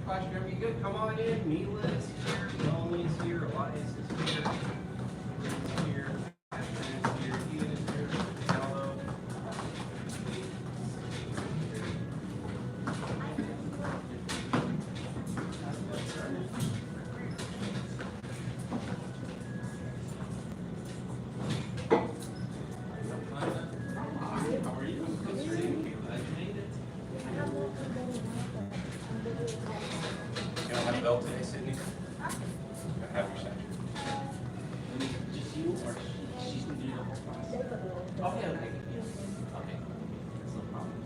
Class, you good? Come on in. Mila is here. Melanie is here. Elias is here. Is here. Ashton is here. Ian is here. Hello. How are you? Good to see you. Glad you made it. You don't have a belt today, Sydney? Have your section. Just you or she's gonna do the whole class? Okay, okay. Okay. That's no problem.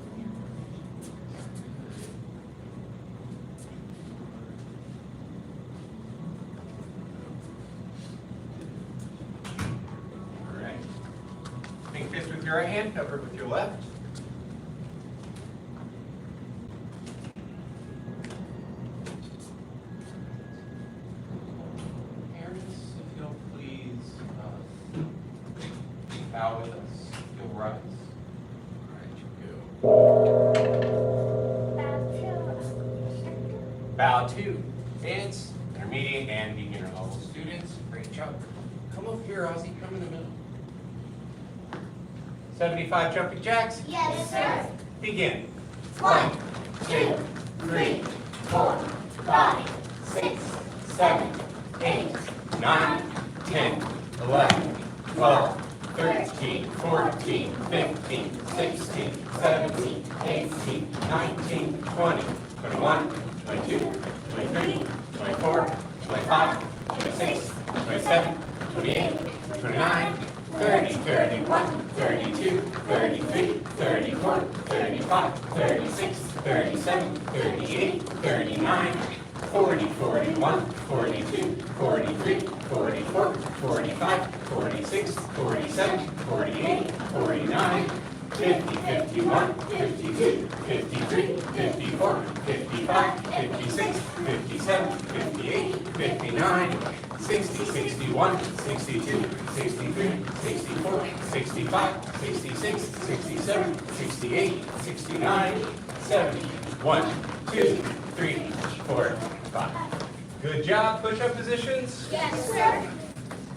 All right. Make fist with your right hand, cover it with your left. Parents, if you'll please bow with us. You'll rise. All right, you go. Bow two. Advanced, intermediate, and beginner level students. Great job. Come over here, Ozzy. Come in the middle. 75 jumping jacks. Yes, sir. Begin. 1, 2, 3, 4, 5, 6, 7, 8, 9, 10, 11, 12, 13, 14, 15, 16, 17, 18, 19, 20, 21, 22, 23, 24, 25, 26, 27, 28, 29, 30, 31, 32, 33, 34, 35, 36, 37, 38, 39, 40, 41, 42, 43, 44, 45, 46, 47, 48, 49, 50, 51, 52, 53, 54, 55, 56, 57, 58, 59, 60, 61, 62, 63, 64, 65, 66, 67, 68, 69, 70. 1, 2, 3, 4, 5. Good job. Push-up positions. Yes, sir.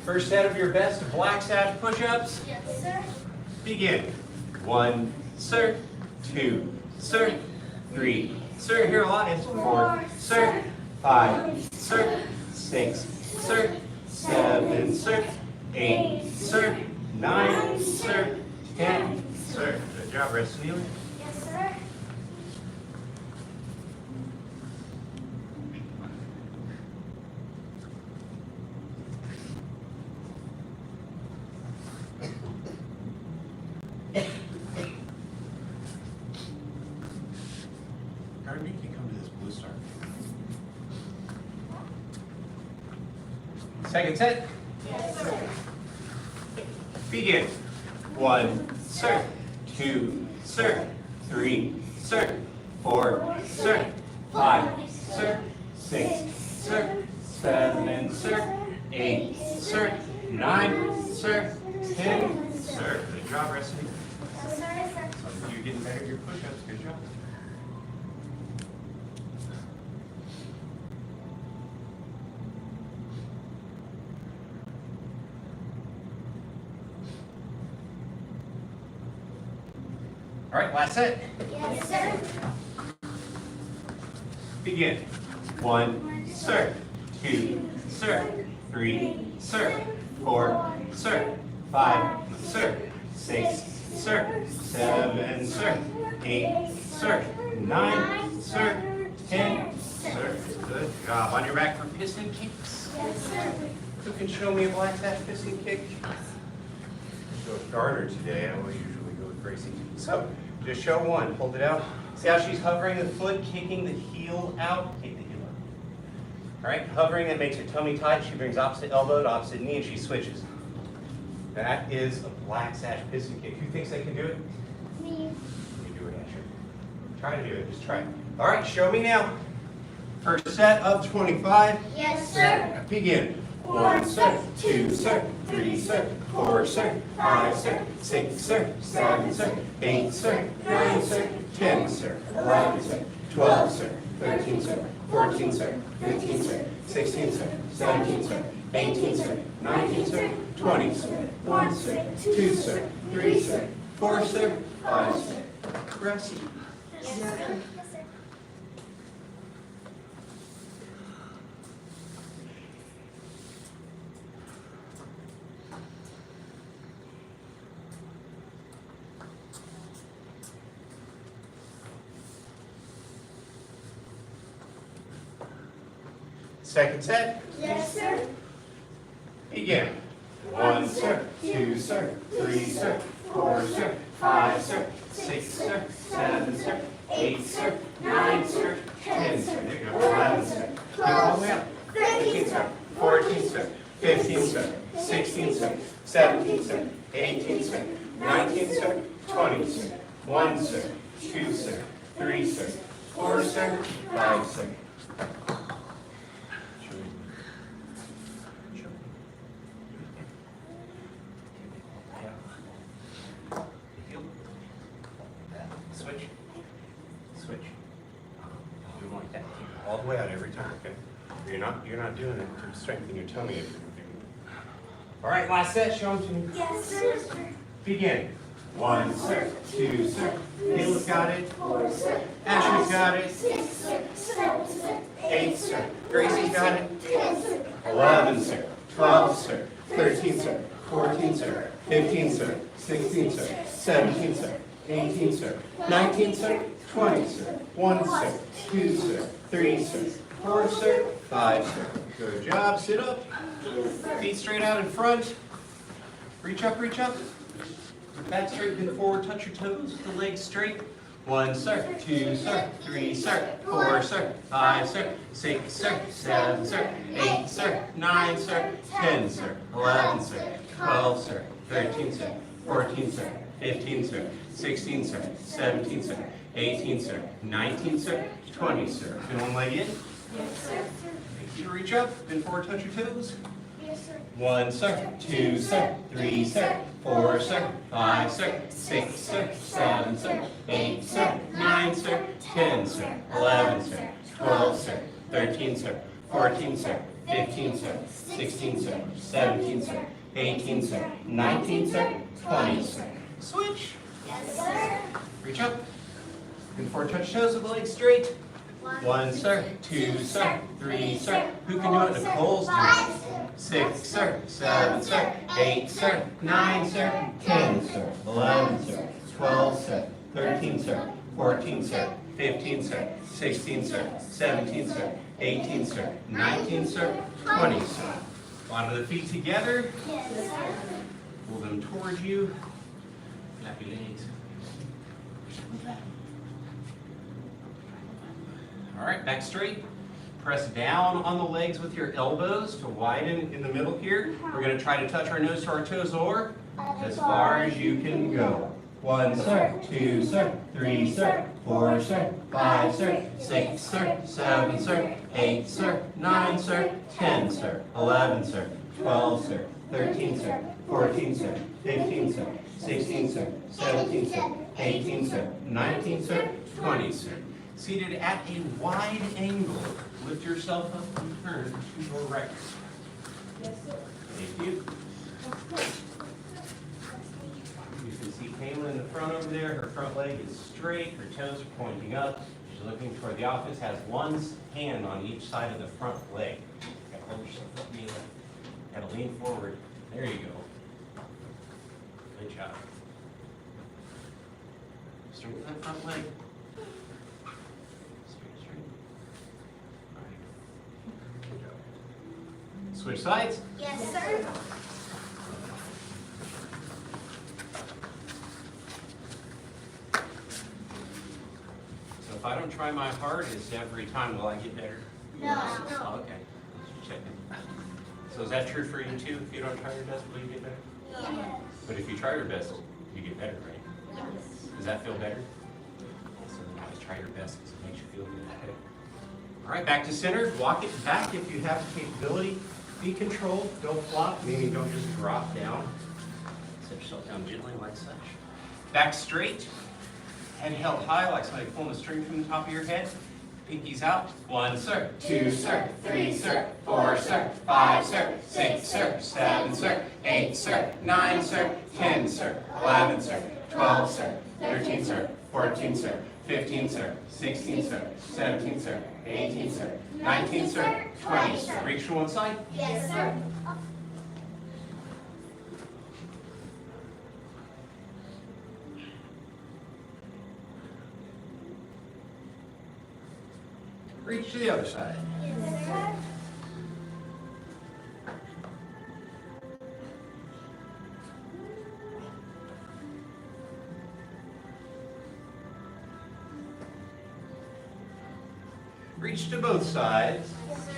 First set of your best black sash push-ups. Yes, sir. Begin. 1, sir. 2, sir. 3, sir. Here a lot is 4, sir. 5, sir. 6, sir. 7, sir. 8, sir. 9, sir. 10, sir. Good job, rest kneeling. Yes, sir. How did you come to this blue star? Second set. Yes, sir. Begin. 1, sir. 2, sir. 3, sir. 4, sir. 5, sir. 6, sir. 7, sir. 8, sir. 9, sir. 10, sir. Good job, Rusty. Yes, sir. Yes, sir. Some of you getting better at your push-ups. Good job. All right, last set. Yes, sir. Begin. 1, sir. 2, sir. 3, sir. 4, sir. 5, sir. 6, sir. 7, sir. 8, sir. 9, sir. 10, sir. Good job. On your back for piston kicks. Yes, sir. Who can show me a black sash piston kick? Go with Garner today. I will usually go with Gracie. So, just show one. Hold it out. See how she's hovering the foot, kicking the heel out? Kick the heel out. All right, hovering, that makes her tummy tight. She brings opposite elbow to opposite knee, and she switches. That is a black sash piston kick. Who thinks they can do it? Me. You do it, Asher. Try to do it. Just try it. All right, show me now. First set of 25. Yes, sir. Begin. 1, sir. 2, sir. 3, sir. 4, sir. 5, sir. 6, sir. 7, sir. 8, sir. 9, sir. 10, sir. 11, sir. 12, sir. 13, sir, 14, sir, 15, sir, 16, sir, 17, sir, 18, sir, 19, sir, 20, sir, 1, sir, 2, sir, 3, sir, 4, sir, 5, sir. Gracie. Yes, sir. Yes, sir. Second set. Yes, sir. Begin. 1, sir, 2, sir, 3, sir, 4, sir, 5, sir, 6, sir, 7, sir, 8, sir, 9, sir, 10, sir. There you go. 11, sir. Keep all the way up. 13, sir, 14, sir, 15, sir, 16, sir, 17, sir, 18, sir, 19, sir, 20, sir, 1, sir, 2, sir, 3, sir, 4, sir, 5, sir. Switch. Switch. Do it like that. Keep it all the way out every time, okay? You're not doing it to strengthen your tummy. If you're doing it. All right, last set. Show them to me. Yes, sir. Begin. 1, sir, 2, sir. Caleb's got it. 4, sir. Ashley's got it. 6, sir. 7, sir. 8, sir. Gracie's got it. 10, sir. 11, sir. 12, sir. 13, sir. 14, sir. 15, sir. 16, sir. 17, sir. 18, sir. 19, sir. 20, sir. 1, sir. 2, sir. 3, sir. 4, sir. 5, sir. Good job. Sit up. Feet straight out in front. Reach up, reach up. Back straight, bend forward, touch your toes, the legs straight. 1, sir, 2, sir, 3, sir, 4, sir, 5, sir, 6, sir, 7, sir, 8, sir, 9, sir, 10, sir, 11, sir, 12, sir, 13, sir, 14, sir, 15, sir, 16, sir, 17, sir, 18, sir, 19, sir, 20, sir. Bend one leg in. Yes, sir. Make sure to reach up, bend forward, touch your toes. Yes, sir. 1, sir, 2, sir, 3, sir, 4, sir, 5, sir, 6, sir, 7, sir, 8, sir, 9, sir, 10, sir, 11, sir, 12, sir, 13, sir, 14, sir, 15, sir, 16, sir, 17, sir, 18, sir, 19, sir, 20, sir. Switch. Yes, sir. Reach up. Bend forward, touch toes with the legs straight. 1, sir, 2, sir, 3, sir. Who can do it? Nicole's doing it. 6, sir, 7, sir, 8, sir, 9, sir, 10, sir, 11, sir, 12, sir, 13, sir, 14, sir, 15, sir, 16, sir, 17, sir, 18, sir, 19, sir, 20, sir. Onto the feet together. Yes, sir. Pull them towards you. Flap your legs. All right, back straight. Press down on the legs with your elbows to widen in the middle here. We're going to try to touch our nose to our toes or as far as you can go. 1, sir, 2, sir, 3, sir, 4, sir, 5, sir, 6, sir, 7, sir, 8, sir, 9, sir, 10, sir, 11, sir, 12, sir, 13, sir, 14, sir, 15, sir, 16, sir, 17, sir, 18, sir, 19, sir, 20, sir. Seated at a wide angle. Lift yourself up and turn to your right. Yes, sir. Thank you. You can see Pamela in the front over there. Her front leg is straight. Her toes are pointing up. She's looking toward the office. Has one hand on each side of the front leg. Gotta hold yourself up, Mila. Gotta lean forward. There you go. Good job. Straighten that front leg. Switch sides. Yes, sir. So if I don't try my hardest every time, will I get better? No. Oh, okay. Just checking. So is that true for you too? If you don't try your best, will you get better? Yes. But if you try your best, you get better, right? Yes. Does that feel better? So then always try your best because it makes you feel good. Okay. All right, back to center. Walk it back if you have the capability. Be controlled. Don't flop, meaning don't just drop down. Set yourself down gently like such. Back straight. Head held high like somebody pulling a string from the top of your head. Pinkies out. 1 circ, 2 circ, 3 circ, 4 circ, 5 circ, 6 circ, 7 circ, 8 circ, 9 circ, 10 circ, 11 circ, 12 circ, 13 circ, 14 circ, 15 circ, 16 circ, 17 circ, 18 circ, 19 circ, 20 circ. Reach to one side. Yes, sir. Reach to the other side. Yes, sir. Reach to both sides. Yes, sir.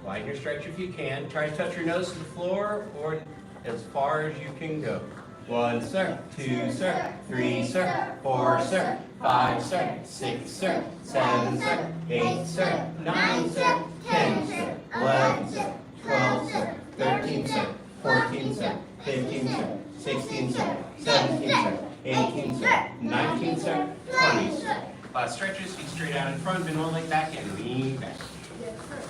Widen your stretch if you can. Try to touch your nose to the floor or as far as you can go. 1 circ, 2 circ, 3 circ, 4 circ, 5 circ, 6 circ, 7 circ, 8 circ, 9 circ, 10 circ, 11 circ, 12 circ, 13 circ, 14 circ, 15 circ, 16 circ, 17 circ, 18 circ, 19 circ, 20 circ. Stretches, feet straight out in front, bend one leg back and lean back. Yes, sir.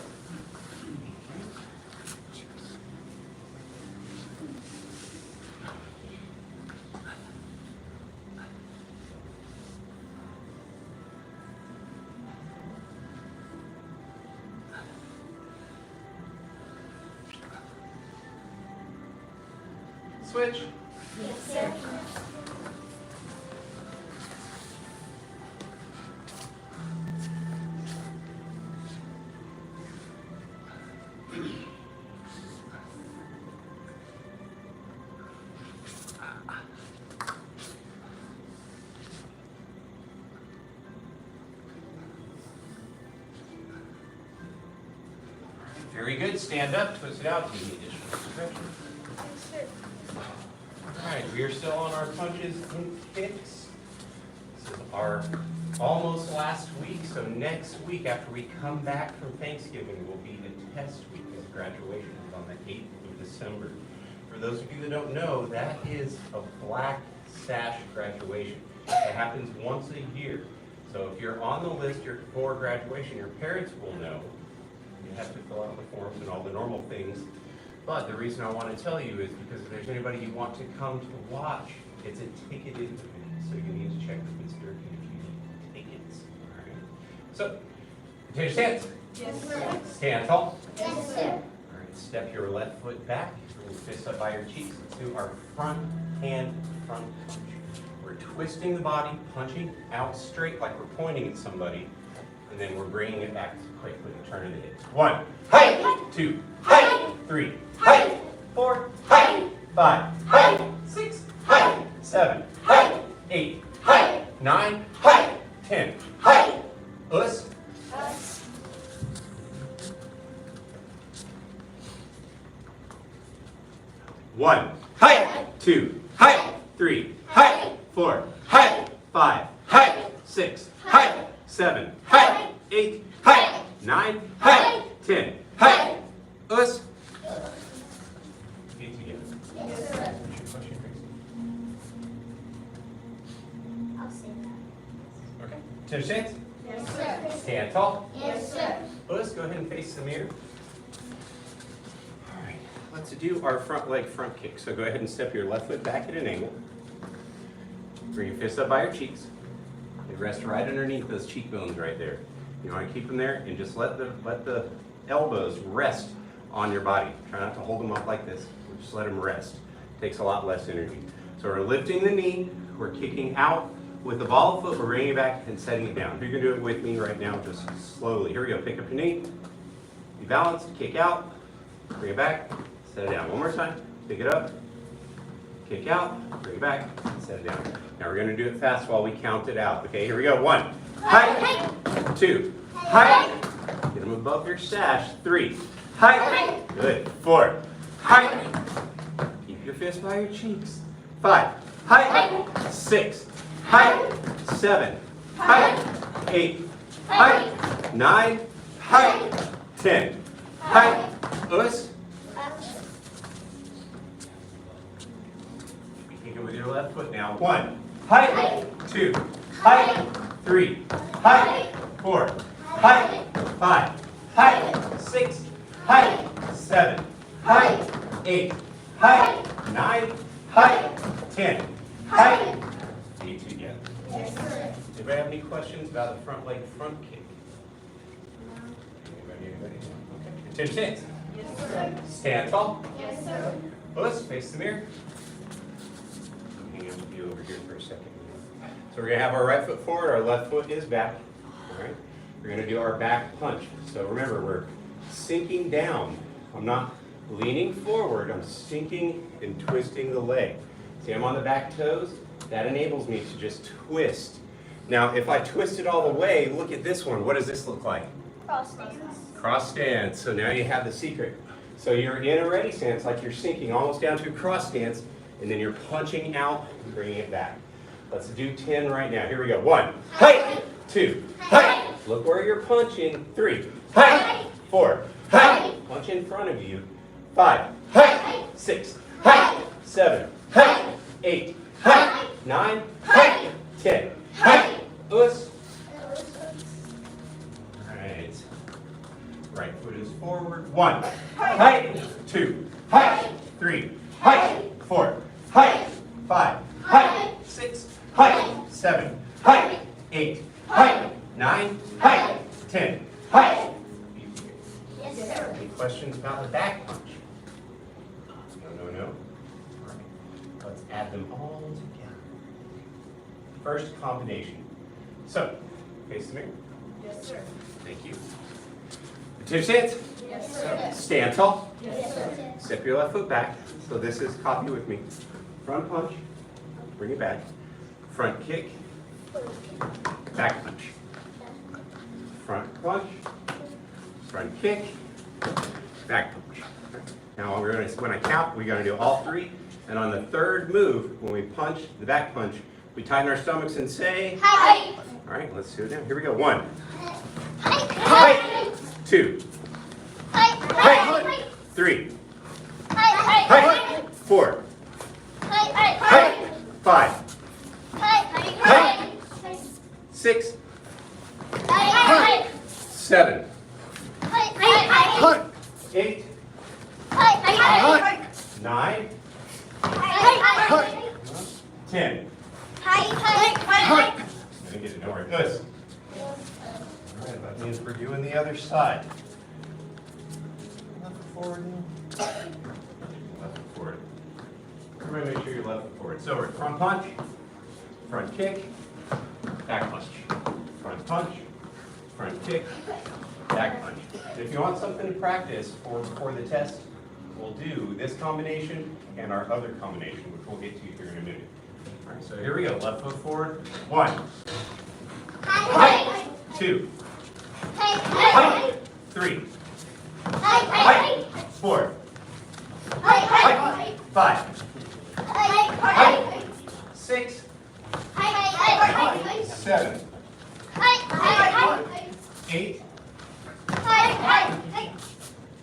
Switch. Yes, sir. Very good. Stand up, twist it out. Do you need additional stretch? Yes, sir. All right, we are still on our punches and kicks. This is our almost last week. So next week, after we come back from Thanksgiving, will be the test week of graduation on the 8th of December. For those of you that don't know, that is a black sash graduation. It happens once a year. So if you're on the list for graduation, your parents will know. You have to fill out the forms and all the normal things. But the reason I want to tell you is because if there's anybody you want to come to watch, it's a ticketed event. So you need to check with Ms. Durkee if you need tickets. All right. So, take your stance. Yes, sir. Stand tall. Yes, sir. All right, step your left foot back. Bring your fists up by your cheeks. Let's do our front hand front punch. We're twisting the body, punching out straight like we're pointing at somebody. And then we're bringing it back quickly, turn of the hips. 1, height, 2, height, 3, height, 4, height, 5, height, 6, height, 7, height, 8, height, 9, height, 10, height. Us. Us. 1, height, 2, height, 3, height, 4, height, 5, height, 6, height, 7, height, 8, height, 9, height, 10, height. Us. Feet together. Yes, sir. What's your question, I'll say that. Gracie? Okay. To your stance. Yes, sir. Stand tall. Yes, sir. Us, go ahead and face the mirror. All right. Let's do our front leg front kick. So go ahead and step your left foot back at an angle. Bring your fists up by your cheeks. They rest right underneath those cheekbones right there. You want to keep them there and just let the elbows rest on your body. Try not to hold them up like this. Just let them rest. Takes a lot less energy. So we're lifting the knee. We're kicking out with the ball of foot. We're bringing it back and setting it down. You can do it with me right now, just slowly. Here we go. Pick up your knee. Be balanced. Kick out. Bring it back. Set it down. One more time. Pick it up. Kick out. Bring it back. Set it down. Now we're going to do it fast while we count it out. Okay, here we go. 1, height. 2, height. Get them above your sash. 3, height. Good. 4, height. Keep your fist by your cheeks. 5, height. 6, height. 7, height. 8, height. 9, height. 10, height. Us. Kick it with your left foot now. 1, height. 2, height. 3, height. 4, height, 5, height, 6, height, 7, height, 8, height, 9, height, 10, height. Feet together. Yes, sir. Anybody have any questions about the front leg front kick? Anybody? Okay. Attention stance. Yes, sir. Stand tall. Yes, sir. Let's face the mirror. Hang on with you over here for a second. So we're going to have our right foot forward, our left foot is back. All right. We're going to do our back punch. So remember, we're sinking down. I'm not leaning forward, I'm sinking and twisting the leg. See, I'm on the back toes. That enables me to just twist. Now, if I twist it all the way, look at this one. What does this look like? Cross stance. Cross stance. So now you have the secret. So you're in a ready stance, like you're sinking almost down to a cross stance, and then you're punching out and bringing it back. Let's do 10 right now. Here we go. 1, height, 2, height. Look where you're punching. 3, height, 4, height. Punch in front of you. 5, height, 6, height, 7, height, 8, height, 9, height, 10, height. Us. All right. Right foot is forward. 1, height, 2, height, 3, height, 4, height, 5, height, 6, height, 7, height, 8, height, 9, height, 10, height. Yes, sir. Any questions about the back punch? No. All right. Let's add them all together. First combination. So, face the mirror. Yes, sir. Thank you. Attention stance. Yes, sir. Stand tall. Yes, sir. Step your left foot back. So this is, copy with me. Front punch. Bring it back. Front kick. Back punch. Front punch. Front kick. Back punch. Now we're going to, when I count, we're going to do all three. And on the third move, when we punch the back punch, we tighten our stomachs and say, Height. all right, let's do it now. Here we go. 1, Height. 2, Height. 3, Height. 4, Height. 5, Height. 6, Height. 7, Height. 8, Height. 9, Height. 10. Height. Let me get it over. Good. All right, that means we're doing the other side. Left foot forward. Left foot forward. Everybody make sure you're left foot forward. So we're front punch, front kick, back punch. Front punch, front kick, back punch. If you want something to practice for the test, we'll do this combination and our other combination, which we'll get to here in a minute. All right, so here we go. Left foot forward. 1, height, 2, height, 3, height, 4, height, 5, height, 6, 7, 8.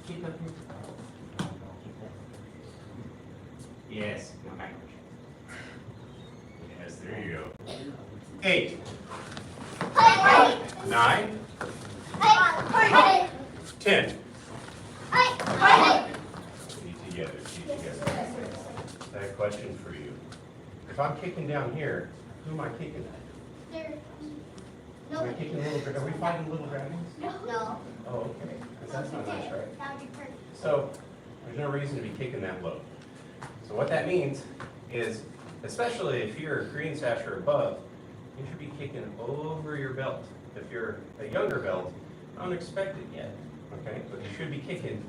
Keep up here. Yes, now backwards. Yes, there you go. 8, 9, 10. Feet together, feet together. I have a question for you. If I'm kicking down here, who am I kicking at? Am I kicking little, are we fighting little dragons? No. Oh, okay. 'Cause that's not nice, right? That would be perfect. So there's no reason to be kicking that low. So what that means is, especially if you're a green sash or above, you should be kicking over your belt. If you're a younger belt, don't expect it yet, okay? But you should be kicking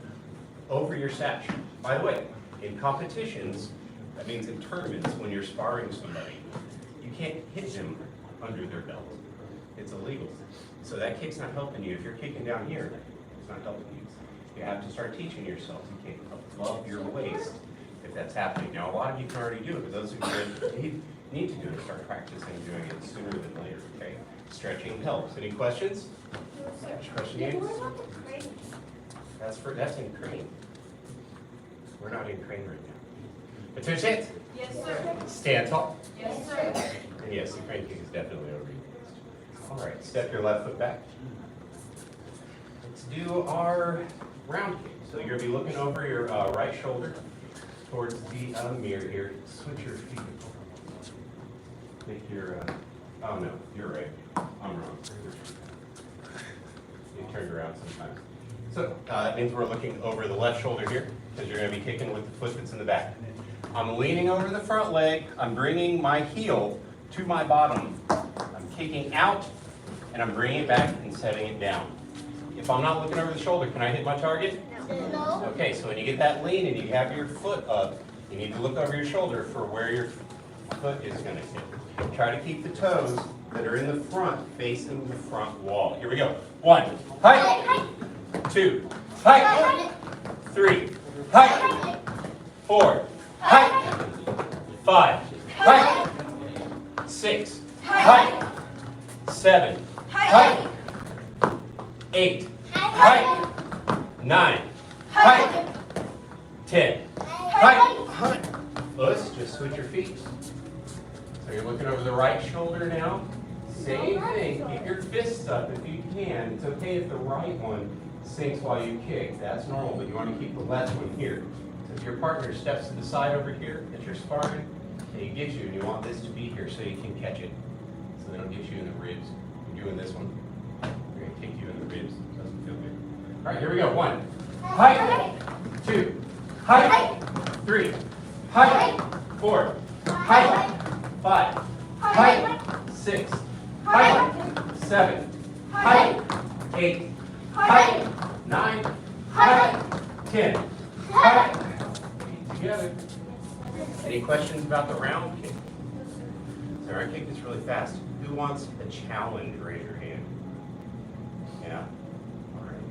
over your sash. By the way, in competitions, that means in tournaments, when you're sparring somebody, you can't hit them under their belt. It's illegal. So that kick's not helping you. If you're kicking down here, it's not helping you. You have to start teaching yourself to kick above your waist if that's happening. Now, a lot of you can already do it, but those who need to do it, start practicing doing it sooner than later, okay? Stretching helps. Any questions? Question you? That's in crane. We're not in crane right now. Attention. Yes, sir. Stand tall. Yes, sir. And yes, the crane kick is definitely over your waist. All right, step your left foot back. Let's do our round kick. So you're going to be looking over your right shoulder towards the mirror here. Switch your feet. Make your, oh no, you're right. I'm wrong. You turned around sometimes. So that means we're looking over the left shoulder here because you're going to be kicking with the foot that's in the back. I'm leaning over the front leg. I'm bringing my heel to my bottom. I'm kicking out and I'm bringing it back and setting it down. If I'm not looking over the shoulder, can I hit my target? No. Okay, so when you get that lean and you have your foot up, you need to look over your shoulder for where your foot is going to hit. Try to keep the toes that are in the front facing the front wall. Here we go. 1, hike. 2, hike. 3, hike. 4, hike. 5, hike. 6, hike. 7, hike. 8, hike. 9, hike. 10, hike. Let's just switch your feet. So you're looking over the right shoulder now. Same thing. Keep your fists up if you can. It's okay if the right one sinks while you kick. That's normal, but you want to keep the left one here. So if your partner steps to the side over here that you're sparring, they get you, and you want this to be here so you can catch it. So they don't get you in the ribs. You're doing this one. They're going to kick you in the ribs. It doesn't feel good. All right, here we go. 1, hike. 2, hike. 3, hike. 4, hike. 5, hike. 6, hike. 7, hike. 8, hike. 9, hike. 10, hike. Feet together. Any questions about the round kick? So our kick is really fast. Who wants a challenge? Raise your hand. Yeah. All right.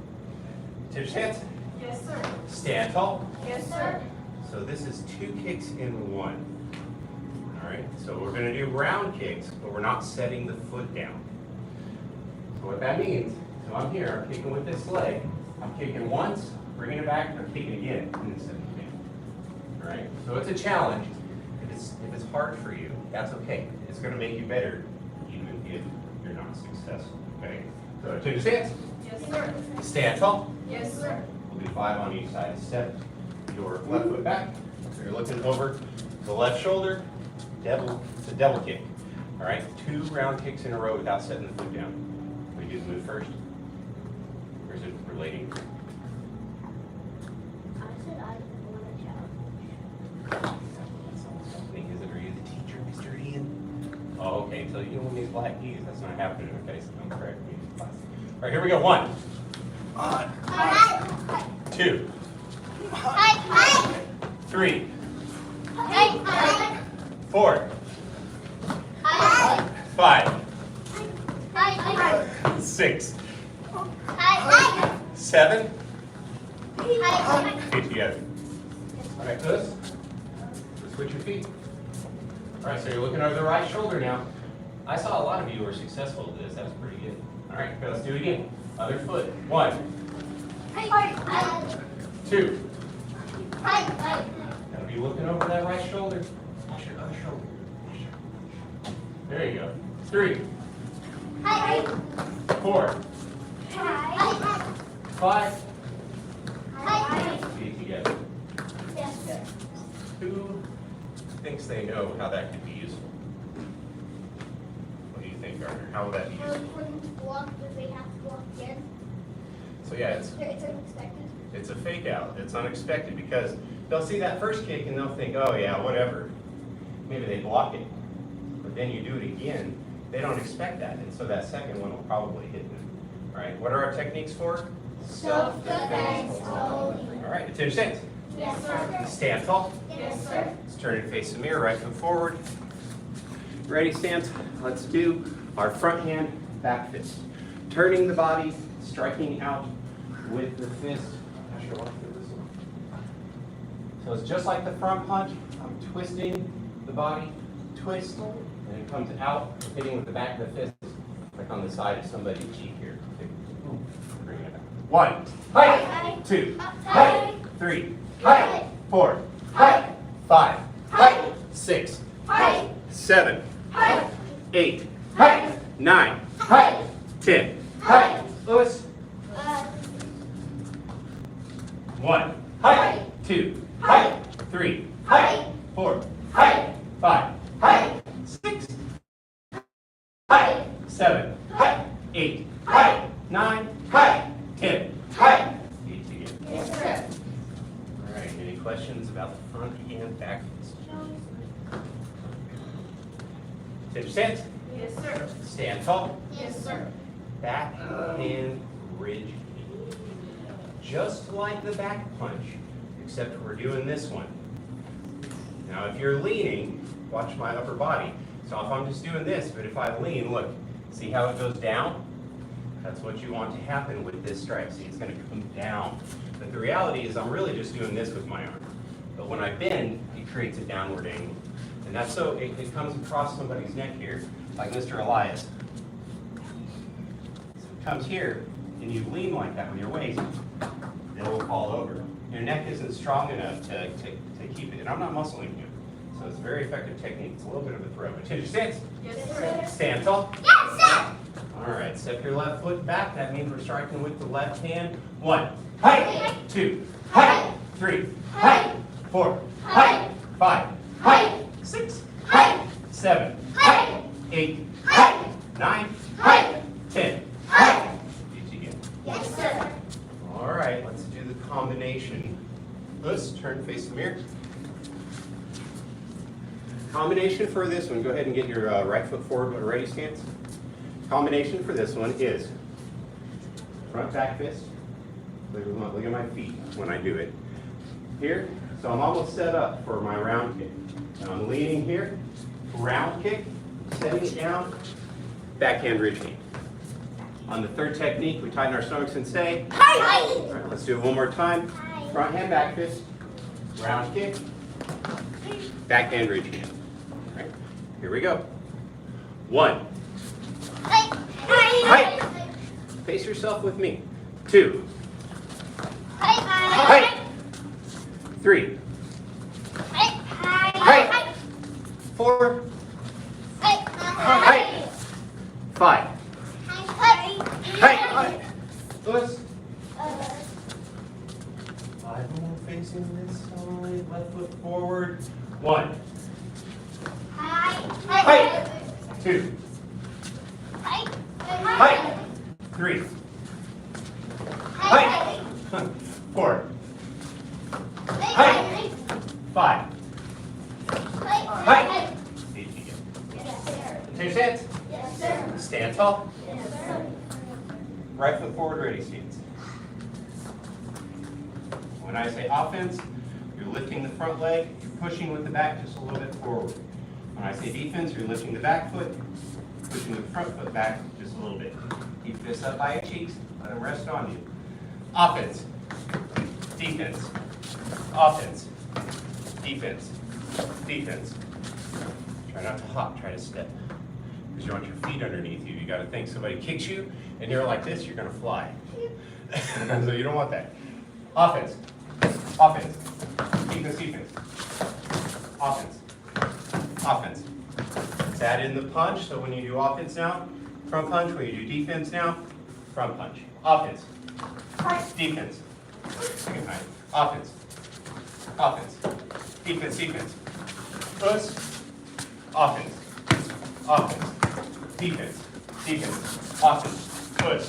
Take your stance. Yes, sir. Stand tall. Yes, sir. So this is 2 kicks in 1. All right. So we're going to do round kicks, but we're not setting the foot down. So what that means, so I'm here, I'm kicking with this leg. I'm kicking once, bringing it back, and I'm kicking again, and then setting it down. All right. So it's a challenge. If it's hard for you, that's okay. It's going to make you better, even if you're not successful. Okay. So take your stance. Yes, sir. Stand tall. Yes, sir. We'll do 5 on each side. Step your left foot back. So you're looking over the left shoulder. It's a devil kick. All right, 2 round kicks in a row without setting the foot down. We do the move first. Or is it relating? I said I didn't want a challenge. Is it, are you the teacher, Mr. Ian? Oh, okay, so you don't need black keys. That's not happening in the face. I'm correct. All right, here we go. 1, 2, 3, 4, 5, 6, 7. Feet together. All right, Puss. Switch your feet. All right, so you're looking over the right shoulder now. I saw a lot of you were successful at this. That's pretty good. All right, okay, let's do it again. Other foot. 1, 2. Gotta be looking over that right shoulder. Watch your other shoulder. There you go. 3, 4, 5. Feet together. Who thinks they know how that could be useful? What do you think, Gardner? How would that be useful? So yeah, it's unexpected. It's a fake out. It's unexpected because they'll see that first kick and they'll think, oh yeah, whatever. Maybe they block it. But then you do it again, they don't expect that. And so that second one will probably hit them. All right, what are our techniques for? Self-defense. All right, attention stance. Yes, sir. Stand tall. Yes, sir. Let's turn and face the mirror, right foot forward. Ready, stance? Let's do our front hand, back fist. Turning the body, striking out with the fist. Not sure what to do this one. So it's just like the front punch. I'm twisting the body, twist, and it comes out, hitting with the back of the fist, like on the side of somebody's cheek here. Bring it up. 1, hike. 2, hike. 3, hike. 4, hike. 5, hike. 6, Hike. 7, Hike. 8, hike. 9, hike. 10, hike. Lewis. 1, height, 2, height, 3, height, 4, height, 5, height, 6, height, 7, height, 8, height, 9, height, 10, height. Eat again. Yes, sir. All right, any questions about the front and back fist? Sit, stand. Yes, sir. Stand tall. Yes, sir. Back and ridge. Just like the back punch, except we're doing this one. Now if you're leaning, watch my upper body. So if I'm just doing this, but if I lean, look, see how it goes down? That's what you want to happen with this strike. See, it's going to come down. But the reality is I'm really just doing this with my arm. But when I bend, it creates a downward angle. And that's so it comes across somebody's neck here, like Mr. Elias. So it comes here, and you lean like that with your waist, then it will fall over. Your neck isn't strong enough to keep it, and I'm not muscling you. So it's a very effective technique. It's a little bit of a throw. Attention stance. Yes, sir. Stand tall. Yes, sir. All right, step your left foot back. That means we're striking with the left hand. 1, height, 2, height, 3, height, 4, height, 5, height, 6, height, 7, height, 8, height, 9, height, 10, height. Each again. Yes, sir. All right, let's do the combination. Let's turn face the mirror. Combination for this one, go ahead and get your right foot forward with a ready stance. Combination for this one is front back fist. Look at my feet when I do it. Here, so I'm almost set up for my round kick. And I'm leaning here, round kick, setting it down, backhand ridge hand. On the third technique, we tighten our stomachs and say, Hi. all right, let's do it one more time. Front hand back fist, round kick, backhand ridge hand. All right, here we go. 1, height. Face yourself with me. 2, height. 3, height. 4, height. 5, height. Push. 5 more facing this side. Left foot forward. 1, height. 2, height. 3, height. 4, height. 5, height. Each again. Take stance. Yes, sir. Stand tall. Yes, sir. Right foot forward, ready stance. When I say offense, you're lifting the front leg, you're pushing with the back just a little bit forward. When I say defense, you're lifting the back foot, pushing the front foot back just a little bit. Keep fists up by your cheeks, let them rest on you. Offense, defense, offense, defense, defense. Try not to hop, try to step. Because you want your feet underneath you. You got to think somebody kicks you and you're like this, you're going to fly. So you don't want that. Offense, offense, defense, defense, offense, offense. Let's add in the punch. So when you do offense now, front punch. When you do defense now, front punch. Offense, defense, second time. Offense, offense, defense, defense. Push, offense, offense, defense, defense, offense, push,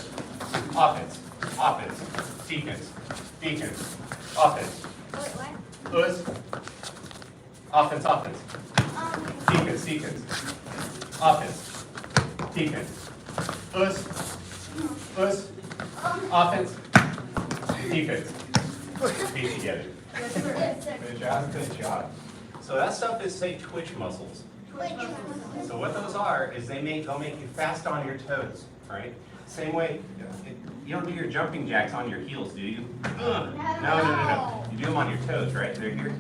offense, offense, defense, defense, offense, push, offense, offense, defense, defense, offense, defense, push, push, offense, defense. Be together. Yes, sir. Yes, sir. Good job, good job. So that stuff is, say, twitch muscles. So what those are is they'll make you fast on your toes, right? Same way, you don't do your jumping jacks on your heels, do you? No. You do them on your toes, right? They're here,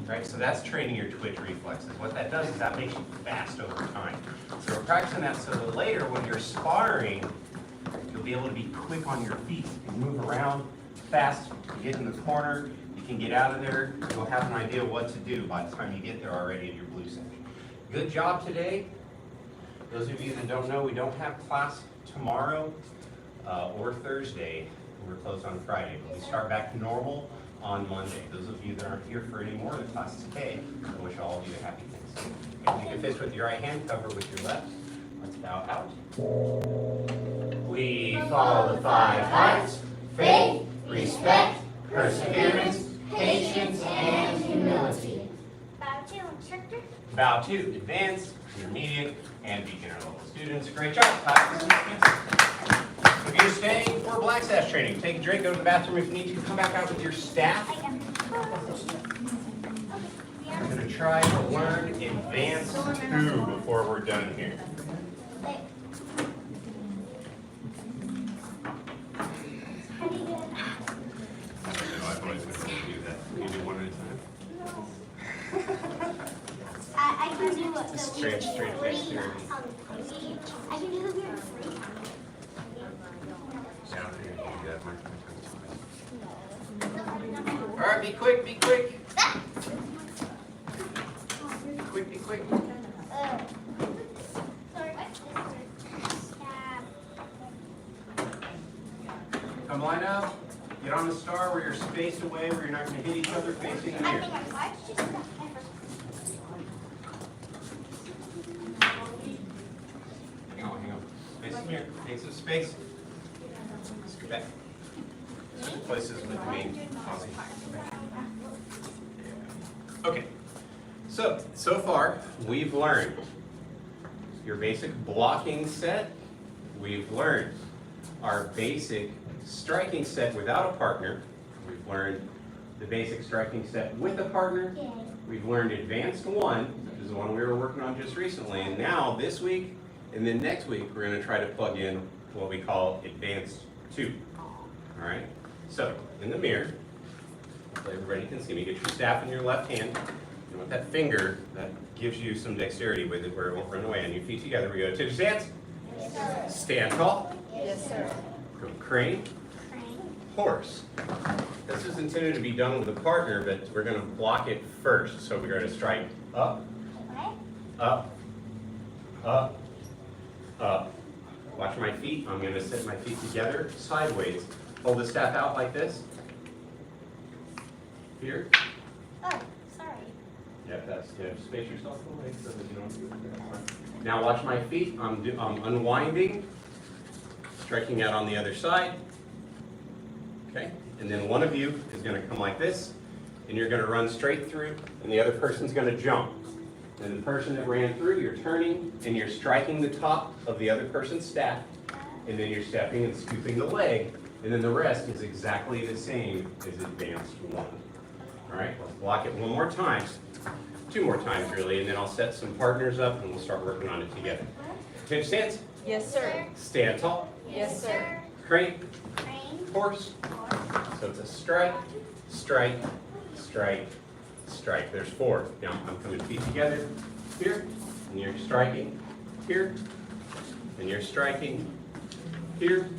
right? So that's training your twitch reflexes. What that does is that makes you fast over time. So we're practicing that so that later when you're sparring, you'll be able to be quick on your feet. You can move around fast, you get in the corner, you can get out of there, you'll have an idea what to do by the time you get there already in your blue section. Good job today. Those of you that don't know, we don't have class tomorrow or Thursday. We're closed on Friday. But we start back to normal on Monday. Those of you that aren't here for any more of the classes today, I wish all of you a happy Thanksgiving. Okay, make a fist with your right hand, cover with your left. Let's bow out. We follow the 5 hearts: faith, respect, perseverance, patience, and humility. Bow to instructor. Bow to advanced, intermediate, and beginner level students. Great job, class. If you're staying for Black Sash training, take a drink, go to the bathroom if you need to, come back out with your staff. We're going to try to learn Advanced 2 before we're done here. I can do what the Straight dexterity. I can do the weird free. All right, be quick, be quick. Be quick, be quick. Come line up. Get on the star where you're spaced away, where you're not going to hit each other facing the mirror. Hang on. Face the mirror. Take some space. Scoot back. Switch places with me. Okay. So far, we've learned your basic blocking set. We've learned our basic striking set without a partner. We've learned the basic striking set with a partner. We've learned Advanced 1, which is the one we were working on just recently. And now, this week, and then next week, we're going to try to plug in what we call Advanced 2. All right? So, in the mirror, so everybody can see me, get your staff in your left hand. And with that finger, that gives you some dexterity with it where it won't run away. On your feet together, we go to stance. Yes, sir. Stand tall. Yes, sir. Go crane. Horse. This is intended to be done with a partner, but we're going to block it first. So we're going to strike up, up, up, up. Watch my feet. I'm going to set my feet together sideways. Hold the staff out like this. Here. Oh, sorry. Yep, that's good. Space yourself away so that you don't do it. Now watch my feet. I'm unwinding, striking out on the other side. Okay, and then one of you is going to come like this, and you're going to run straight through, and the other person's going to jump. And the person that ran through, you're turning, and you're striking the top of the other person's staff, and then you're stepping and scooping the leg, and then the rest is exactly the same as Advanced 1. All right, let's block it one more time, 2 more times really, and then I'll set some partners up, and we'll start working on it together. Attention stance. Yes, sir. Stand tall. Yes, sir. Crane. Crane. Horse. So it's a strike, strike, strike, strike. There's 4. Now I'm coming feet together here, and you're striking here, and you're striking here,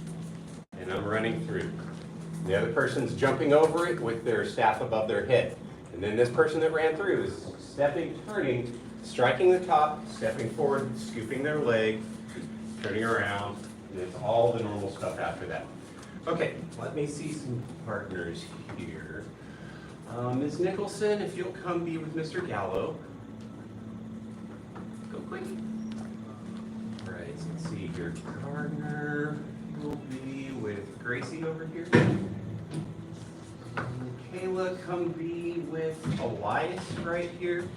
and I'm running through. The other person's jumping over it with their staff above their head. And then this person that ran through is stepping, turning, striking the top, stepping forward, scooping their leg, turning around, and it's all the normal stuff after that. Okay, let me see some partners here. Ms. Nicholson, if you'll come be with Mr. Gallo. Go quick. All right, so let's see here. Gardner will be with Gracie over here. Kayla, come be with Elias right here.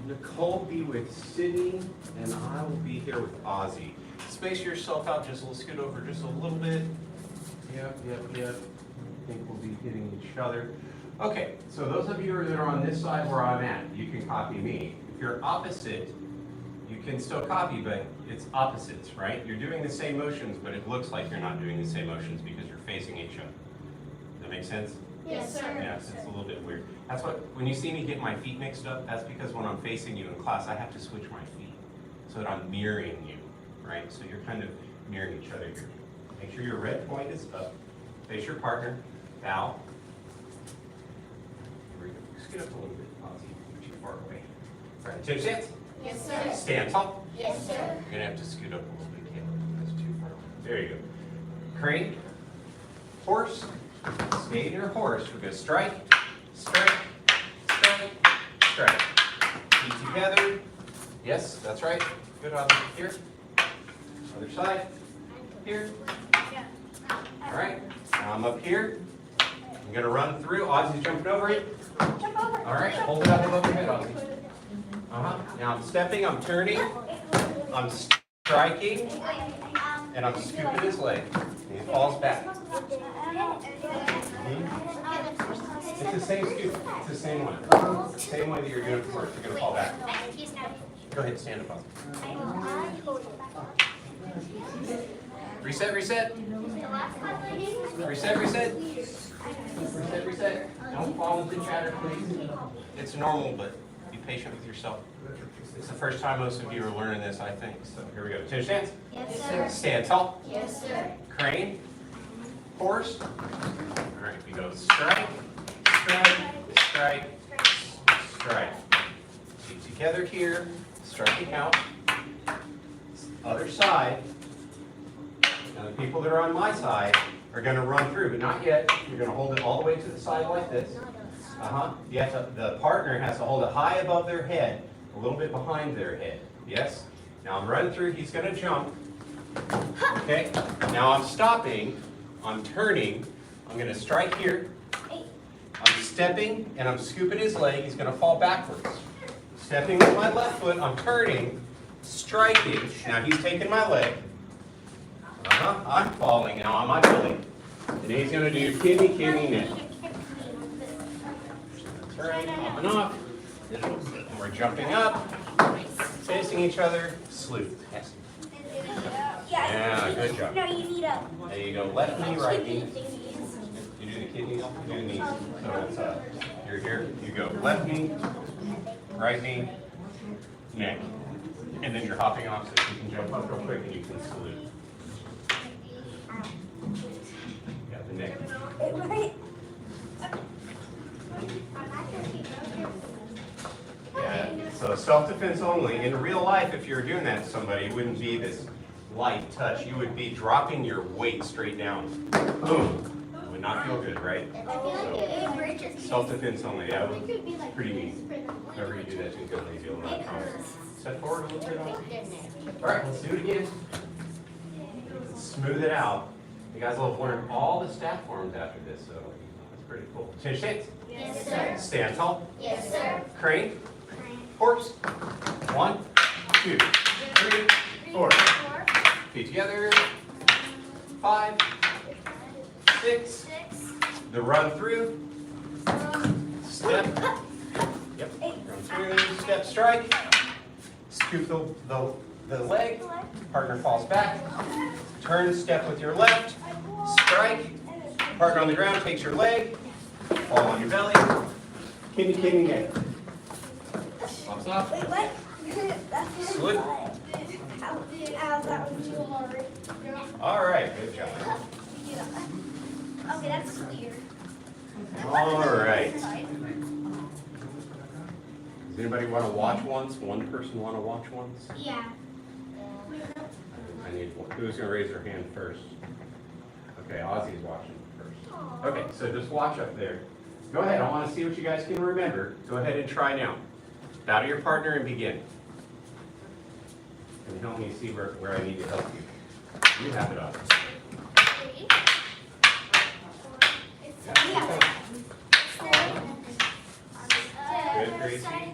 Nicole be with Sydney, and I will be here with Ozzy. Space yourself out just a little, scoot over just a little bit. Yep. I think we'll be hitting each other. Okay, so those of you that are on this side where I'm at, you can copy me. If you're opposite, you can still copy, but it's opposites, right? You're doing the same motions, but it looks like you're not doing the same motions because you're facing each other. Does that make sense? Yes, sir. Yeah, it's a little bit weird. That's what, when you see me get my feet mixed up, that's because when I'm facing you in class, I have to switch my feet so that I'm mirroring you, right? So you're kind of mirroring each other here. Make sure your red point is up. Face your partner. Bow. Here we go. Scoot up a little bit, Ozzy. You're too far away. All right, attention stance. Yes, sir. Stand tall. Yes, sir. You're gonna have to scoot up a little bit, Caleb. That's too far away. There you go. Crane. Horse. Stay in your horse. We're going to strike, strike, strike, strike. Feet together. Yes, that's right. Good on here. Other side. Here. All right. Now I'm up here. I'm going to run through. Ozzy's jumping over it. All right. Hold it up above your head, Ozzy. Now I'm stepping. I'm turning. I'm striking. And I'm scooping his leg. And he falls back. It's the same scoop. It's the same one. It's the same way that you're doing it before. You're going to fall back. Go ahead, stand up. Reset, reset. Reset, reset. Reset, reset. Don't fall into chatter, please. It's normal, but be patient with yourself. It's the first time most of you are learning this, I think. So here we go. Change stance. Yes, sir. Stand tall. Yes, sir. Crane. Horse. All right, we go strike, strike, strike, strike. Feet together here. Striking out. Other side. Now the people that are on my side are going to run through, but not yet. You're going to hold it all the way to the side like this. You have to, the partner has to hold it high above their head, a little bit behind their head. Yes? Now I'm running through. He's going to jump. Okay? Now I'm stopping. I'm turning. I'm going to strike here. I'm stepping and I'm scooping his leg. He's going to fall backwards. Stepping with my left foot. I'm turning. Striking. Now he's taking my leg. I'm falling now on my belly. And he's going to do kidney, kidney, neck. That's right. Off and off. And we're jumping up. Facing each other. Sleuth. Yes. Yeah, good job. No, you need a. There you go. Left knee, right knee. You do the kidney, you do the knee. So it's you're here. You go left knee, right knee, neck. And then you're hopping off so you can jump up real quick and you can salute. Got the neck. Yeah, so self-defense only. In real life, if you were doing that to somebody, it wouldn't be this light touch. You would be dropping your weight straight down. Boom. It would not feel good, right? So, self-defense only. Yeah, it's pretty neat. Whenever you do that, you can feel a lot of confidence. Step forward a little bit. All right, let's do it again. Smooth it out. You guys will have learned all the staff forms after this, so that's pretty cool. Change stance. Yes, sir. Stand tall. Yes, sir. Crane. Horse. 1, 2, 3, 4. Feet together. 5, 6. The run through. Step. Yep. Run through. Step strike. Scoop the leg. Partner falls back. Turn, step with your left. Strike. Partner on the ground takes your leg. Fall on your belly. Kidney, kidney, neck. Pops off. Wait, what? Salute. That was too hard. All right, good job. Okay, that's weird. All right. Does anybody want to watch once? One person want to watch once? Yeah. I need one. Who's going to raise their hand first? Okay, Ozzy's watching first. Okay, so just watch up there. Go ahead. I want to see what you guys can remember. Go ahead and try now. Bow to your partner and begin. And help me see where I need to help you. You have it up. Good, Gracie.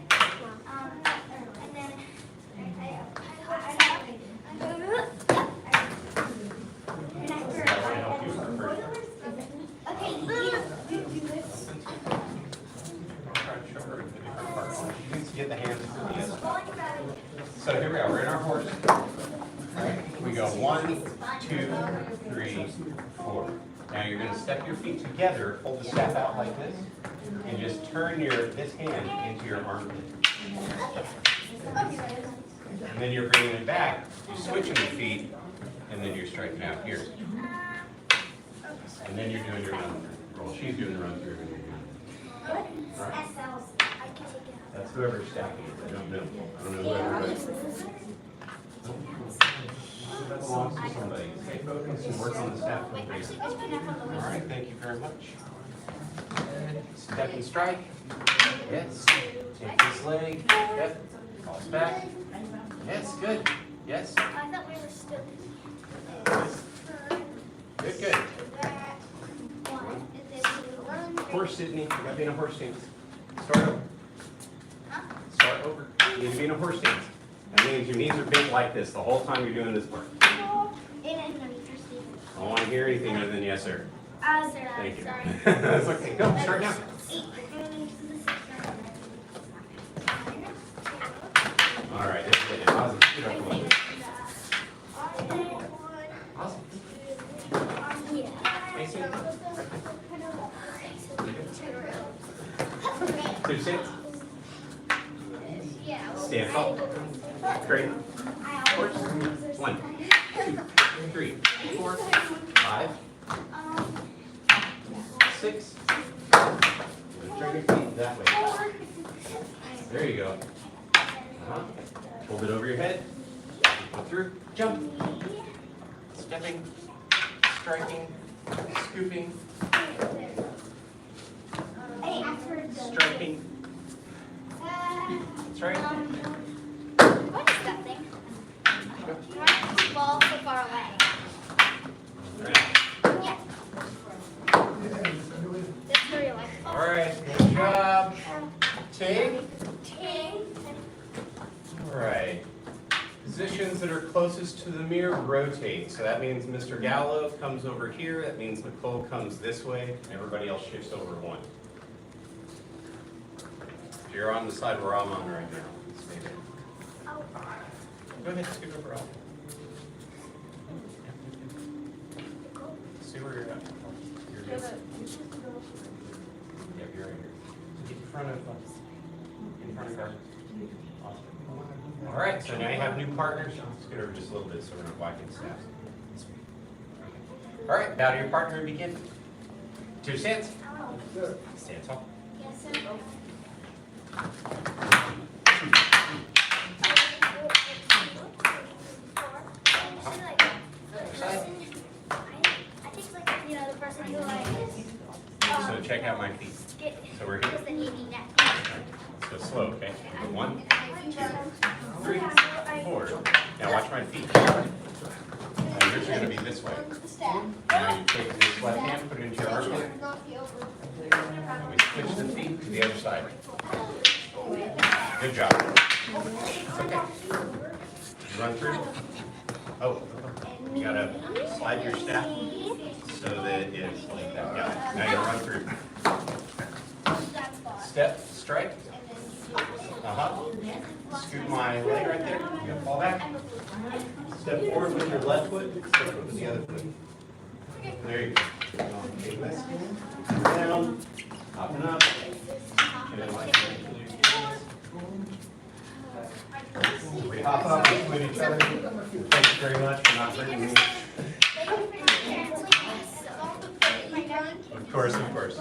Get the hands to the other. So here we are. We're in our horse. Right. We go 1, 2, 3, 4. Now you're going to step your feet together, hold the staff out like this, and just turn this hand into your armpit. And then you're bringing it back. You're switching the feet, and then you're striking out here. And then you're doing your run through. Well, she's doing the run through, and you're doing it. All right. That's whoever's stacking it. I don't know. I don't know who everybody. That belongs to somebody. Stay focused and work on the staff from Wait, Gracie. actually, it's enough on the All way. right, thank you very much. Step and strike. Yes. Take this leg. Yep. Falls back. Yes, good. Yes. I thought we were still. Good, good. That one, and then we run. Horse, Sydney. You gotta be in a horse stance. Start over. Huh? Start over. You need to be in a horse stance. That means your knees are bent like this the whole time you're doing this work. No, and I'm gonna be thirsty. I don't want to hear anything other than yes, sir. Sir, Thank you. sorry. That's okay. Go. Start now. All right. This is it. Awesome. Get up a little bit. Awesome. Face it. Two sits. Stand tall. Great. Horse. 1, 2, 3, 4, 5, 6. Turn your feet that way. There you go. Hold it over your head. Go through. Jump. Stepping. Striking. Scooping. Striking. That's right. What is that thing? Why does it fall so far away? Right. Yeah. That's very like. All right. Good job. Take. All right. Positions that are closest to the mirror rotate. So that means Mr. Gallo comes over here. That means Nicole comes this way. And everybody else shifts over 1. You're on the side where I'm on right now. Stay there. Oh. Go ahead, scoot over out. See where you're at. You're good. Yep, you're right here. Get in front of guys. Awesome. All right, so now you have new partners. Scoot over just a little bit so we're not whacking snaps. All right, bow to your partner and begin. 2 stands. Stand tall. Yes, sir. So check out my feet. So we're here. Let's go slow, okay? 1, 2, 3, 4. Now watch my feet. Now yours are going to be this way. Now you take this left hand, put it into your armpit. And we switch the feet to the other side. Good job. It's okay. Run through. Oh, you gotta slide your staff so that it's like that. Got it. Now you run through. Step, strike. Scoot my leg right there. You gotta fall back. Step forward with your left foot. Step with the other foot. There you go. Take this. Down. Up and up. And then like that. We hop up with each other. Thank you very much for not hurting me. Of course, of course.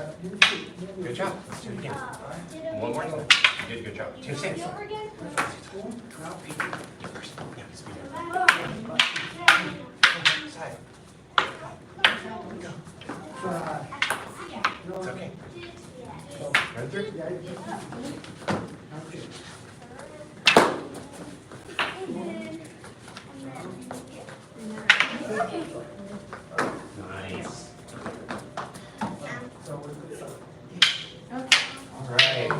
Good job. Let's do it again. One more time. You did a good job. 2 stands. Side. It's okay. Run through. Nice. All right.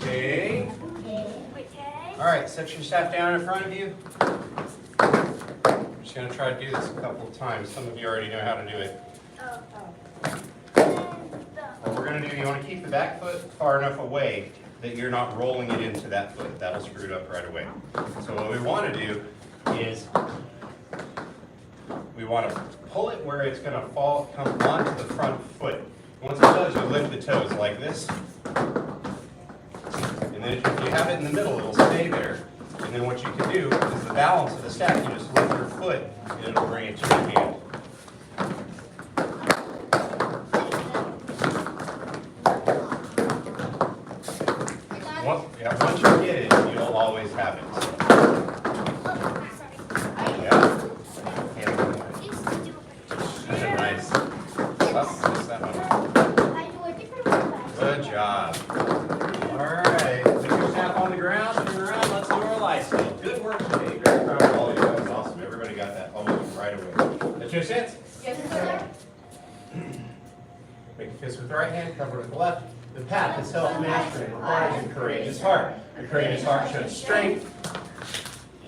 Take. All right, set your staff down in front of you. I'm just going to try to do this a couple of times. Some of you already know how to do it. What we're going to do, you want to keep the back foot far enough away that you're not rolling it into that foot. That'll screw it up right away. So what we want to do is we want to pull it where it's going to come onto the front foot. Once it does, you lift the toes like this. And then if you have it in the middle, it'll stay there. And then what you can do is the balance of the staff, you just lift your foot and it'll bring it to your hand. Once you get it, you'll always have it. job. All right, put your staff on the ground, turn around, let's do our life skill. Good work today. Very proud of all of you. That was awesome. Everybody got that almost right away. That's your sense? Yes, sir. Make a fist with the right hand, cover with the left. The path to self-mastery requires a courageous heart. A courageous heart shows strength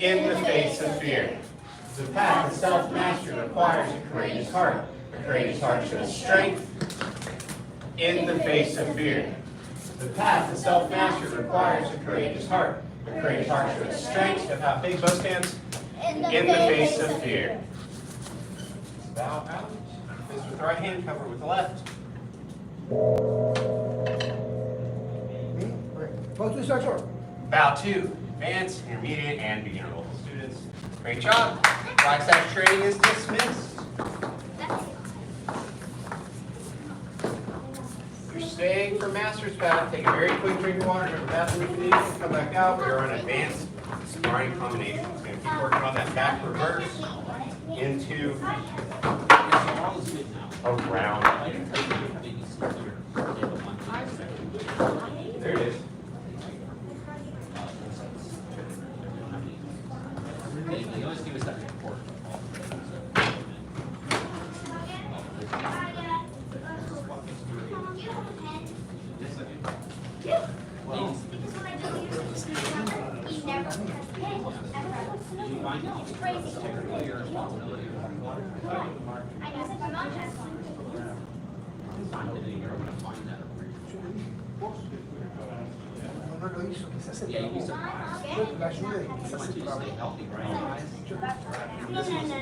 in the face of fear. The path to self-mastery requires a courageous heart. A courageous heart shows strength in the face of fear. The path to self-mastery requires a courageous heart. A courageous heart shows strength. Step out big, both hands. In the face of fear. Bow out. Fist with the right hand, cover with the left. Go to the instructor. Bow 2, advanced, intermediate, and beginner level students. Great job. Flag staff training is dismissed. You're staying for master's path. Take a very quick drink of water, go to the bathroom if you need to, come back out. We are on advanced sparring combinations. We're going to keep working on that back reverse into All is good now. around. I didn't tell you how big you see here. They have a one. There it is. They always give us that report. Did you find it? Technically, your responsibility of water. I know that my mom has one. Find it, you're gonna find that. No lo hizo, quizás se Yeah, you'd be trabó. surprised. La ayuda y quizás I want se you to stay trabó. healthy, right? No, no, no, no.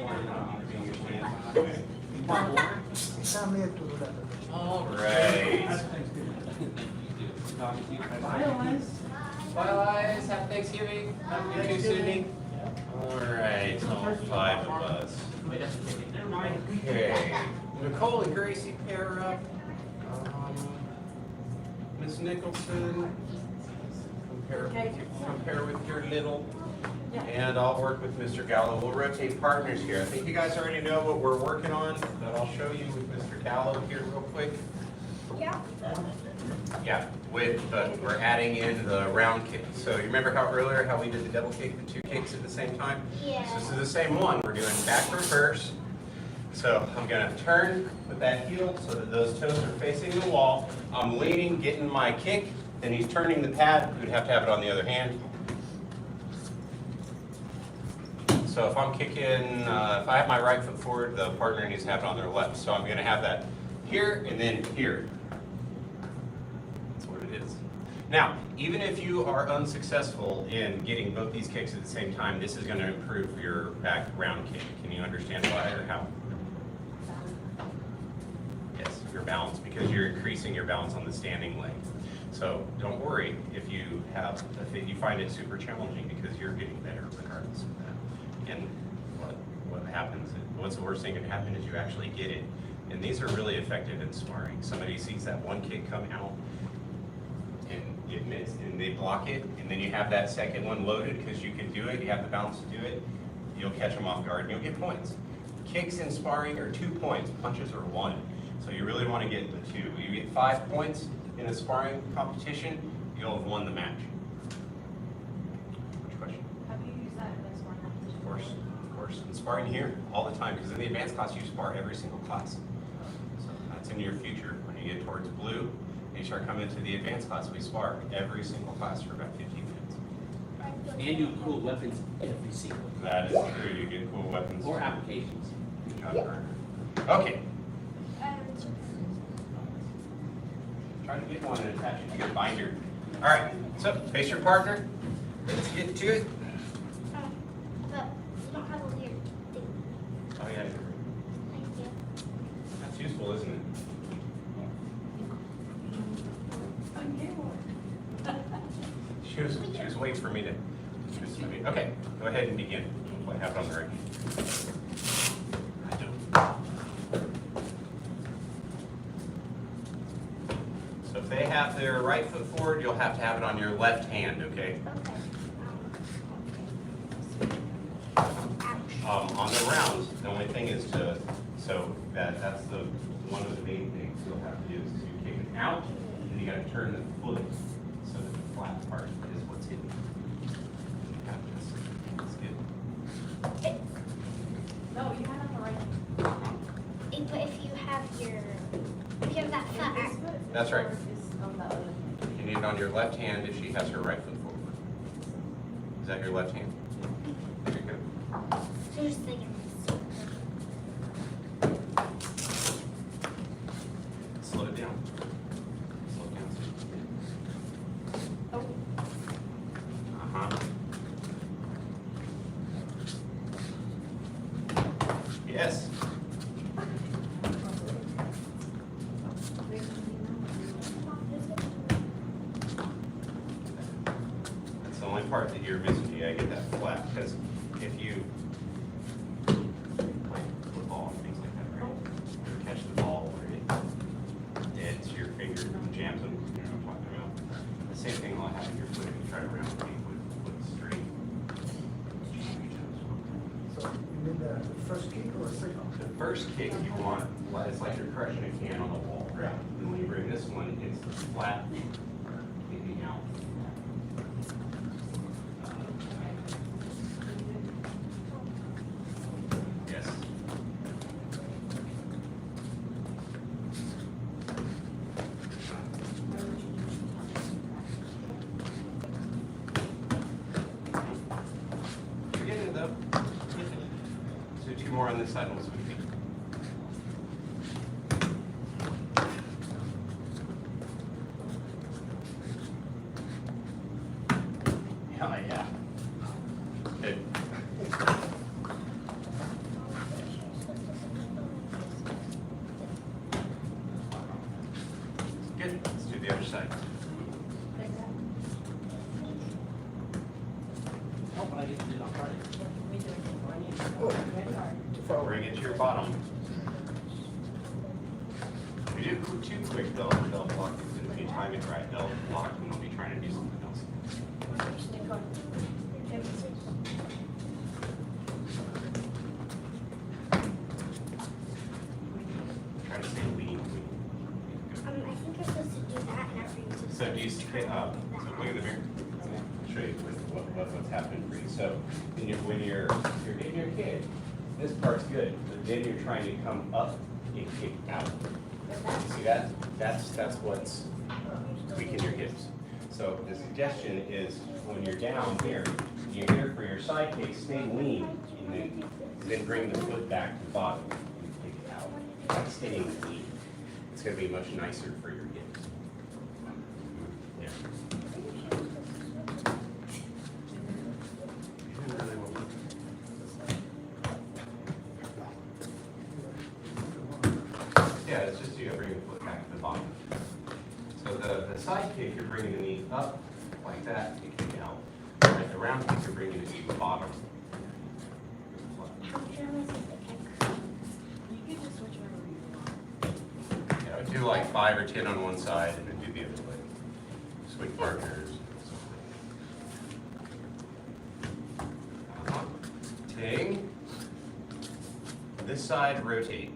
You want water? Está medio turbulento. All right. You do. Talking to you. Bye, Liz. Happy Thanksgiving. You too, Sydney. All right, all 5 of us. Never mind. Okay. Nicole and Gracie pair up. Miss Nicholson, compare with your little. And I'll work with Mr. Gallo. We'll rotate partners here. I think you guys already know what we're working on, but I'll show you with Mr. Gallo here real quick. Yeah. Yeah, we're adding in the round kick. So you remember how earlier how we did the double kick, the 2 kicks at the same time? Yeah. So this is the same one. We're doing back reverse. So I'm gonna turn with that heel so that those toes are facing the wall. I'm leaning, getting my kick, then he's turning the pad. We'd have to have it on the other hand. So if I'm kicking, if I have my right foot forward, the partner needs to have it on their left. So I'm gonna have that here and then here. That's what it is. Now, even if you are unsuccessful in getting both these kicks at the same time, this is gonna improve your back round kick. Can you understand why or how? Yes, your balance, because you're increasing your balance on the standing leg. So don't worry if you find it super challenging, because you're getting better regardless of that. And what happens, what's the worst thing that can happen is you actually get it. And these are really effective in sparring. Somebody sees that one kick come out and it missed, and they block it, and then you have that second one loaded because you can do it, you have the balance to do it, you'll catch them off guard and you'll get points. Kicks in sparring are 2 points, punches are 1. So you really want to get the 2. You get 5 points in a sparring competition, you'll have won the match. Which question? Have you used that in this one? Of course. In sparring here, all the time, because in the advanced class, you spar every single class. So that's in your future. When you get towards blue, and you start coming to the advanced class, we spar every single class for about 15 minutes. And you cool weapons every single. That is true, you get cool weapons. Or applications. Good job, Burner. Okay, try to get one and attach it to your binder. All right, so face your partner. Let's get to it. But you don't have a weird thing. Oh yeah, Thank you. that's useful, isn't it? She was waiting for me to. Okay, go ahead and begin. I have it on the record. So if they have their right foot forward, you'll have to have it on your left hand, okay? On the rounds, the only thing is that's one of the main things you'll have to do is to kick it out, and you gotta turn the foot so that the flat part is what's hidden. Got this. That's good. No, you have it right. But if you have that flat arm. That's right. Is on the other hand. You need it on your left hand if she has her right foot forward. Is that your left hand? There you go. So just thinking. Slow it down. Slow it down. Oh, Uh-huh. Yes. That's the only part that you're missing. You gotta get that flat, because if you play football and things like that, right? You catch the ball where it deads your finger and jams them, you know what I'm talking about? The same thing will happen to your foot if you try to round the foot straight. So you need the first kick or second? The first kick you want, it's like you're crushing a can on the wall, right? And when you bring this one, it's flat, kicking out. Yes. You're getting it though. So two more on this side, we'll switch feet. Oh, yeah. Good. Good. Let's do the other side. oh, but I get to do it on Friday. We do it on Friday. Oh, too far away. Bring it to your bottom. If you do too quick, they'll block it. If you time it right, they'll block and they'll be trying to do something else. Try to stay lean. I think you're supposed to do that and everything. So do you see, so look in the mirror. I'll show you what's happening for you. So when you're getting your kick, this part's good, but then you're trying to come up and kick out. See that? That's what's tweaking your hips. So the suggestion is when you're down here, you're here for your side kick, stay lean, and then bring the foot back to the bottom and kick it out. That's staying lean. It's going to be much nicer for your hips. Yeah. Yeah, it's just you gotta bring the foot back to the bottom. So the side kick, you're bringing the knee up like that, you kick out. Right, the round kick, you're bringing the knee to the bottom. How much am I supposed to kick? You can just switch wherever you want. Yeah, I would do like 5 or 10 on one side and then do the other way. Switch partners. Ting. This side, rotate.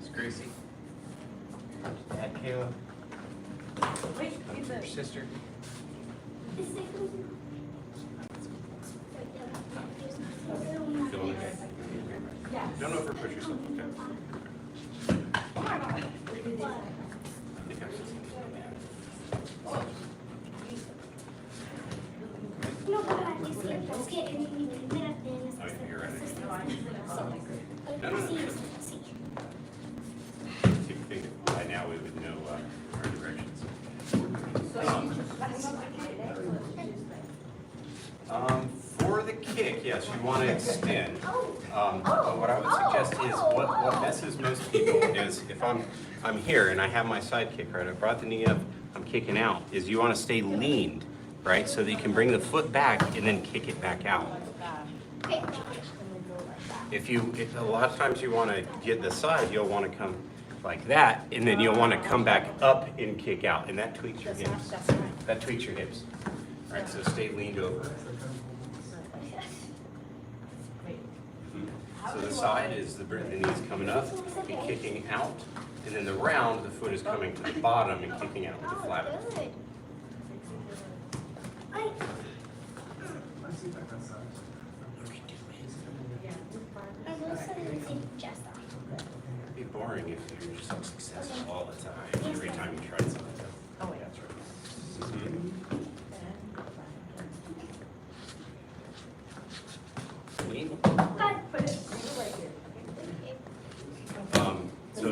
It's Gracie. Dad, Kayla. Wait, get Your the. sister. This is Feeling okay? Yeah. Don't overpush yourself, okay? Oh my God. No, but I just get let's get and you can put up in. Oh, you're right. No, no, no. See. If you think by now we would know our directions. For the kick, yes, you want to extend. But what I would suggest is what messes most people is if I'm here and I have my side kick, right? I brought the knee up, I'm kicking out, is you want to stay leaned, right? So that you can bring the foot back and then kick it back out. Okay. If a lot of times you want to get the side, you'll want to come like that, and then you'll want to come back up and kick out, and that tweaks your hips. That tweaks your hips. All right, so stay leaned over. So the side is the knees coming up, be kicking out, And then the round, the foot is coming to the bottom and kicking out with the flat of the foot. Good. I, Let's see if I can size. I will say it's in just that. It'd be boring if you're just so successful all the time, every time you try something. Oh, wait. That's right. Mhm. Lean. So,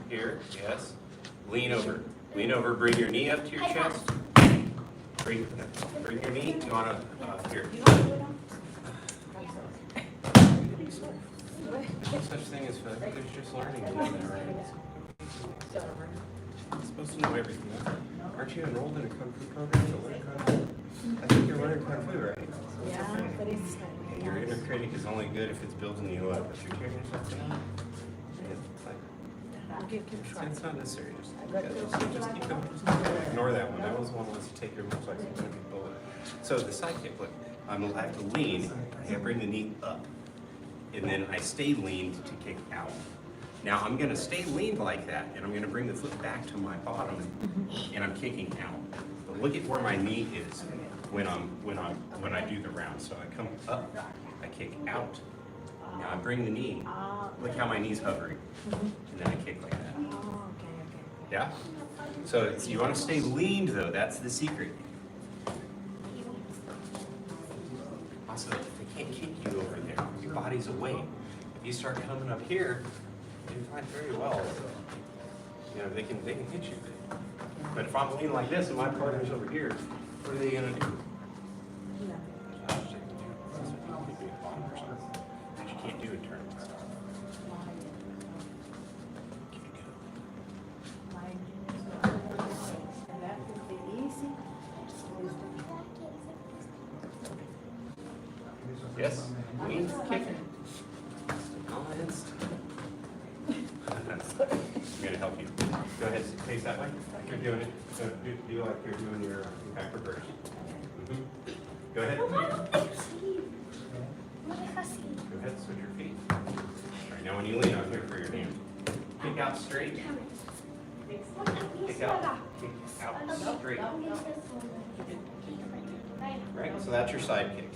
here, yes. Lean over. Lean over, bring your knee up to your chest. Bring your knee, you wanna, here. There's no such thing as failure, there's just learning, you know that, right? You're supposed to know everything. Aren't you enrolled in a Kung Fu program to learn Kung Fu? I think you're learning Kung Fu, right? Yeah, but it's. Your inner critic is only good if it's building you up. If you're tearing yourself down, it's not necessary. Just keep going. Ignore that one. That was one that wants to take your moves like it's going to be bullet. So the side kick, look, I have to lean. I bring the knee up, and then I stay leaned to kick out. Now I'm going to stay leaned like that, and I'm going to bring the foot back to my bottom, and I'm kicking out. But look at where my knee is when I do the round. So I come up, I kick out. Now I bring the knee. Look how my knee's hovering, and then I kick like that. Yeah. So you want to stay leaned though. That's the secret. Also, they can't kick you over there. Your body's away. If you start coming up here, you find very well. You know they can hit you. But if I'm leaning like this and my partner's over here, what are they gonna do? That you can't do in tournaments. Yes, lean, kick. Balanced. I'm gonna help you. Go ahead, face that way. You're doing it. So do like you're doing your backward version. Go ahead. Go ahead, switch your feet. All right, now when you lean, I'm here for your hand. Kick out straight. Kick out. Kick out straight. Right, so that's your side kick.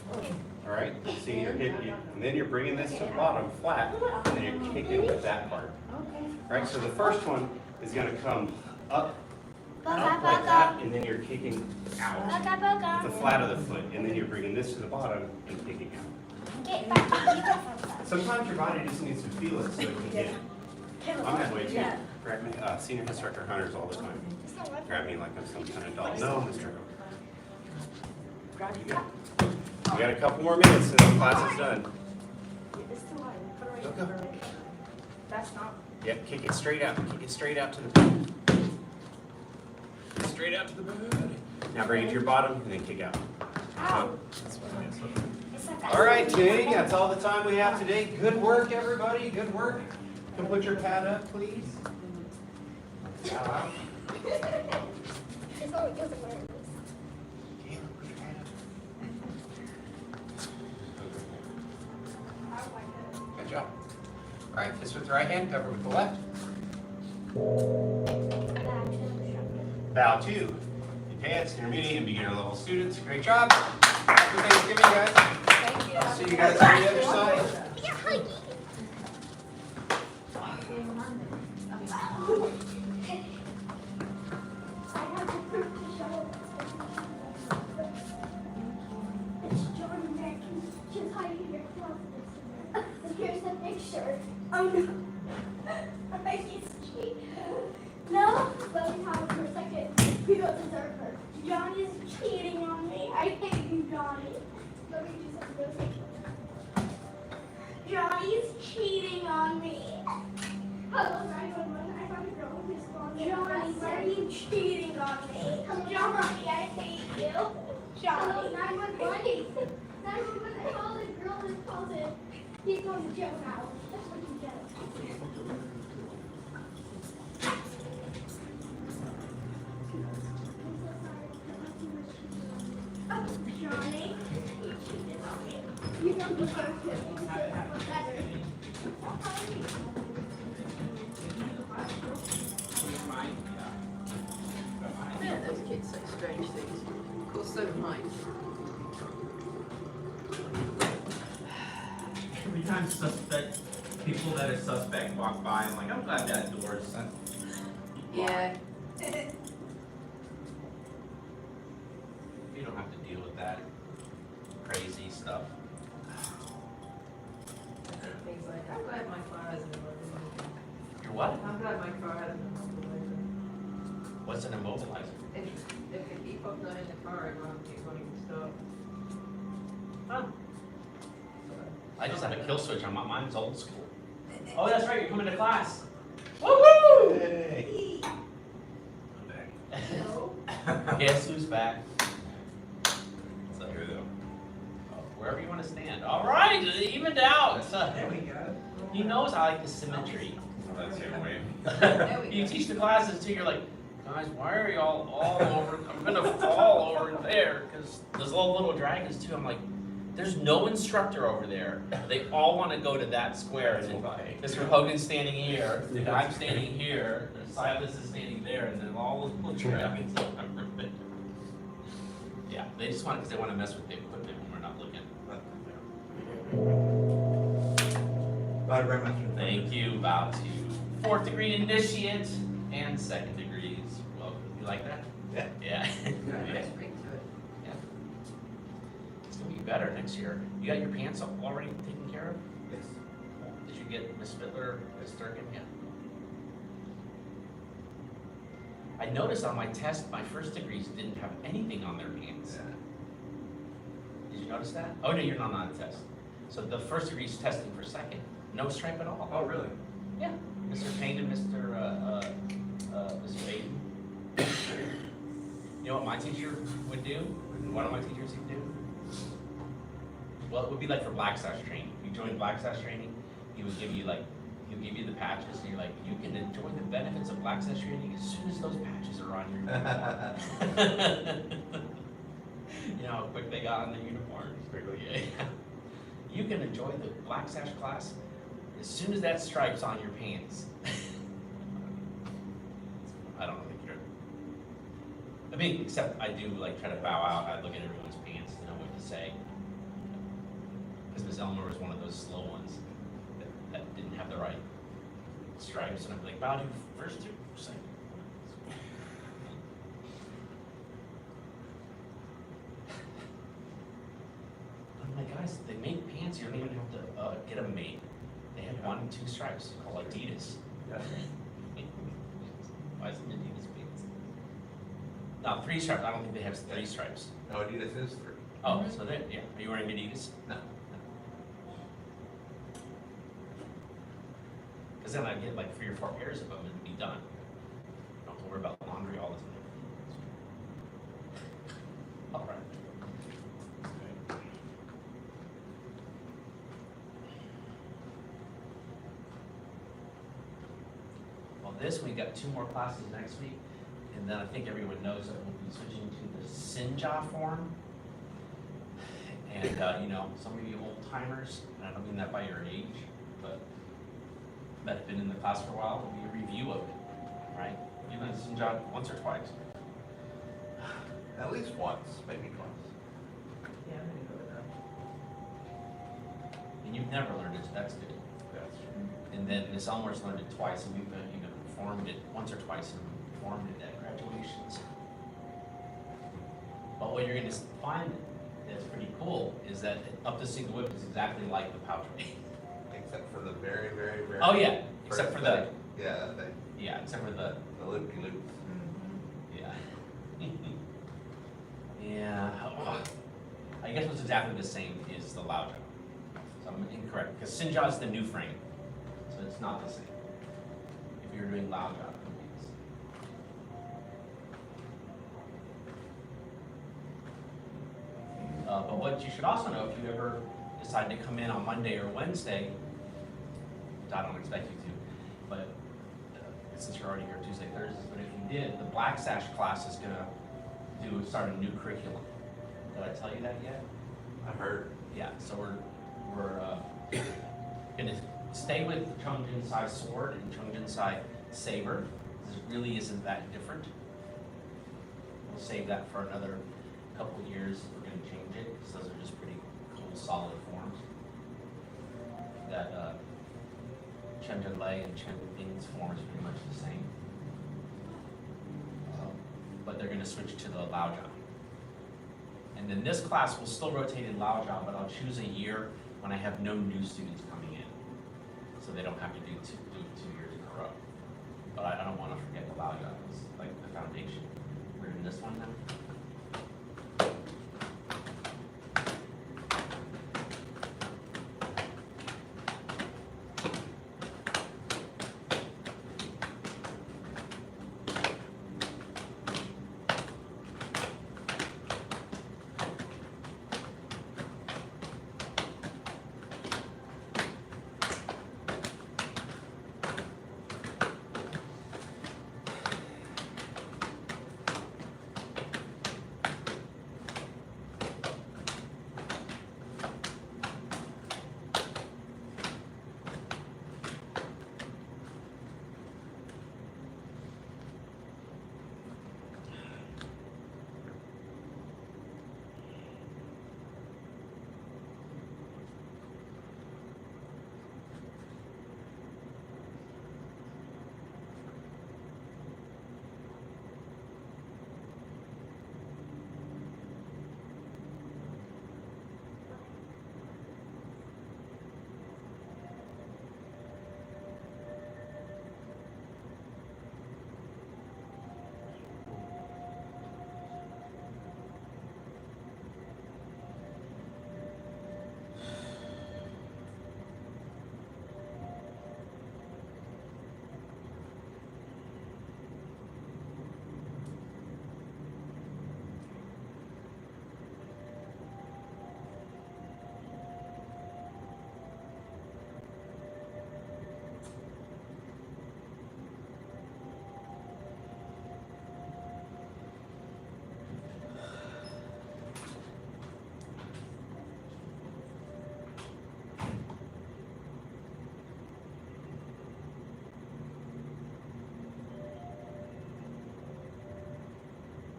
All right, see your hip, and then you're bringing this to the bottom flat, and then you're kicking with that part. Right, so the first one is going to come up like that, and then you're kicking out the flat of the foot, and then you're bringing this to the bottom and kicking out. Sometimes your body just needs to feel it so it can get it. I'm that way too. Grab me, senior instructor hunters all the time. Grab me like I'm some kind of doll. No, Mr. You got a couple more minutes and the class is done. Go. That's not. Yep, kick it straight out. Kick it straight out to the bed. Straight out to the bed. Now bring it to your bottom and then kick out. That's what it is. All right, Jane, that's all the time we have today. Good work, everybody. Good work. Can put your pad up, please. Out. Good job. All right, fist with the right hand, cover with the left. Bow two. Advanced, intermediate, and beginner level students. Great job. Happy Thanksgiving, guys. Thank you. I'll see you guys on the other side. Here's the picture. Oh no. I can't see. No, let me have it for a second. We don't deserve her. Johnny's cheating on me. I hate you, Johnny. Let me do something. Johnny's cheating on me. Hello, 911. I found a girl who's calling. Johnny, why are you cheating on me? Johnny, I hate you. Johnny, 911. 911. I called a girl who called it. He's going to jail now. That's what you get. Oh, Johnny, you cheated on me. You don't deserve to. Man, those kids say strange things. Of course, so do mine. Every time suspect people that are suspect walk by, I'm like, I'm glad that door's Yeah. You don't have to deal with that crazy stuff. Things like, I'm glad my car hasn't immobilizer. You're what? I'm glad my car hasn't immobilizer. What's an immobilizer? If the key fob not in the car, it won't even stop. Huh. I just have a kill switch on my mine's old school. Oh, that's right, you're coming to class. Woo-hoo! Hey. I'm back. No. Guess who's back? So, wherever you want to stand. All right, evened out. There we go. He knows I like the symmetry. That's your way. There we You go. teach the classes too, you're like, guys, why are y'all all over? I'm gonna fall over there, because those little dragons too. I'm like, there's no instructor over there. They all want to go to that square. And then Mr. Hogan's standing here, and I'm standing here, and Silas is standing there, and then all the little dragons are over there. Yeah, they just want, because they want to mess with the equipment when we're not looking. Bye, very much. Thank you, about to 4th degree initiate and 2nd degrees. Welcome. You like that? Yeah. Yeah. Nice ring to it. Yeah. It's gonna be better next year. You got your pants already taken care of? Yes. Did you get Miss Fiddler, Miss Durkin? Yeah. I noticed on my test, my 1st degrees didn't have anything on their pants. Did you notice that? Oh no, you're not on the test. So the 1st degree's testing for 2nd. No stripe at all. Oh, really? Yeah. Mr. Payne and Mr. Baden. You know what my teacher would do? One of my teachers would do? Well, it would be like for Black Sash training. If you joined Black Sash training, he would give you the patches, and you're like, you can enjoy the benefits of Black Sash training as soon as those patches are on your You know how quick they got on their uniforms? Yeah. You can enjoy the Black Sash class as soon as that stripe's on your pants. I don't really care. I mean, except I do like try to bow out. I look at everyone's pants to know what to say. Because Miss Elmer was one of those slow ones that didn't have the right stripes, and I'm like, bow to first two, second. I'm like, guys, they make pants. You don't even have to get them made. They have 1 and 2 stripes called Adidas. Why is it Adidas pants? No, 3 stripes. I don't think they have 3 stripes. No, Adidas is 3. Oh, so they yeah. Are you wearing Adidas? No. Because then I'd get like 3 or 4 pairs of them and be done. Don't have to worry about laundry all the time. All right. Well, this we got 2 more classes next week, and then I think everyone knows that we'll be switching to the Sinja form. And you know, some of you old timers, and I don't mean that by your age, but that have been in the class for a while, will be a review of it, right? You've done Sinja once or twice. At least once, maybe twice. Yeah, I'm gonna go with that. And you've never learned it, so that's good. That's true. And then Miss Elmer's learned it twice, and we've even performed it once or twice and performed it at graduations. But what you're gonna find that's pretty cool is that up to single whip is exactly like the pouch ray. Except for the very, very, very. Oh yeah, except first for the, thing. Yeah, yeah, except for the, the loopy loops. yeah. Yeah, oh, I guess what's exactly the same is the loud jump. So I'm incorrect, because Sinja is the new frame, so it's not the same. If you're doing loud jump, it's. But what you should also know, if you ever decide to come in on Monday or Wednesday, which I don't expect you to, but since you're already here Tuesday, Thursdays, but if you did, the Black Sash class is gonna start a new curriculum. Did I tell you that yet? I heard. Yeah, so we're gonna stay with Chongjin Sai sword and Chongjin Sai saber. This really isn't that different. We'll save that for another couple years. We're gonna change it because those are just pretty cool, solid forms. That Chen Lei and Chen Bing's form is pretty much the same. But they're gonna switch to the Laojia. And then this class will still rotate in Laojia, but I'll choose a year when I have no new students coming in. So they don't have to do two years in a row. But I don't wanna forget the Laojia, it's like the foundation. We're in this one now.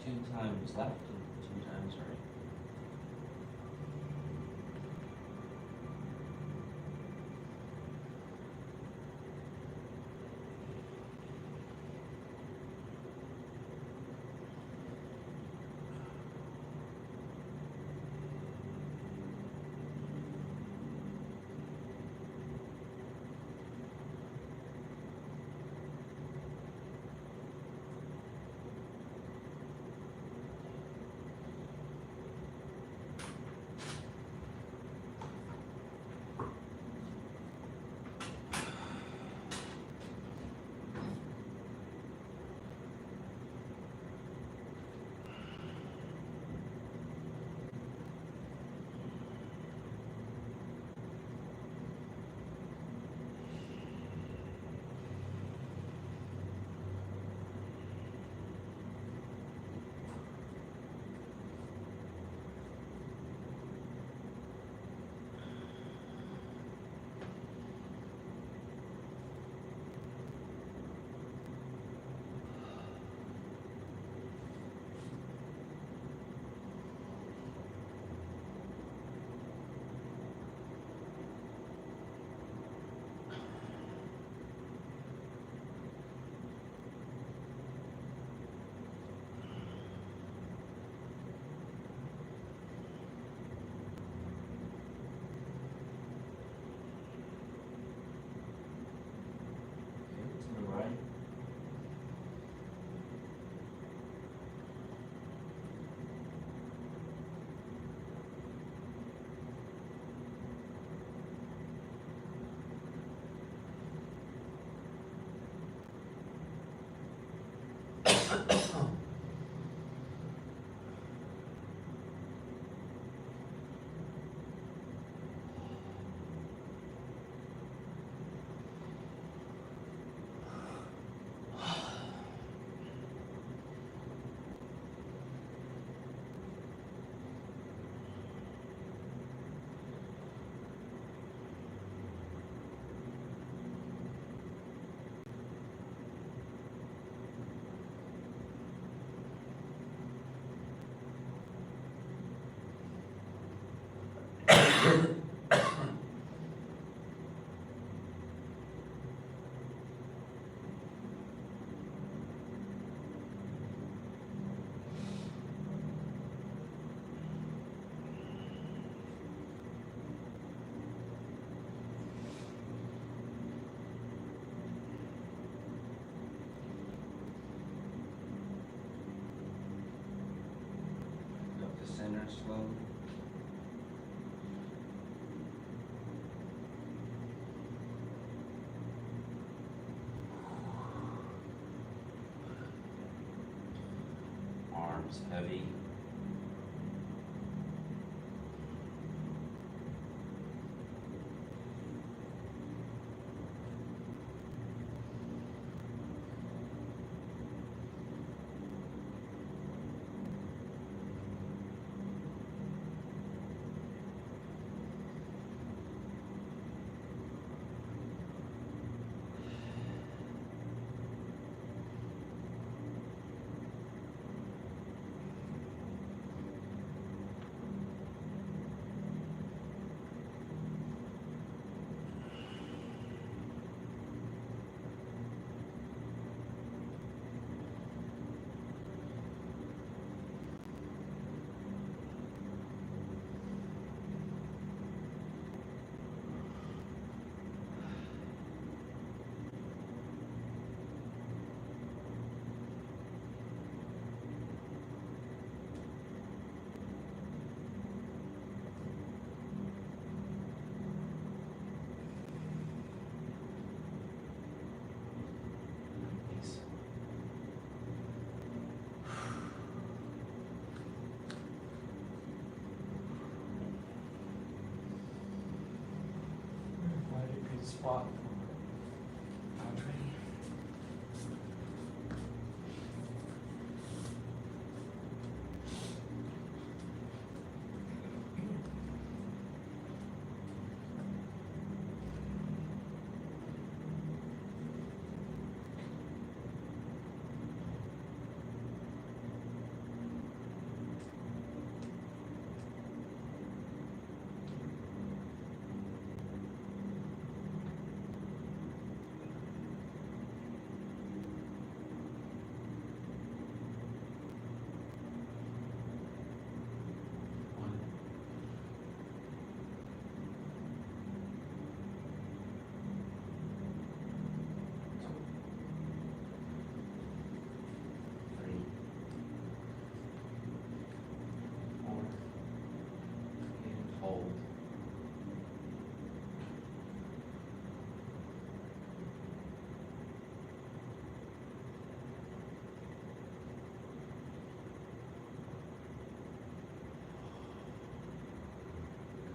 Two times left and 2 times right. center slowly. Arms heavy. Nice. Find a good spot for Audrey. One. Two. Three. Four. And hold.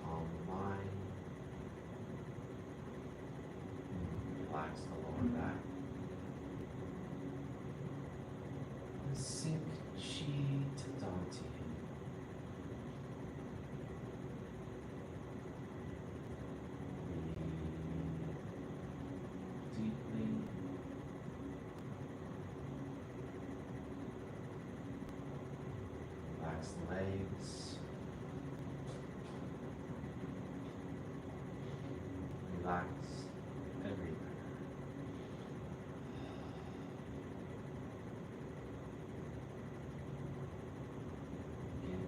Calm the mind. Relax the lower back. Sink chi to dantian. Breathe deeply. Relax the legs. Relax everywhere. Again,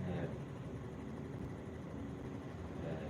head, head.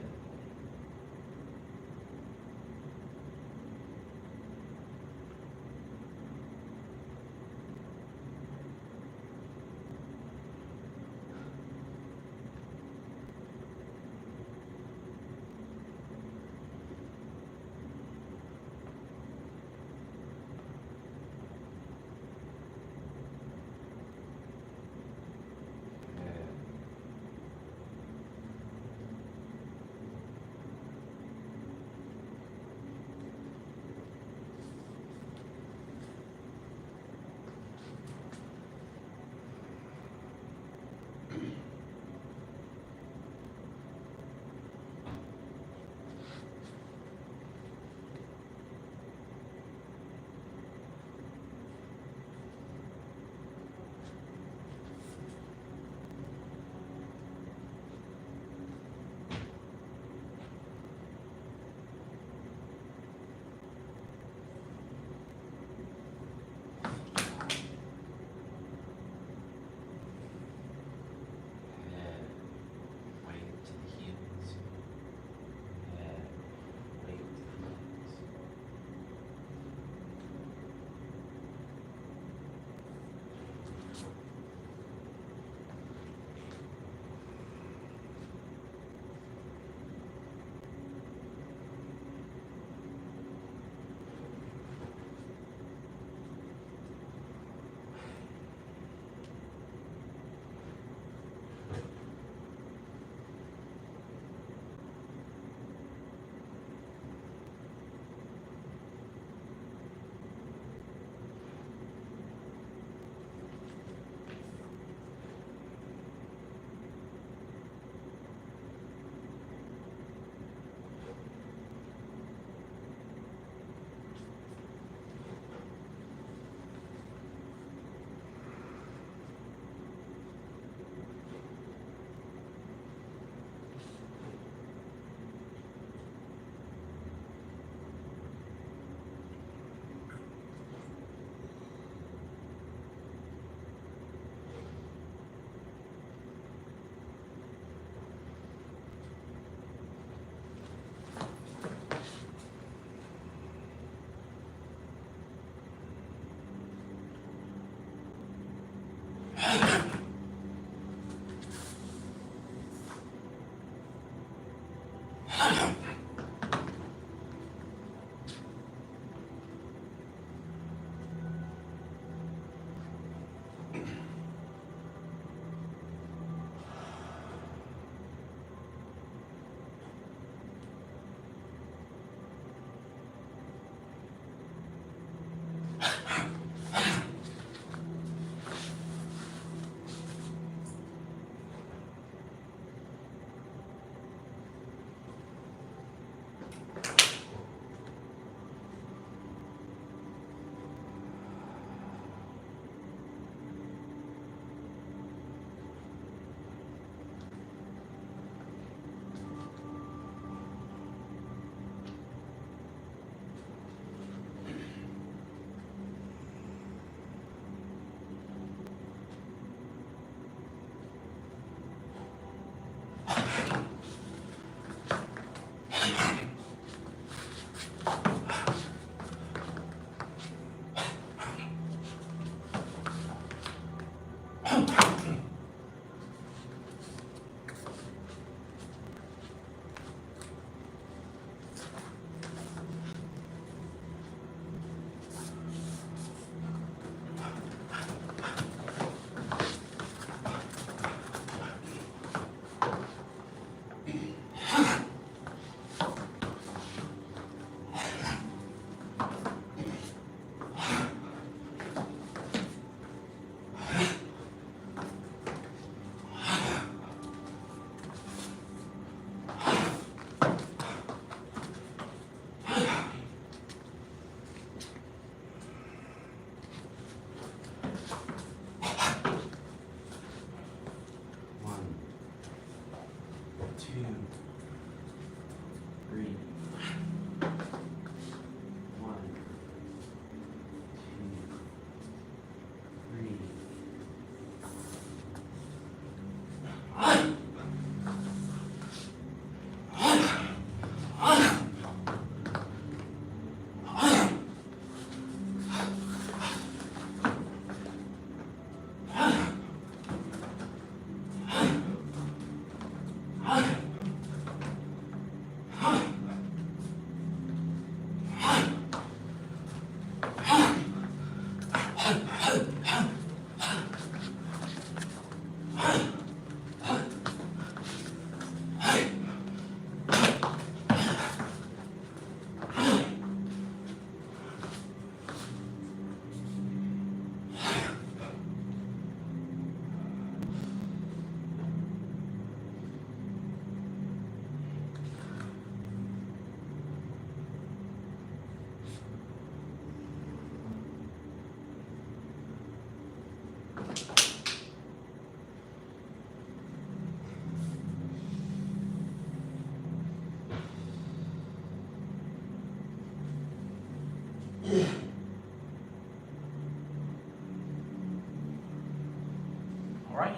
All right.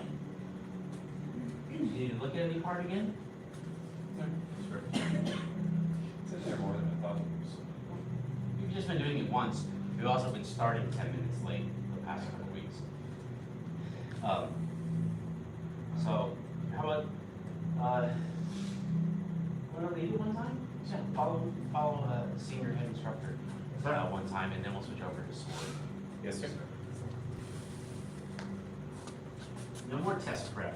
You need to look at any part again? It's in there more than I thought it was. You've just been doing it once. You've also been starting 10 minutes late the past couple of weeks. So, how about, what do they do one time? Yeah, follow a senior head instructor one time, and then we'll switch over to sword. Yes, sir. No more test prep.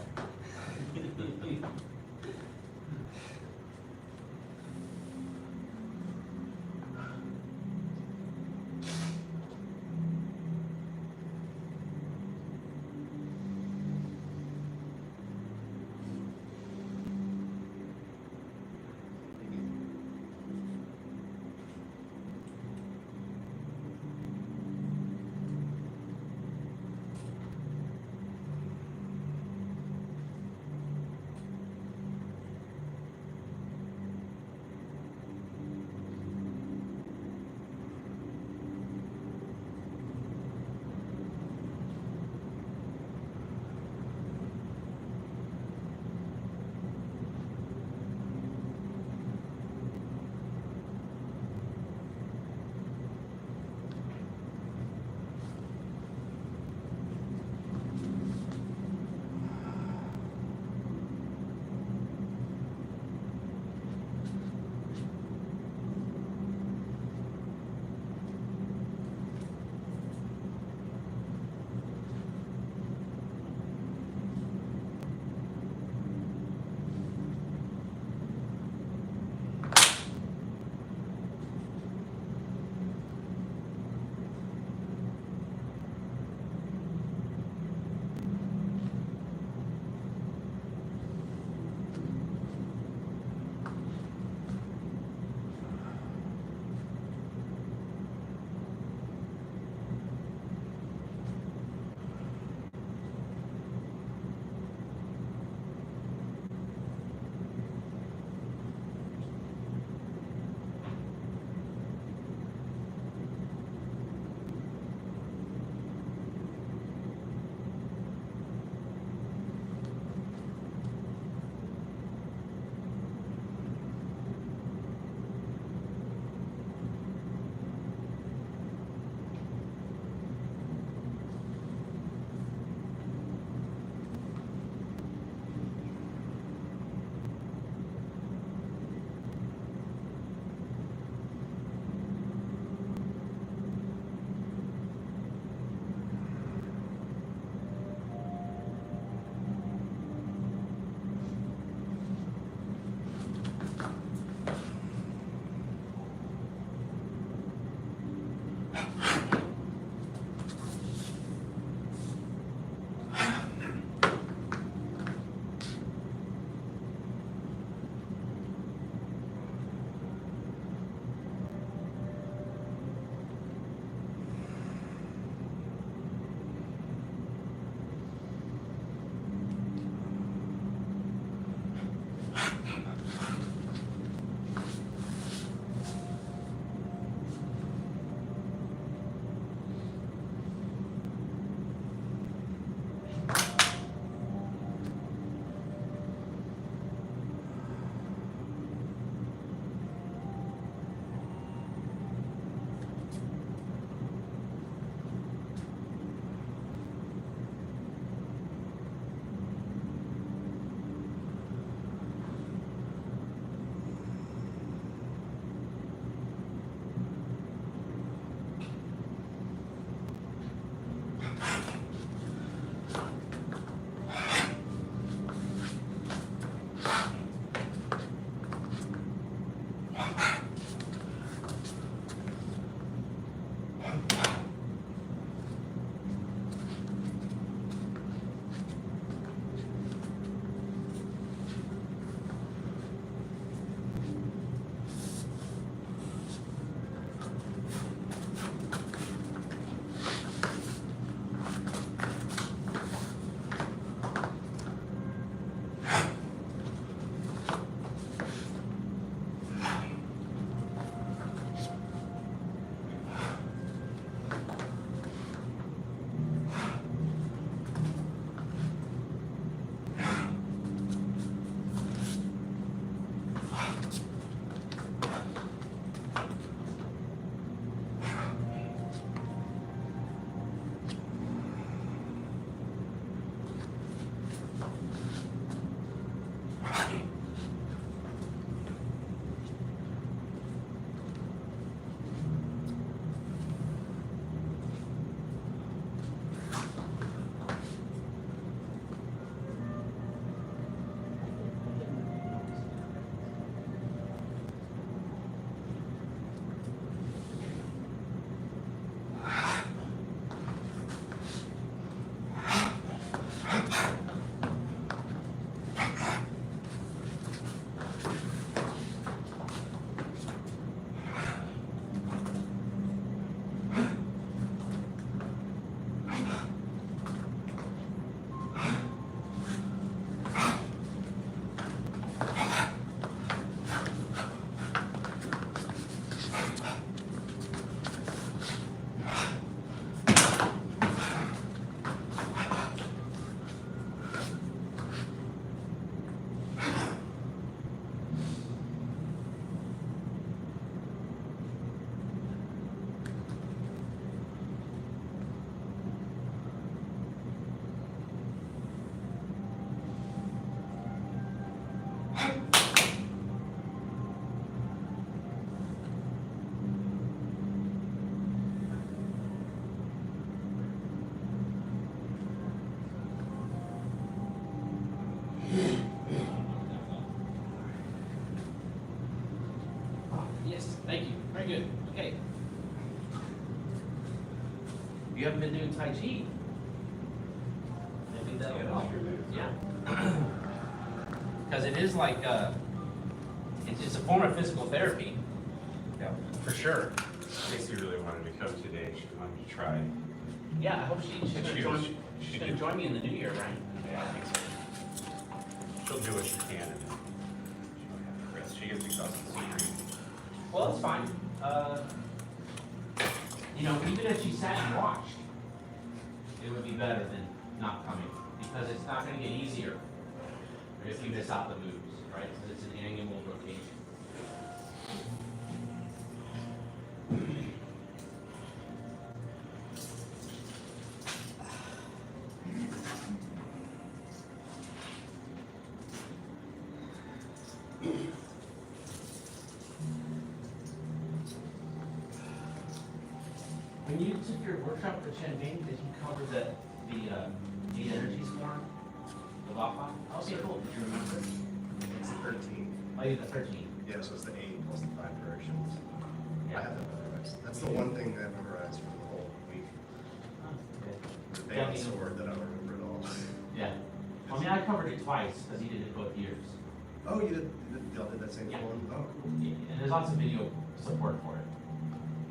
Very good. Okay. You haven't been doing Tai Chi. Maybe that'll help. Yeah. Because it is like, it's a form of physical therapy, Yeah. for sure. Stacy really wanted to come today. She wanted to try. Yeah, I hope she's She gonna was- join, she she's gonna did. join me in the new year, right? Yeah, I think so. She'll do what she can and then she'll have the rest. She gets exhausted. Well, it's fine. You know, even if she sat and watched, it would be better than not coming, because it's not gonna get easier if you miss out the moves, right? Because it's an annual rotation. When you took your workshop for Chen Bing, did you cover the eight energies form? The Lapa? Okay, cool. Did you remember? It's the 13. Oh, you did the 13. Yeah, so it's the 8 plus the 5 directions. I Yeah. have that memorized. That's the one thing that I memorized for the whole week. Oh, okay. The band sword that I don't remember at all. Yeah. I mean, I covered it twice because he did it both years. Oh, y'all did that same Yeah. form? Oh, cool. Yeah, and there's lots of video support for it.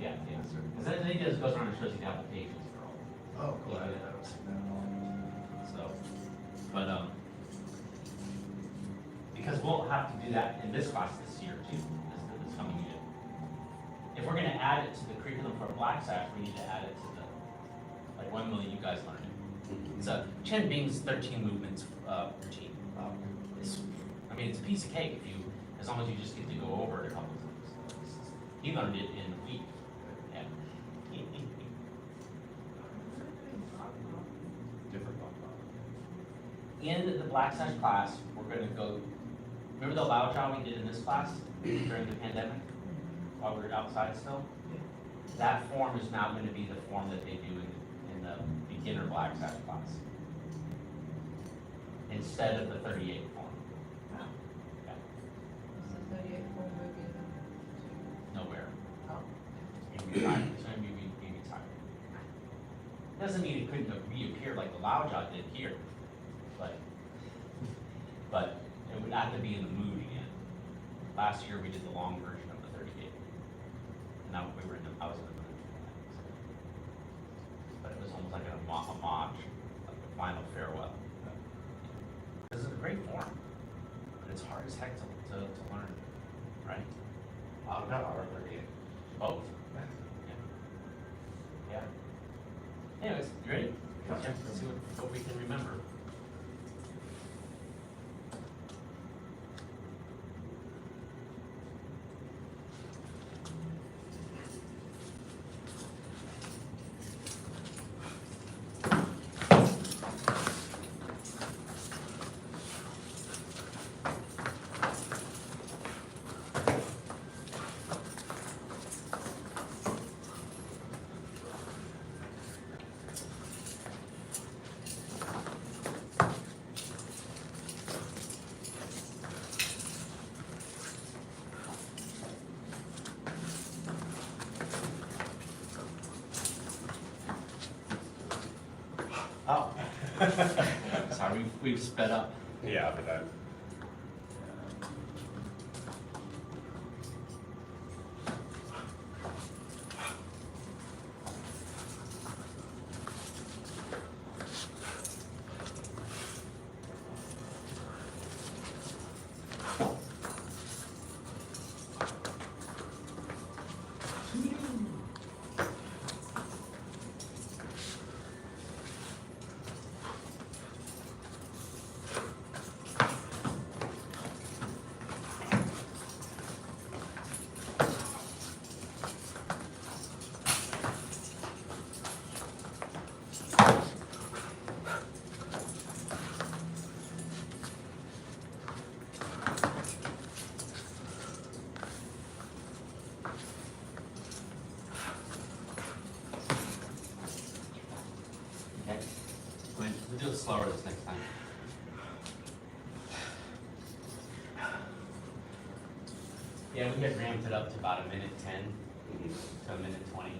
Yeah, yeah. Because then he just goes around and shows you the applications for all. Oh, cool. I Yeah. don't see that at all. So, but, because we'll have to do that in this class this year too, this coming year. If we're gonna add it to the curriculum for Black Sash, we need to add it to the, like, when will you guys learn it? So, Chen Bing's 13 movements, routine. Is, I mean, it's a piece of cake if you, as long as you just get to go over it a couple times. He learned it in a week. Yeah. Different. In the Black Sash class, we're gonna go, remember the Lao Jia we did in this class during the pandemic? While we were outside still? That form is now gonna be the form that they do in the beginner Black Sash class. Instead of the 38 form. Yeah, Is the 38 form movie? nowhere. Oh. It's gonna be retired. Doesn't mean it couldn't reappear like the Lao Jia did here, but it would have to be in the mood again. Last year, we did the long version of the 38. And now we were I was in the mood for that. But it was almost like a homage, like a final farewell. This is a great form, but it's hard as heck to learn, right? Not our 38. Both. Yeah. Anyways, you ready? Yeah. Let's see what we can remember. Oh. Sorry, we've sped up. Yeah, but that. Okay. We'll do it slower this next time. Yeah, we had ramped it up to about 1:10. To a minute 20.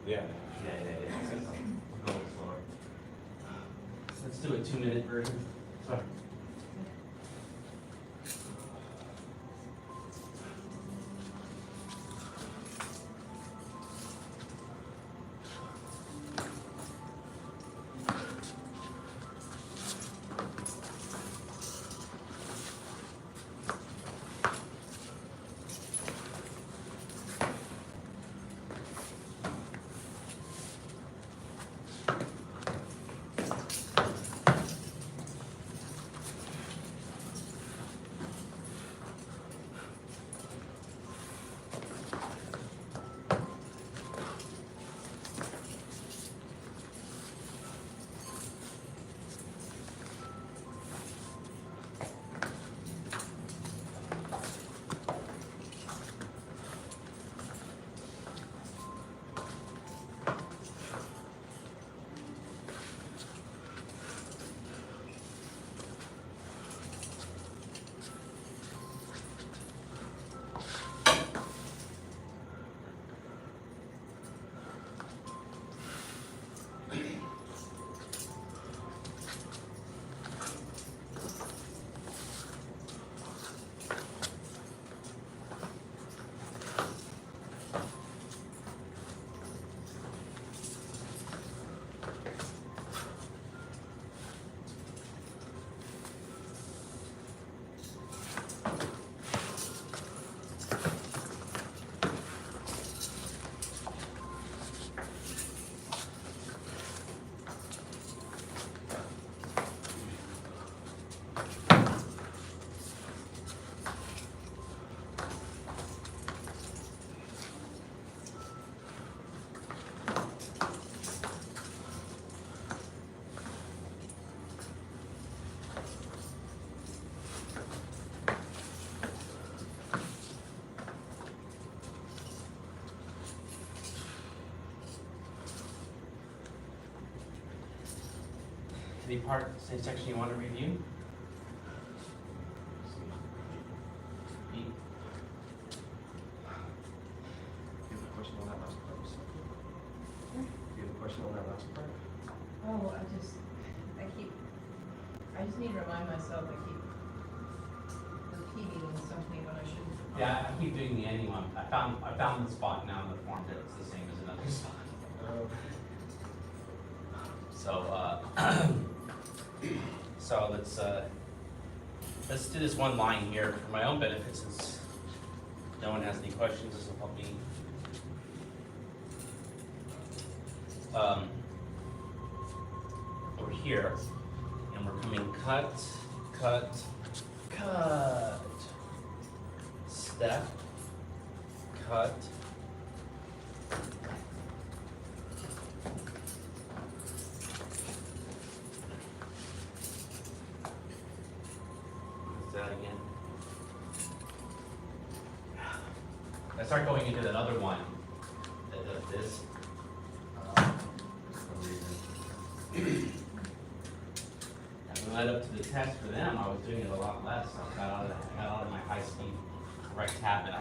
Yeah. Yeah. Go slower. Let's do a 2-minute version. Sorry. Any part, same section you want to review? Do B. you have a question on that last part? Do you have a question on that last part? Oh, I just need to remind myself, I keep repeating something when I shouldn't. Yeah, I keep doing the ending one. I found the spot now in the form that it's the same as another spot. So, so let's do this one line here for my own benefit, since no one has any questions. This will help me. Over here, and we're coming cut, cut, cut, step, cut, let's that again. I start going into that other one that does this. And when I led up to the test for them, I was doing it a lot less. I got out of my high-speed correct habit.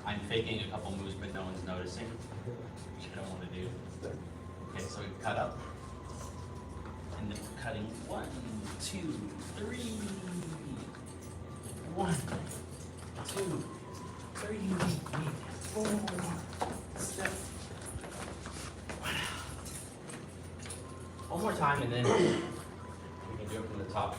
I'm faking a couple moves, but no one's noticing, which I don't want to do. Okay, so we cut up, and then we're cutting 1, 2, 3. 1, 2, 3, 4. Step. One more time, and then we can do it from the top.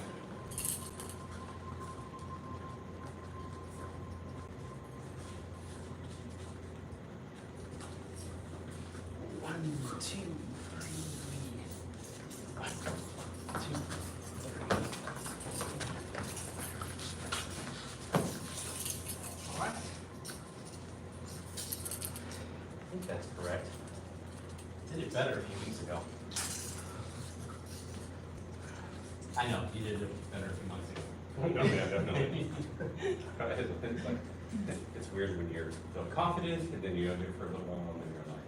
One, two, three. 1, 2, 3. All right. I think that's correct. Did it better a few weeks ago. I know, you did it better a few months ago. No, yeah, definitely. It's like, it's weird when you're feel confident and then you have it for a little while and then you're like,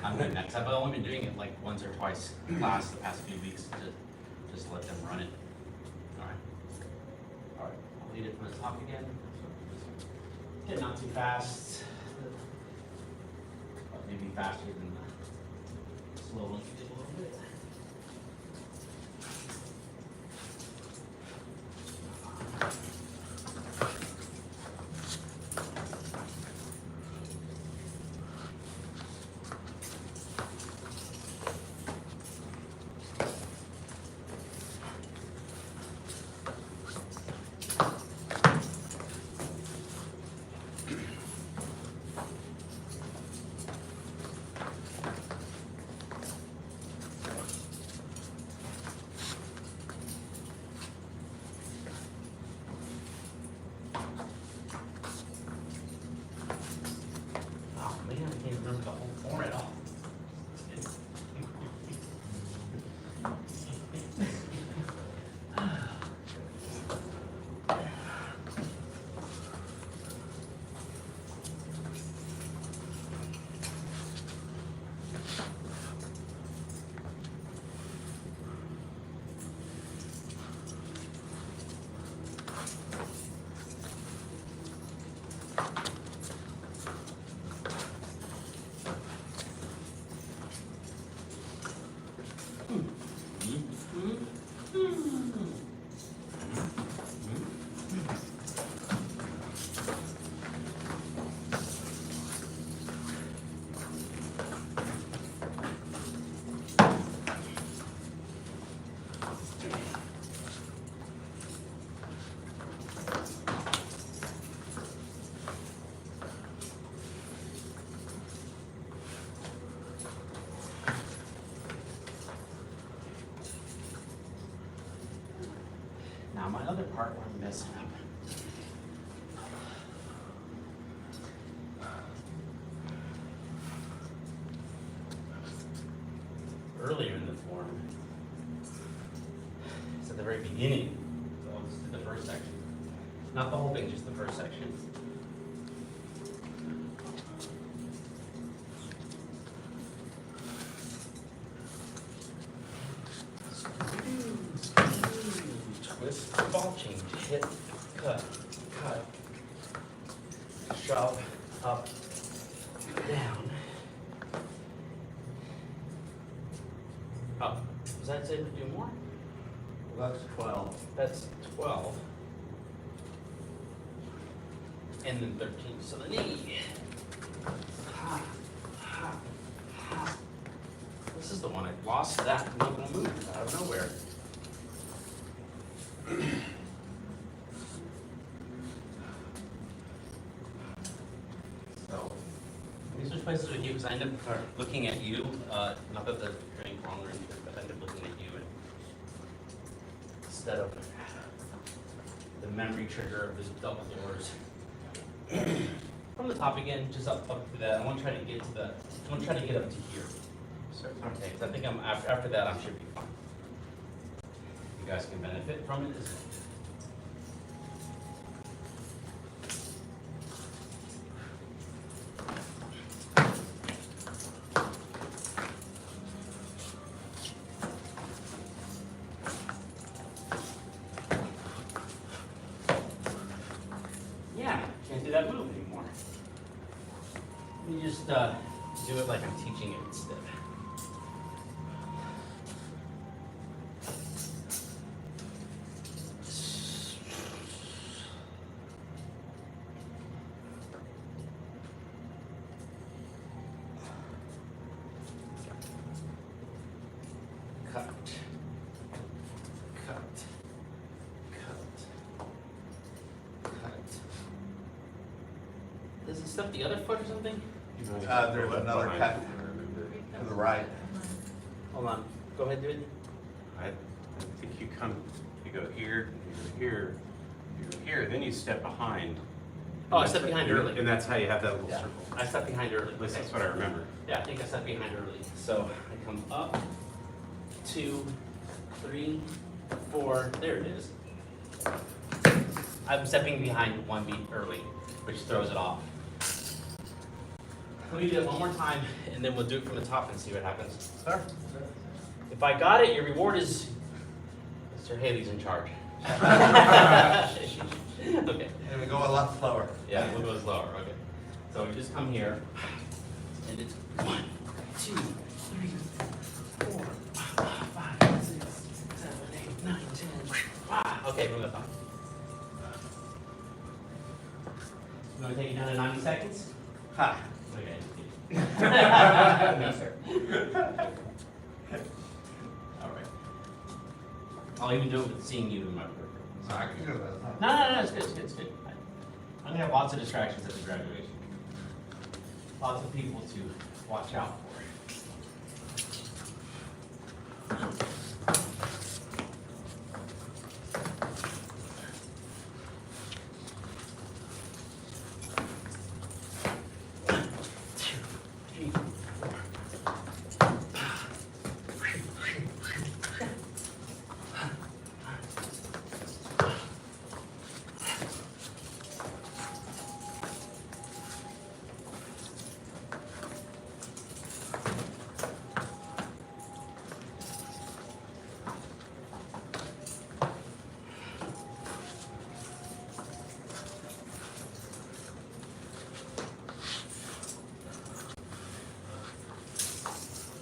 I'm good next. I've only been doing it like once or twice in class the past few weeks to just let them run it. All right. All right. I'll lead it from the top again. Get not too fast. maybe faster than the slow ones a little bit. Oh man, I can't remember the whole form at all. Now my other part where I'm messing up. Earlier in the form, it's at the very beginning. So let's do the first section. Not the whole thing, just the first section. Twist the ball change, hit, cut, cut, shove, up, down, up. Does that say to do more? Well, that's 12. That's 12. And then 13, so the knee. Ha, ha, ha. This is the one I lost that, I'm not gonna move out of nowhere. So, let me switch places with you because I end up looking at you, not that they're doing wrong or anything, but I end up looking at you instead of the memory trigger of this double doors. From the top again, just up to that. I want to try to get to I want to try to get up to here. So, okay, because I think after that I should be fine. You guys can benefit from it as well. Yeah, can't do that move anymore. Let me just do it like I'm teaching it instead. Cut. Cut. Cut. Cut. Does it step the other foot or something? There's another cut to the right. Hold on. Go ahead, do it. I think you go here, you go here, then you step behind. Oh, I stepped behind early. And that's how you have that little Yeah, circle. I stepped behind early. At least that's what I remember. Yeah, I think I stepped behind early. So I come up, 2, 3, 4, there it is. I'm stepping behind 1 beat early, which throws it off. Let me do it one more time, and then we'll do it from the top and see what happens. Sir? If I got it, your reward is Mr. Haley's in charge. Okay. And we go a lot slower. Yeah, we'll go slower. Okay. So we just come here, and it's 1, 2, 3, 4, 5, 6, 7, 8, 9, 10. Okay, move it on. You want to take it down to 90 seconds? Ha. Okay. No, sir. All right. I'll even do it with seeing you in my peripheral. I can do that. No, it's good, I'm gonna have lots of distractions at the graduation. Lots of people to watch out for.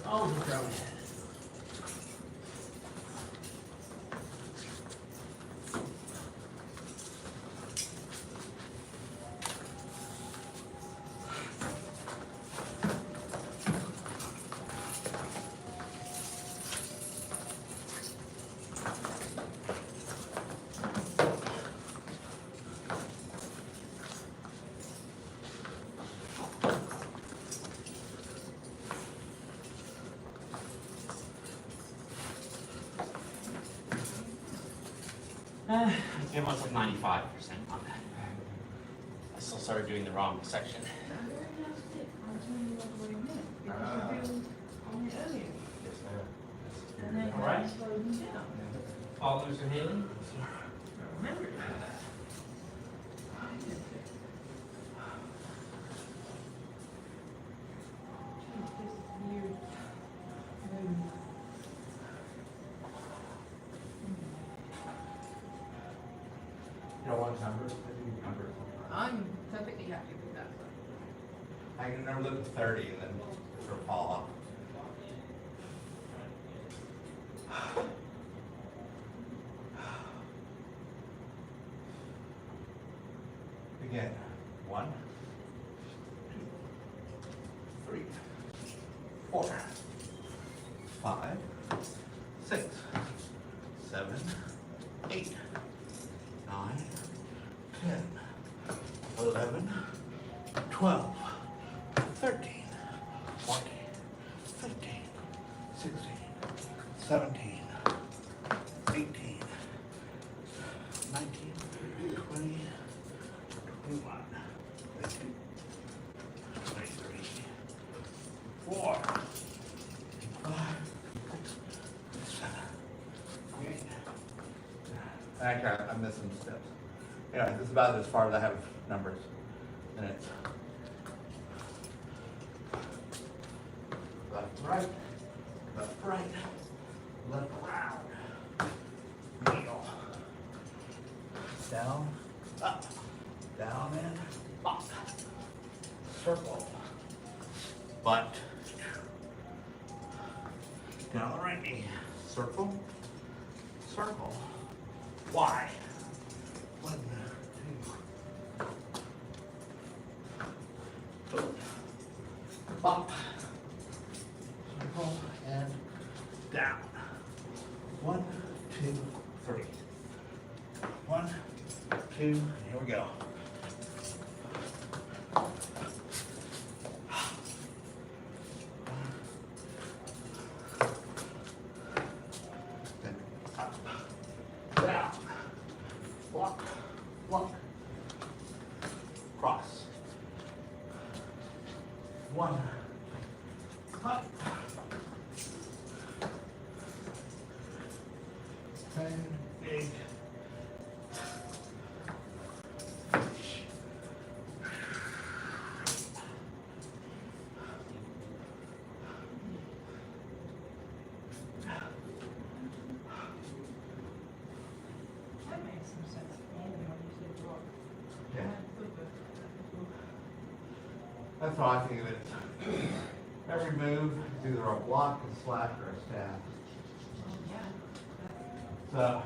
Oh, the drone head. I gave myself 95% on that. I still started doing the wrong section. And then All right. slow them down. Follow Mr. Haley? Remember to do that. You don't want numbers? I do numbers. I'm typically happy with that. I can never look at 30 and then sort of fall off. Again, 1, 2, 3, 4, 5, 6, 7, 8, 9, 10, 11, 12, 13, 14, 15, 16, 17, 18, 19, 20, 21, 22, 23, 4, 5, 6, 7, 8. Actually, I'm missing steps. Yeah, this is about as far as I have numbers in it. Left, right, left, around, kneel, down, up, down and up, circle, butt, down the right knee, circle, circle, Y, 1, 2, up, circle, and down. 1, 2, 3. 1, 2, here we go. Then up, down, walk, walk, cross. 1, up, 10, big. That makes some sense. When you said walk. Yeah. That's how I think of it. every move is either a block, a slack, or a stab. Oh, yeah. So,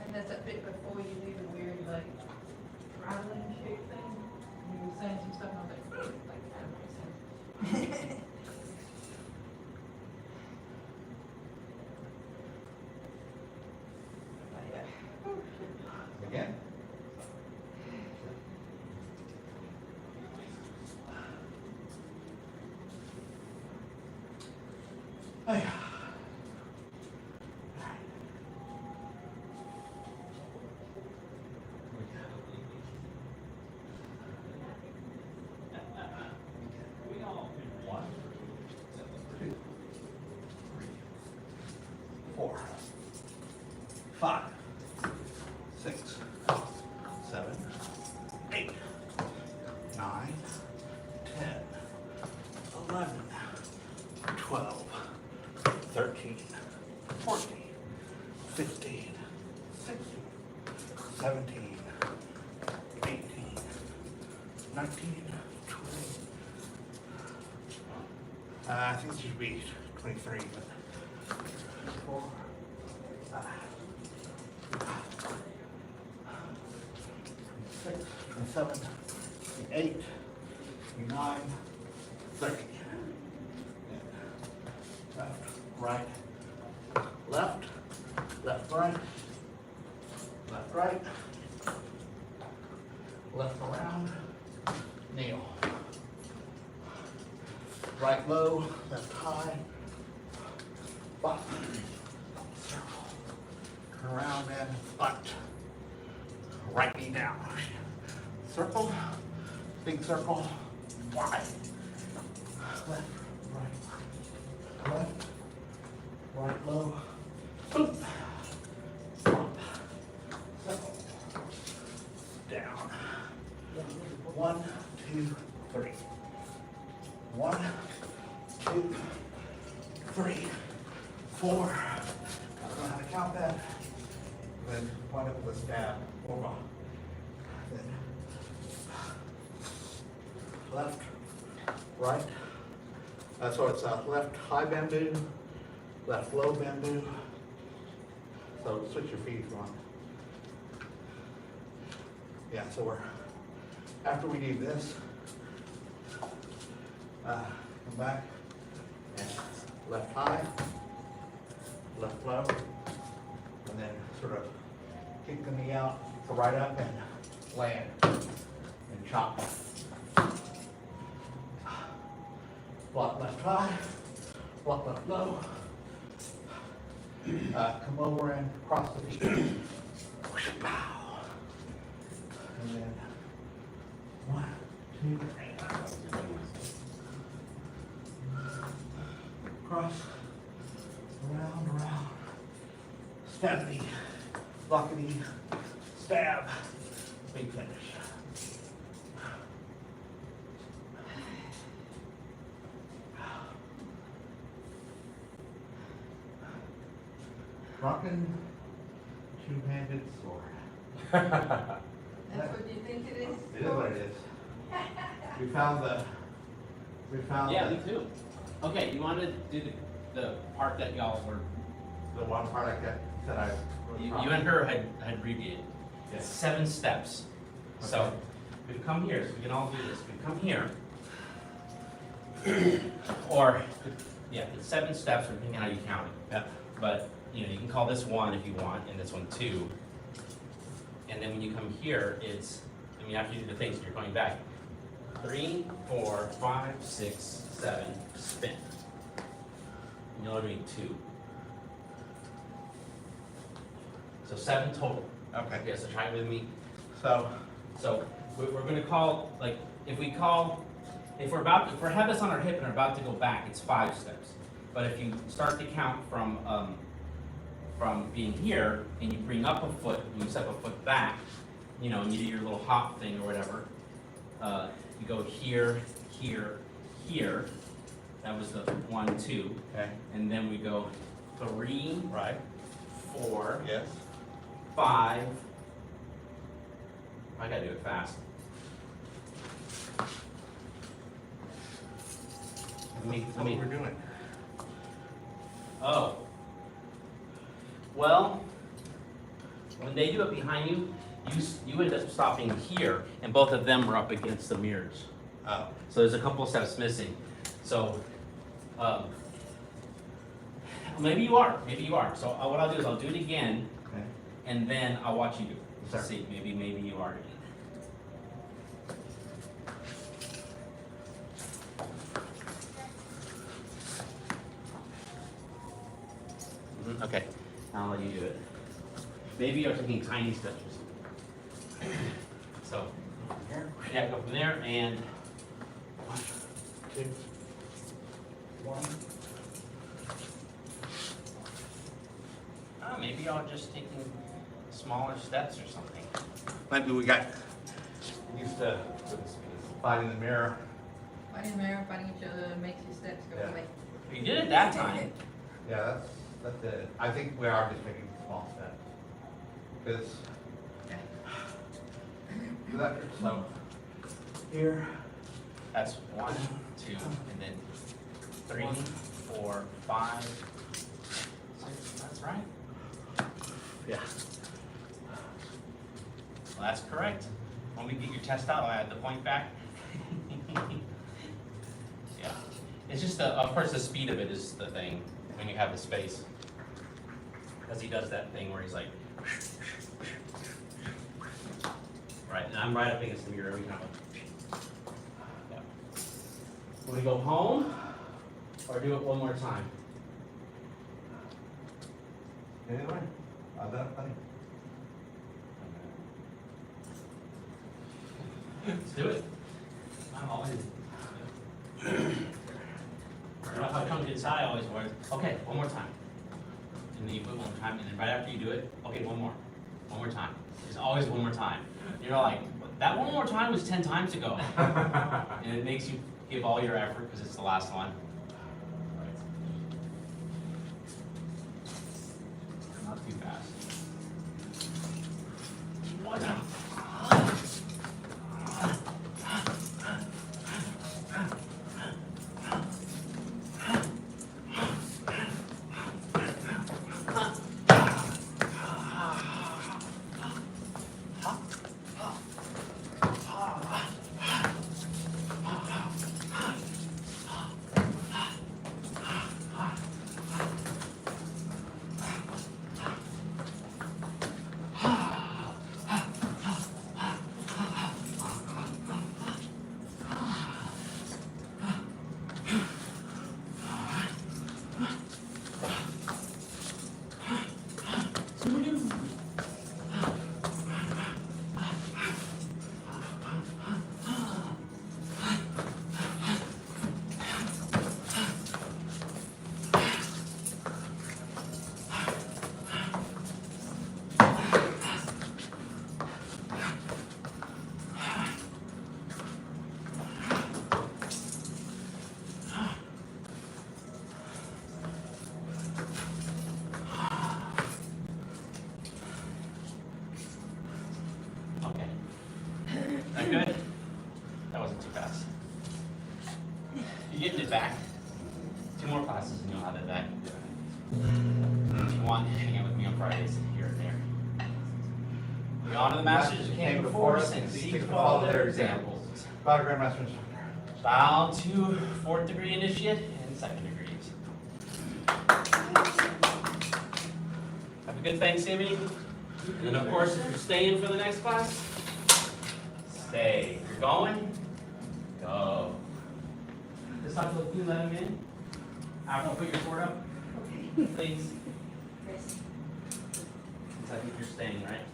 And that's a bit before you do the weird, like, traveling shape thing. You were saying some stuff, and I was like, that makes sense. But yeah. again. Hey. One, two, three, 4, 5, 6, 7, 8, 9, 10, 11, 12, 13, 14, 15, 16, 17, 18, 19, 20. I think it should be 23, but 4, 5, 6, 7, 8, 9, 30. Left, right, left, left, right, left, right, left around, kneel. Right low, left high, bottom, circle, turn around and butt. Right knee down. Circle, big circle, wide. Left, right, left, right low, boop, up, circle, down. 1, 2, 3. 1, 2, 3, 4. I don't know how to count that. Then point up with a stab, over. Then left, right. So it's left high bamboo, left low bamboo. So switch your feet if you want. Yeah, so we're, after we do this, come back, and left high, left low, and then sort of kick the knee out, so right up and land, and chop. Block left high, block left low, come over and cross the feet. Pow. And then 1, 2, 3. Cross, around, stabby, blockety, stab, big finish. Rockin' two-handed sword. That's what you think it is? It is what it is. We found Yeah, the, me too. Okay, you wanted to do the part that y'all were, the one part I got, that I. you and her had abbreviated. Yes. 7 steps. So, Okay. we've come here, so we can all do this. We've come here. Or, yeah, it's 7 steps, depending on how you count it. Yeah. But, you know, you can call this 1 if you want, and this one 2. And then when you come here, it's, I mean, after you do the things, you're going back. 3, 4, 5, 6, 7, spin. And you're doing 2. So 7 total. Okay. Okay, so try it with me. So, So we're gonna call, like, if we have this on our hip and are about to go back, it's 5 steps. But if you start to count from being here and you bring up a foot, and you step a foot back, you know, and you do your little hop thing or whatever, you go here, here, here. That was the 1, 2. okay, And then we go 3, right, 4, yes, 5, I gotta do it fast. What we're doing? Oh. Well, when they do it behind you, you end up stopping here, and both of them are up against the mirrors. Oh, So there's a couple of steps missing. So, maybe you are, maybe you are. So what I'll do is I'll do it again, okay. and then I'll watch you do it. Sure. See, maybe you are. Okay, now I'll let you do it. Maybe you're taking tiny steps. So, yeah, go from there and 1, 2, 1. maybe y'all just taking smaller steps or something. Maybe we got used to fighting the mirror. Fighting the mirror, fighting each other, makes your steps go Yeah. away. You did it that time. Yeah, that's it. I think we are just making small steps. Because so here, That's 1, 2, and then 3, 4, 5, 6. That's right. yeah. Well, that's correct. When we get your test out, I'll add the point back. Yeah. It's just, of course, the speed of it is the thing when you have the space. Because he does that thing where he's like, right, and I'm right up against the mirror every time. Yeah. Want to go home or do it one more time? Anyway, I've done plenty. Let's do it. I'm all in. How come gets high always works? Okay, one more time. And then you put one more time, and then right after you do it, okay, one more. One more time. It's always one more time. You're like, that one more time was 10 times ago. And it makes you give all your effort because it's the last one. Not too fast. One out. That good? That wasn't too fast. You're getting it back. 2 more classes and you'll have it back. If you want, hang out with me on Fridays here and there. We honor the masters who came before us and seek to follow their examples. Father Grandmaster Instructor. Bow to 4th degree initiate and 2nd degrees. Have a good Thanksgiving. And then of course, if you're staying for the next class, stay. If you're going, go. This time, can you let him in? I'll put your sword up, please. I think you're staying, right?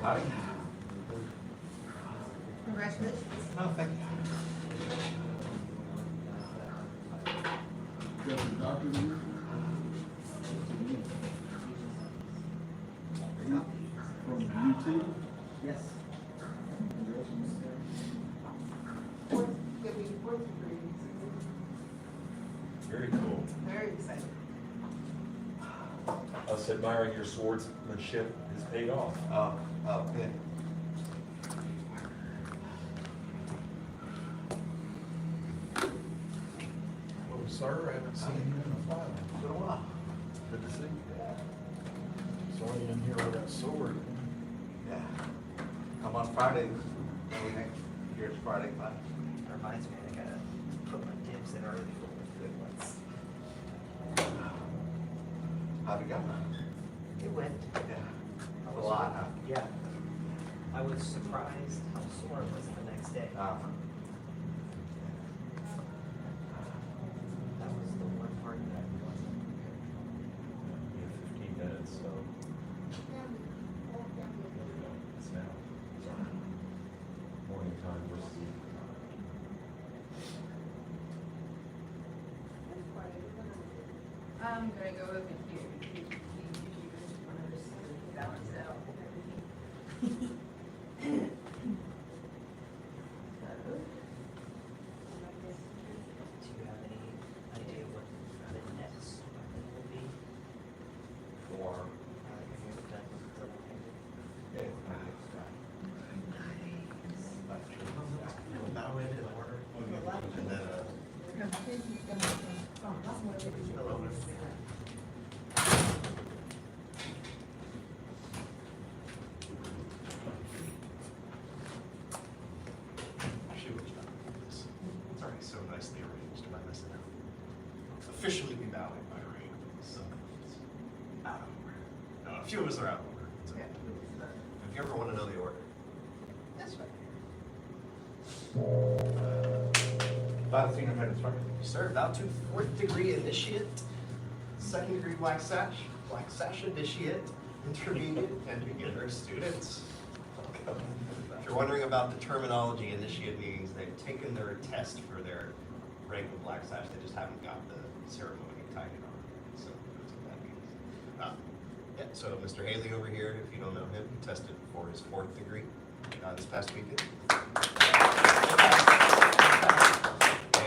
Howdy. Congratulations. No, thank you. From UT? Yes. Give me fourth degree. Very cool. Very excited. Us admiring your swordsmanship has paid off. Yeah. Well, sir, I haven't seen you in a while. Been a while. Good to see you. Saw you in here with that sword. Yeah. I'm on Fridays. Maybe next year's Friday class. Reminds me, I gotta put my dibs in early for the good ones. How'd it go? It went. Yeah. A lot, huh? Yeah. I was surprised how sore it was the next day. That was the one part that I wasn't prepared You have 15 minutes, so it's now. Morning time versus evening. I'm gonna go over here. You just wanna just balance it out. Do you have any idea what the next weapon will be? Or, Have you ever done double-handed? Bow in order. And then, shoot, it's already so nicely arranged, am I missing out? Officially be bowing by ring, so it's out of order. No, a few of us are out of order. It's okay. If you ever want to know the order. That's right. About senior minutes, right? Sir, about to 4th degree initiate, 2nd degree black sash initiate, intermediate, and beginner students. If you're wondering about the terminology, initiate means they've taken their test for their rank of black sash, they just haven't got the ceremony tied on. So that's what that means. Yeah, so Mr. Haley over here, if you don't know him, he tested for his 4th degree this past weekend.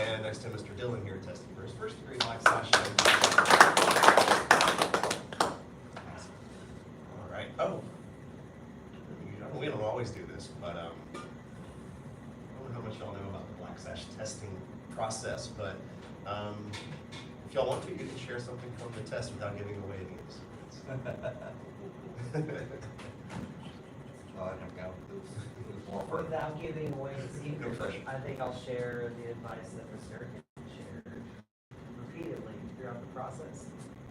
And next to Mr. Dillon here, testing for his 1st degree black sash. All right. Oh, we don't always do this, but I don't know how much y'all know about the black sash testing process, but if y'all want to, you can share something from the test without giving away any of this. I'll let him go. Without giving away the No secret, pressure. I think I'll share the advice that Mr. shared repeatedly throughout the process.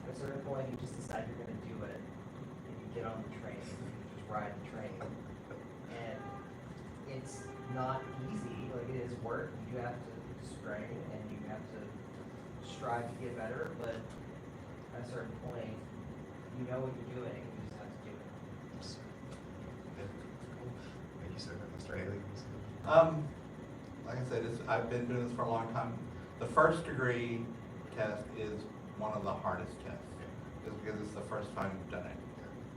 At a certain point, you just decide you're gonna do it, and you get on the train, and you just ride the train. And it's not easy, like it is work, you have to strain, and you have to strive to get better, but at a certain point, you know what you're doing, you just have to do it. Thank you, sir. Mr. Haley? Like I said, I've been doing this for a long time. The 1st degree test is one of the hardest tests, just because it's the first time you've done it.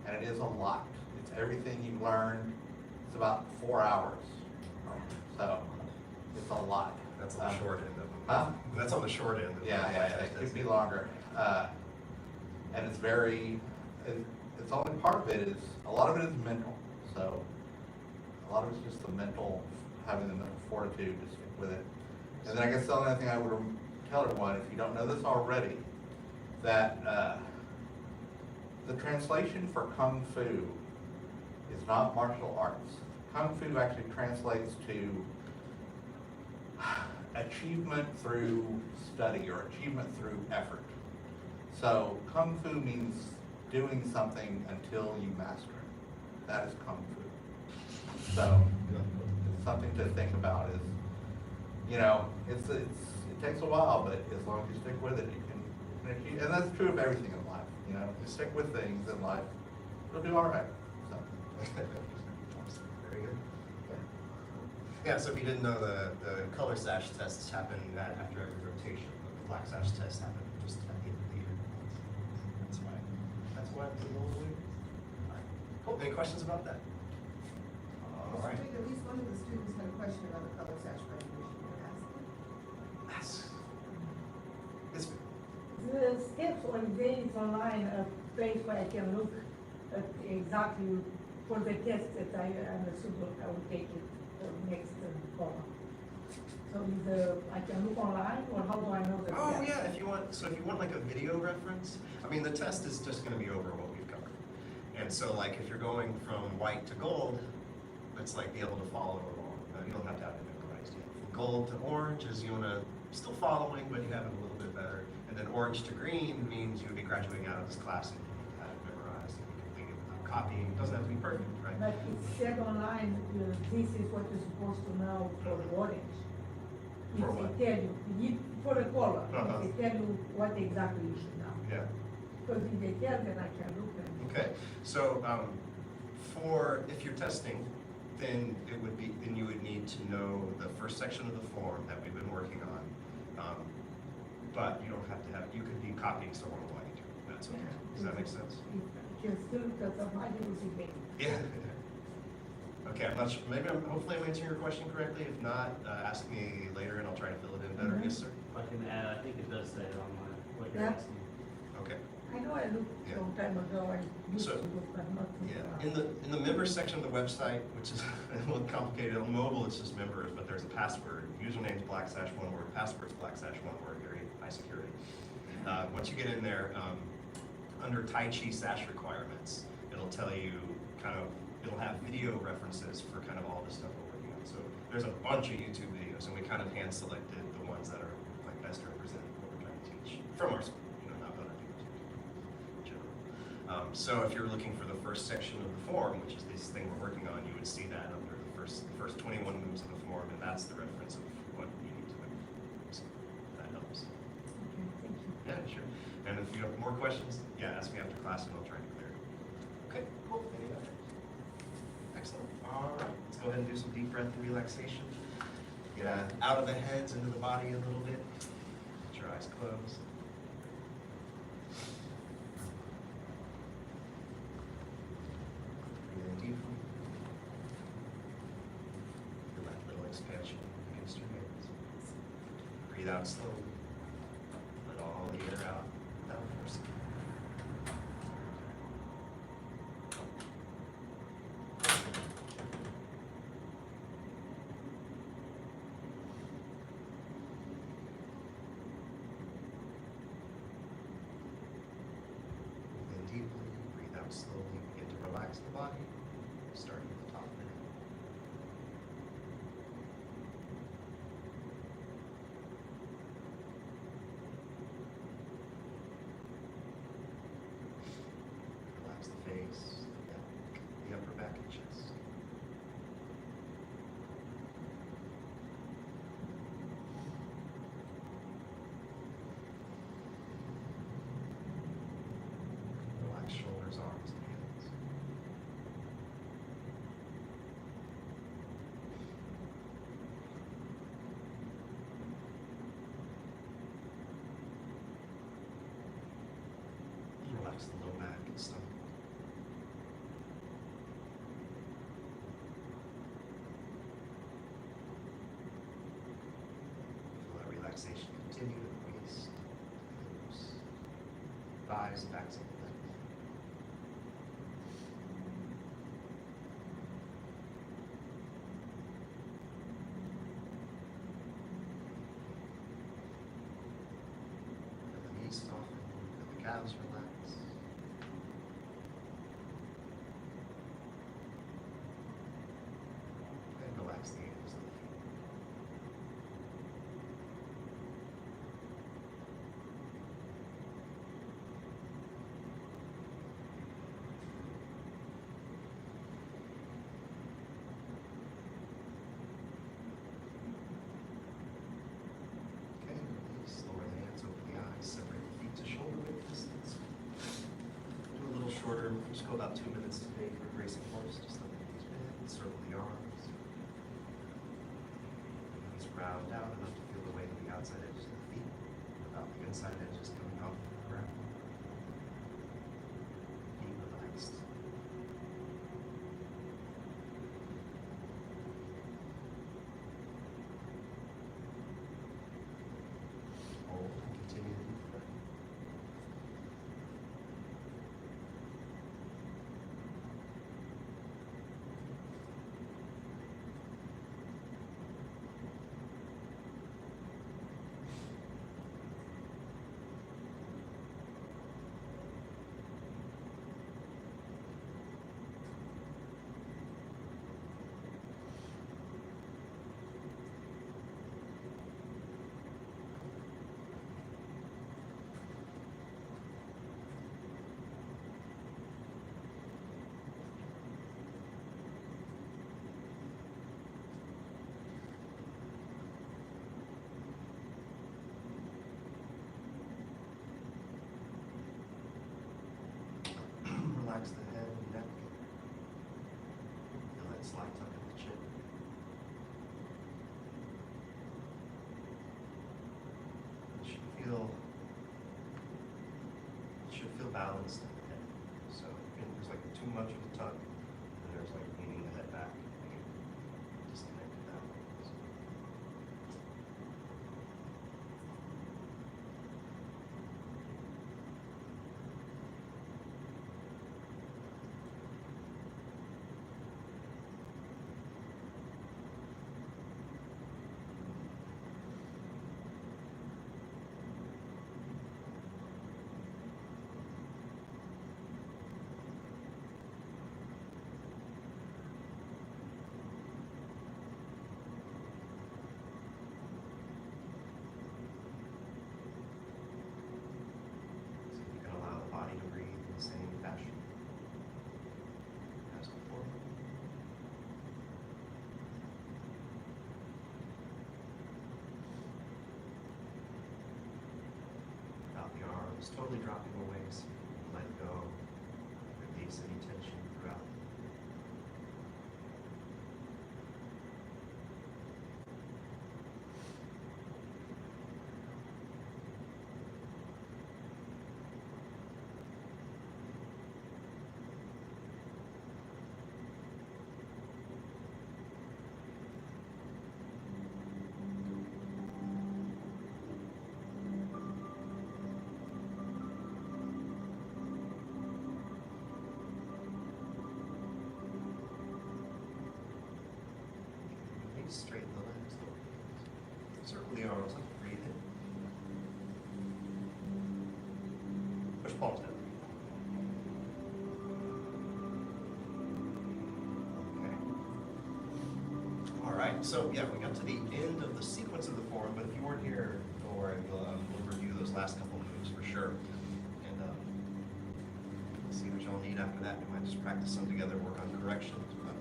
And it is a lot. It's everything you've learned. It's about 4 hours. So it's a lot. That's on the short end of it. Huh? That's on the short end. Of It could be longer. And it's very, it's only part of it is, a lot of it is mental. So a lot of it's just the mental, having the mental fortitude to stick with it. And then I guess the only thing I would tell everyone, if you don't know this already, that the translation for Kung Fu is not martial arts. Kung Fu actually translates to achievement through study or achievement through effort. So Kung Fu means doing something until you master it. That is Kung Fu. So it's something to think about is, you know, it takes a while, but as long as you stick with it, you can achieve. And that's true of everything in life. You know, you stick with things in life, you'll do all right. So. Very good. Yeah, so if you didn't know, the color sash tests happen after every rotation, but the black sash test happened just at the end of the year. That's why it's a little weird. All right. Cool, any questions about that? All right. I think at least one of the students had a question about the color sash graduation. Yes. Yes, ma'am. The steps on there is online, a place where I can look at exactly for the test that I understood what I would take it next fall. So I can look online, or how do I know that? Oh, yeah, if you want like a video reference, I mean, the test is just gonna be over what we've covered. And so like if you're going from white to gold, it's like be able to follow along. You don't have to have it memorized yet. From gold to orange is you wanna still following, but you have it a little bit better. And then orange to green means you would be graduating out of this class and you need to have it memorized and you complete it without copying. It doesn't have to be perfect, right? But it said online, this is what you're supposed to know for orange. If For what? they tell you, for the color, Uh-huh. if they tell you what exactly you should know. Yeah. Because if they tell, then I can look and. Okay, so if you're testing, then you would need to know the first section of the form that we've been working on. But you don't have to have, you could be copying someone while you do it. That's okay. Does that make sense? Can still, because somebody was in there. Yeah. Okay, I'm not sure, hopefully I'm answering your question correctly. If not, ask me later and I'll try to fill it in better. Yes, sir? If I can add, I think it does say it online, what you're Yeah. asking. Okay. I know I looked Yeah. some time ago, I used to So- look, but not. Yeah, in the members section of the website, which is a little complicated, on mobile it's just members, but there's a password. Username's /, one word, password's /, one word, very high security. Once you get in there, under Tai Chi sash requirements, it'll tell you it'll have video references for kind of all the stuff we're working on. So there's a bunch of YouTube videos and we kind of hand selected the ones that are like best represent what we're trying to teach from our school, not other people's in general. So if you're looking for the first section of the form, which is this thing we're working on, you would see that under the first 21 moves of the form, and that's the reference of what you need to know. So that helps. Okay, thank you. Yeah, sure. And if you have more questions, yeah, ask me after class and I'll try to clear it. Okay, cool. Any other? Excellent. All right, let's go ahead and do some deep breath and relaxation. Get out of the heads, into the body a little bit. Get your eyes closed. Breathe in deeply. Feel that little expansion against your hands. Breathe out slowly. Let all the air out without forcing. In deeply, breathe out slowly, begin to relax the body, starting at the top of the head. Relax the face, the neck, the upper back and chest. Relax shoulders, arms, and hands. Relax the low back and stomach. Feel that relaxation continue to the waist, hips, thighs, and backs of the legs. Feel the knees soften, feel the calves relax. And relax the ankles of the feet. Okay, release, lower the hands, open the eyes, separate the feet to shoulder width distance. Do a little shorter, just go about 2 minutes today for a racing horse, just let the knees bend. Circle the arms. Knees round out enough to feel the weight of the outside edges of the feet without the inside edges coming off the ground. Feet relaxed. Hold and continue to deep breath. Relax the head and neck. Feel that slight tuck in the chin. It should feel balanced in the head. So if there's like too much of a tuck, and there's like leaning the head back, you can disconnect it that way. So. So you can allow the body to breathe in the same fashion as before. Drop the arms, totally dropping the waist. Let go. Release any tension throughout. Release, straighten the legs. Circle the arms up, breathe in. Push palms down. Okay. All right, so yeah, we got to the end of the sequence of the form, but if you weren't here, don't worry, we'll review those last couple moves for sure. And see what y'all need after that. We might just practice some together, work on corrections. But,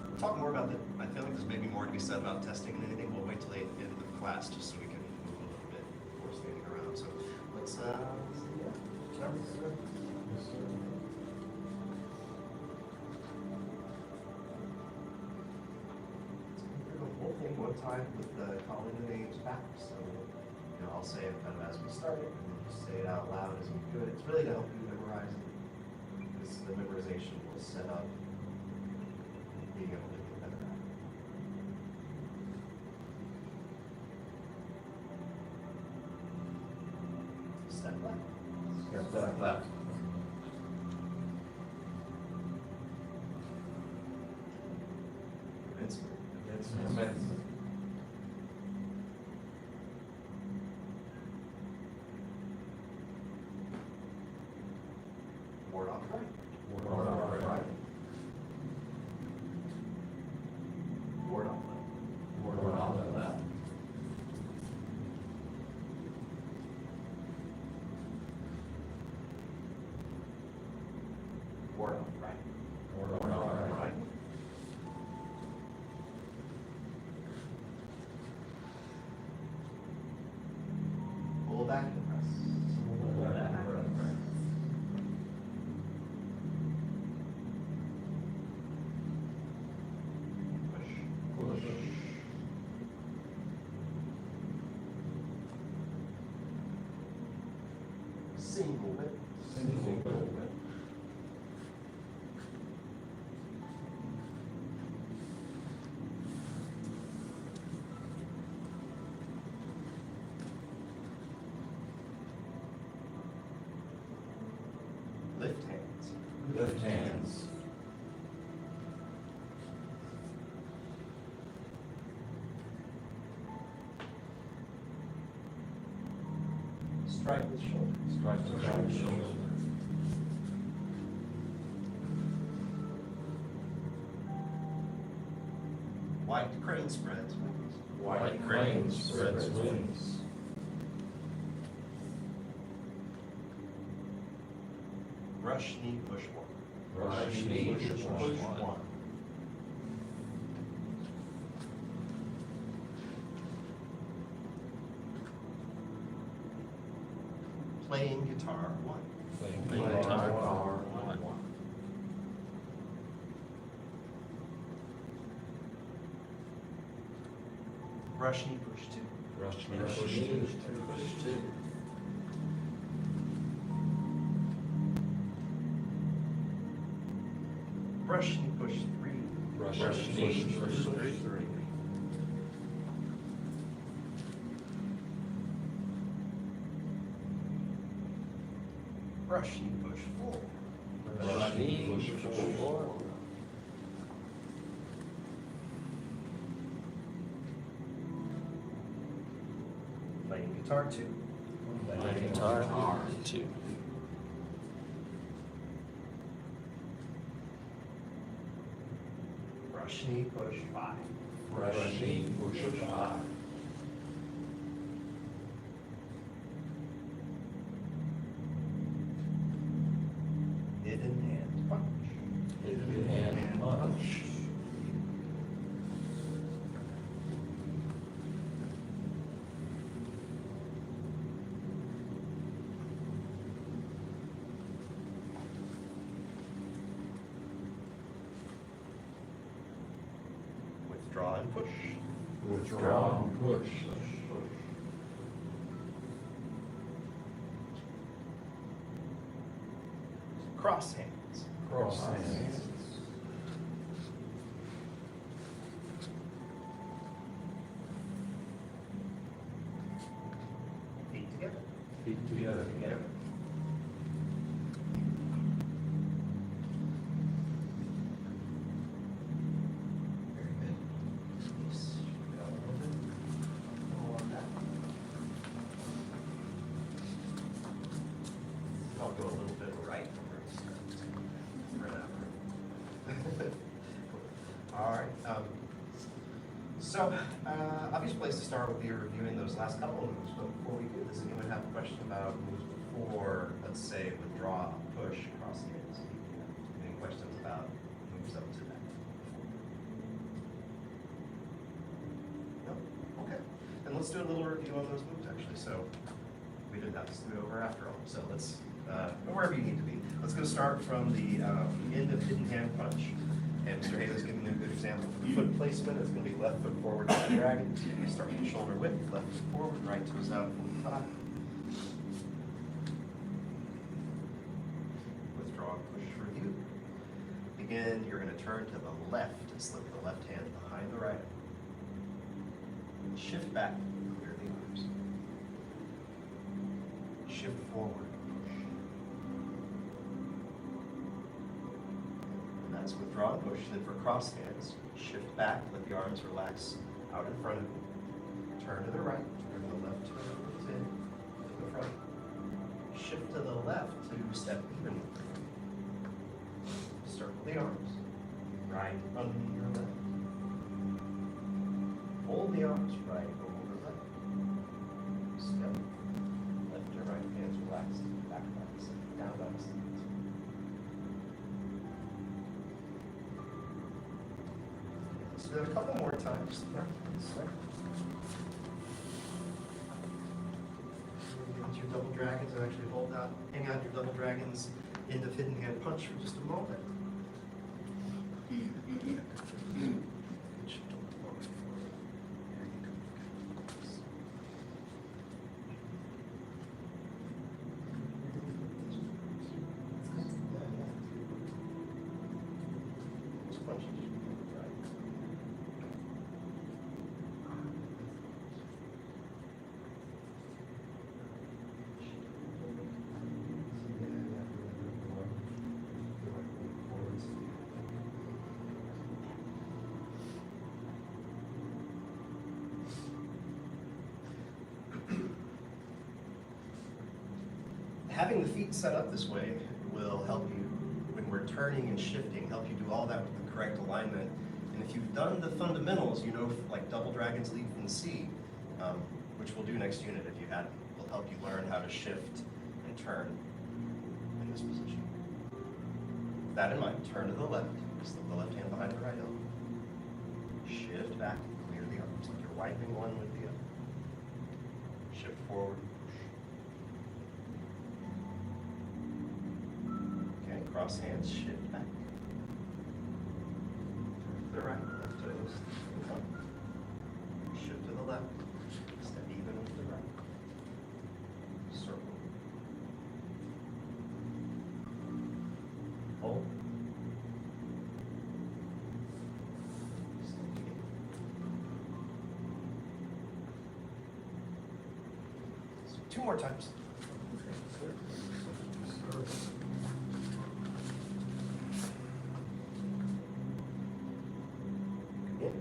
we'll talk more about that. I feel like there's maybe more to be said about testing than anything. We'll wait till the end of the class just so we can move a little bit before standing around. So let's the whole thing one time with calling the names back. So I'll say it kind of as we start it, and then just say it out loud as we do it. It's really to help you memorize it. The memorization will set up being able to get better at it. Step left. Step left. Commencement. Ward off right. Ward off right. single whip. Single whip. Lift hands. Lift hands. Strike with shoulders. Strike the shoulder. White crane spreads wings. White crane spreads wings. Rush knee push one. Rush knee push one. Playing guitar one. Playing guitar one. Rush knee push two. Rush knee push two. Push two. Brush knee push three. Rush knee push three. Brush knee push four. Rush knee push four. Playing guitar two. Playing guitar two. Brush knee push five. Rush knee push five. Hidden hand punch. Hidden hand punch. Withdraw and push. Withdraw and push. Cross hands. Cross hands. Feet together. Feet together. Very good. Release. Go a little bit. Pull on that. I'll go a little bit right first. Spread out. All right. So, obvious place to start would be reviewing those last couple of moves. But before we do, does anyone have a question about moves before, let's say, withdraw, push, cross hands? Any questions about moves up to that? No? Okay. Then let's do a little review on those moves, actually. So, we didn't have to do it over after all. So let's, wherever you need to be. Let's go start from the end of hidden hand punch. And Mr. Haley's giving you a good example for the foot placement. It's going to be left foot forward to the dragon. Start with the shoulder width, left foot forward, right toes out, 45. Withdraw, push, review. Again, you're going to turn to the left and slip the left hand behind the right. Shift back, clear the arms. Shift forward, push. And that's withdraw and push. Then for cross hands, shift back, let the arms relax out in front of you. Turn to the right, turn to the left, turn to the front. Shift to the left to step even. Circle the arms. Right under left. Hold the arms right over left. Step. Left to right, hands relaxed. Back relaxed. Down relaxed. Let's do it a couple more times. Your double dragons, and actually hold out, hang out your double dragons into hidden hand punch for just a moment. Having the feet set up this way will help you when we're turning and shifting, help you do all that with the correct alignment. And if you've done the fundamentals, you know, like double dragons lead from the sea, which we'll do next unit if you hadn't, will help you learn how to shift and turn in this position. With that in mind, turn to the left, slip the left hand behind the right elbow. Shift back, clear the arms, like you're wiping one with the other. Shift forward, push. Okay, cross hands, shift back. Turn to the right, left toes in front. Shift to the left, step even with the right. Circle. Hold. Step again. So 2 more times. Again.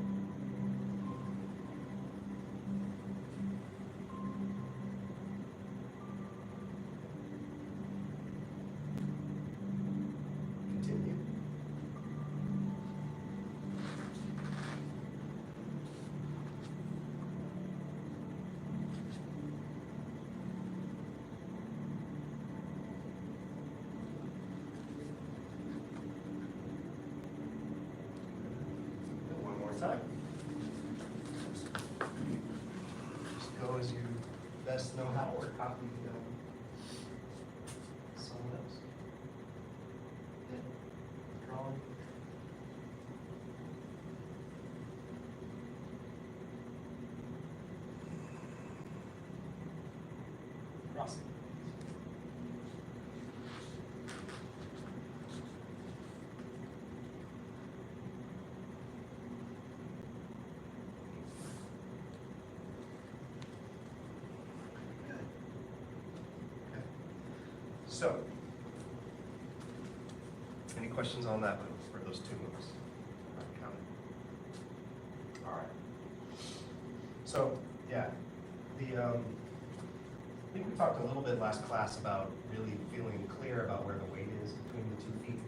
Continue. And one more time. Just go as you best know how, or copy someone else. Yeah. Drawing. Crossing. Good. Okay. So, any questions on that move, or those 2 moves? All right. So, yeah, I think we talked a little bit last class about really feeling clear about where the weight is between the 2 feet,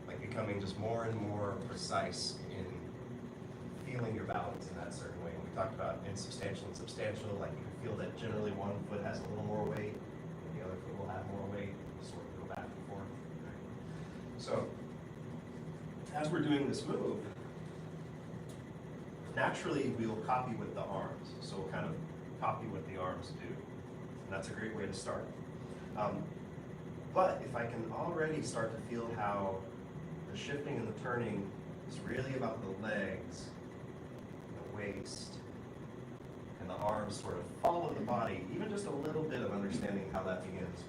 like becoming just more and more precise in feeling your balance in that certain way. We talked about insubstantial and substantial, like you can feel that generally one foot has a little more weight, and the other foot will have more weight, sort of go back and forth. So, as we're doing this move, naturally we'll copy with the arms. So we'll kind of copy what the arms do. And that's a great way to start. But if I can already start to feel how the shifting and the turning is really about the legs, the waist, and the arms sort of follow the body, even just a little bit of understanding how that begins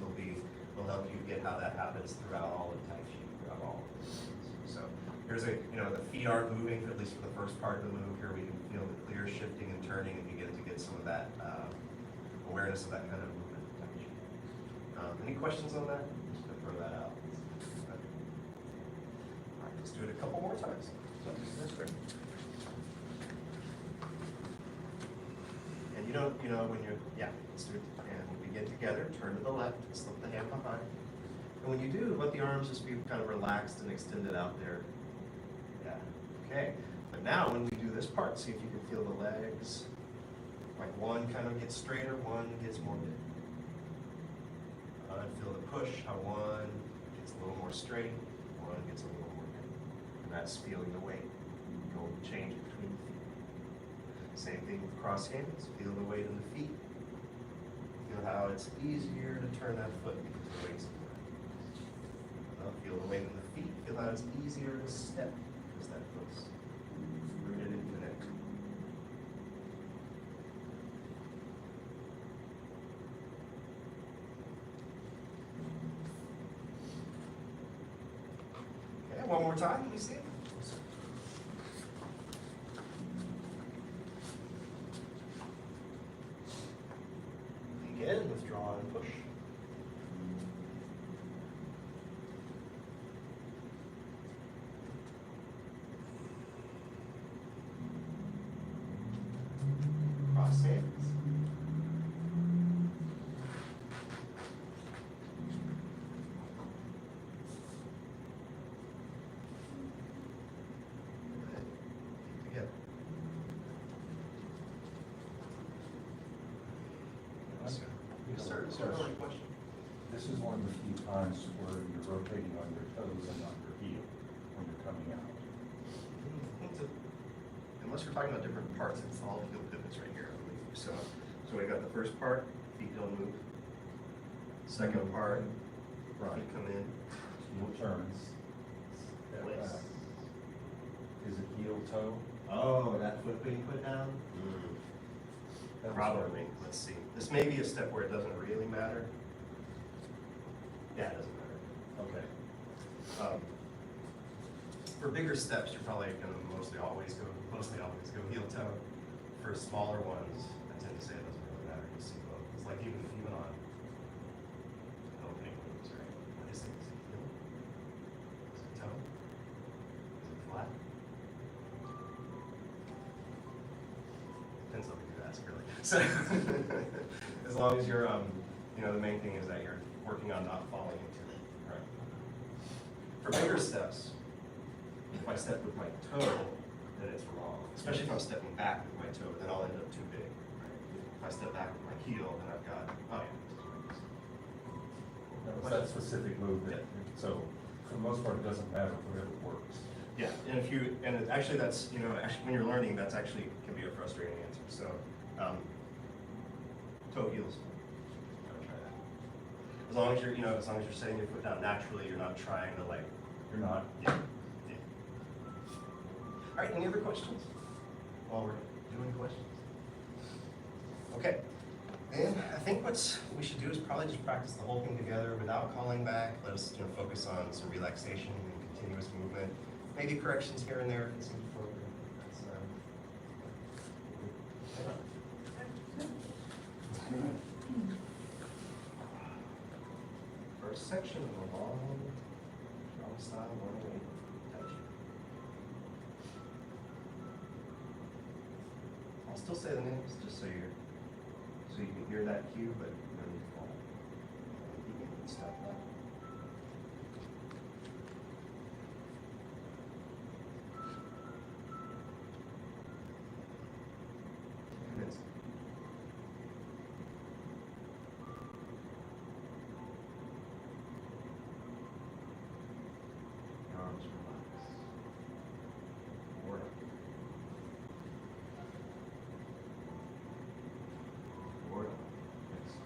will help you get how that happens throughout all of Tai Chi, throughout all of this. So here's the feet aren't moving, at least for the first part of the move. Here we can feel the clear shifting and turning and begin to get some of that awareness of that kind of movement. Any questions on that? I'm just gonna throw that out. All right, let's do it a couple more times. So, that's great. And when you're, let's do it. And we begin together, turn to the left, slip the hand behind. And when you do, let the arms just be kind of relaxed and extended out there. Yeah, okay. But now when we do this part, see if you can feel the legs. Like one kind of gets straighter, one gets more big. Feel the push, how one gets a little more straight, one gets a little more big. And that's feeling the weight. Go change it between the feet. Same thing with cross hands. Feel the weight in the feet. Feel how it's easier to turn that foot because the weight's in there. Feel the weight in the feet. Feel how it's easier to step because that foot's rooted and connected. Okay, one more time. Let me see it. Again, withdraw and push. Cross hands. Sir, any question? This is one of the few times where you're rotating on your toes and not your heel when you're coming out. Unless we're talking about different parts, it's all heel pivots right here, I believe. So we got the first part, feet don't move. Second part, feet come in. Heel turns. Step Place. back. Is it heel toe? Oh, that foot being put down? That was Probably, let's see. This may be a step where it doesn't really matter. Yeah, it doesn't matter. Okay. For bigger steps, you're probably gonna mostly always go heel toe. For smaller ones, I tend to say it doesn't really matter, you see both. It's like even on opening moves, right? What is it? Is it heel? Is it toe? Is it flat? Depends on who you ask, really. So, as long as you're, the main thing is that you're working on not falling into it, right? For bigger steps, if I step with my toe, then it's wrong. Especially if I'm stepping back with my toe, then I'll end up too big, right? If I step back with my heel, then I've got, oh yeah. That was that specific movement. So for the most part, it doesn't matter, whatever works. Yeah, and actually that's, actually when you're learning, that's actually can be a frustrating answer. So, toe heels. Try that. As long as you're setting your foot down naturally, you're not trying to You're not. Yeah. All right, any other questions? While we're doing questions. Okay, and I think what we should do is probably just practice the whole thing together without calling back. Let us focus on some relaxation and continuous movement. Maybe corrections here and there if it seems appropriate. First section of the long trauma style 108 Tai Chi. I'll still say the names just so you can hear that cue, but no need to fall. You can stop that. Commence. Your arms relax. Forward up. Forward up. Next.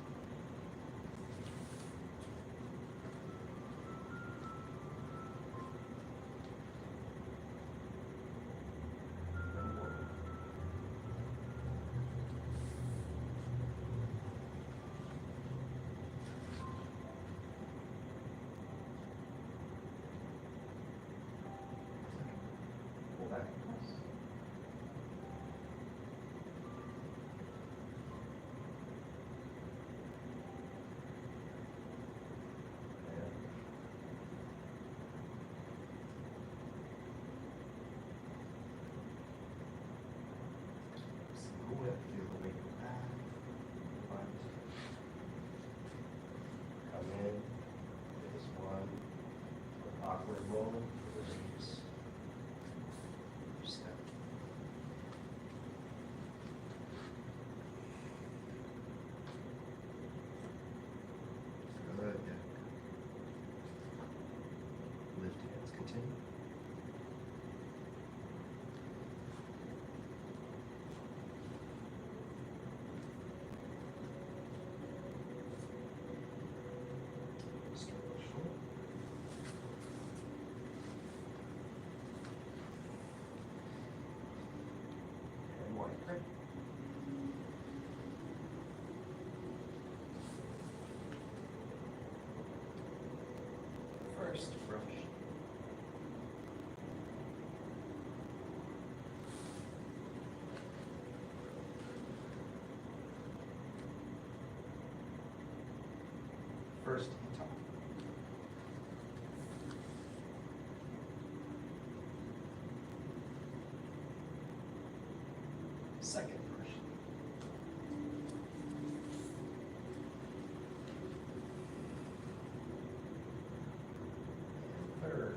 And forward. Pull back. And cool it, feel the weight go back. Come in. There's one. Awkward moment. Release. Step. Good. Lift hands. Continue. Start with shoulder. And wide grip. First brush. First top. Second brush. And third.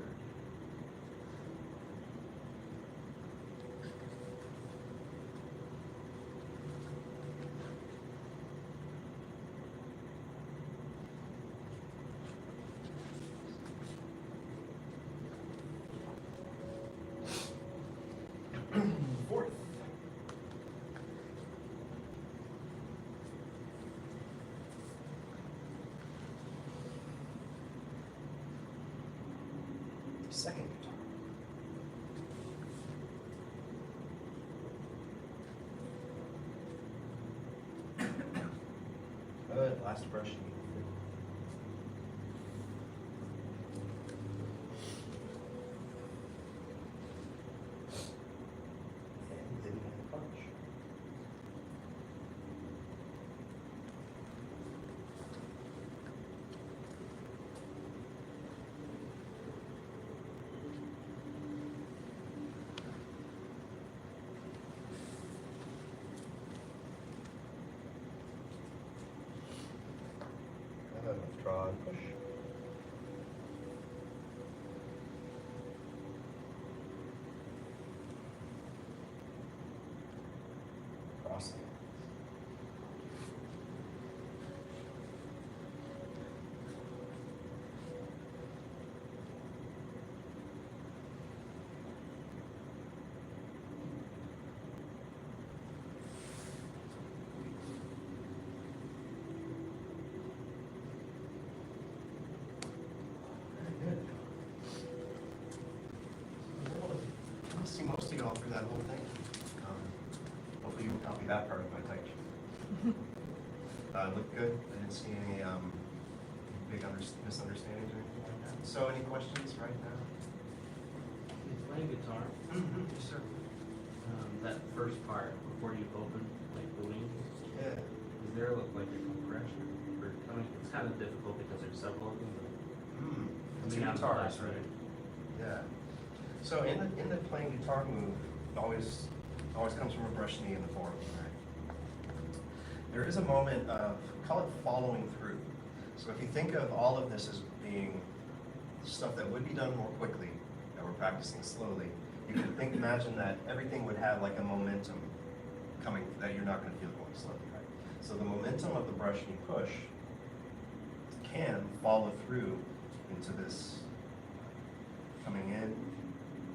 second guitar. Good, last brush. And then punch. Draw and push. Crossing. I'll see most of y'all through that whole thing. Hopefully you can copy that part of my type sheet. Looked good. I didn't see any big misunderstandings or anything like that. So any questions right now? It's playing guitar. Yes, sir. That first part before you open, like the wing, Yeah. is there like a compression for coming? It's kind of difficult because there's sub-open, but It's coming out of the guitars, last right? right? Yeah. So in the playing guitar move, always comes from a brush knee in the form, right? There is a moment of, call it following through. So if you think of all of this as being stuff that would be done more quickly, that we're practicing slowly, you can imagine that everything would have like a momentum coming that you're not going to feel going slowly, right? So the momentum of the brush knee push can follow through into this coming in,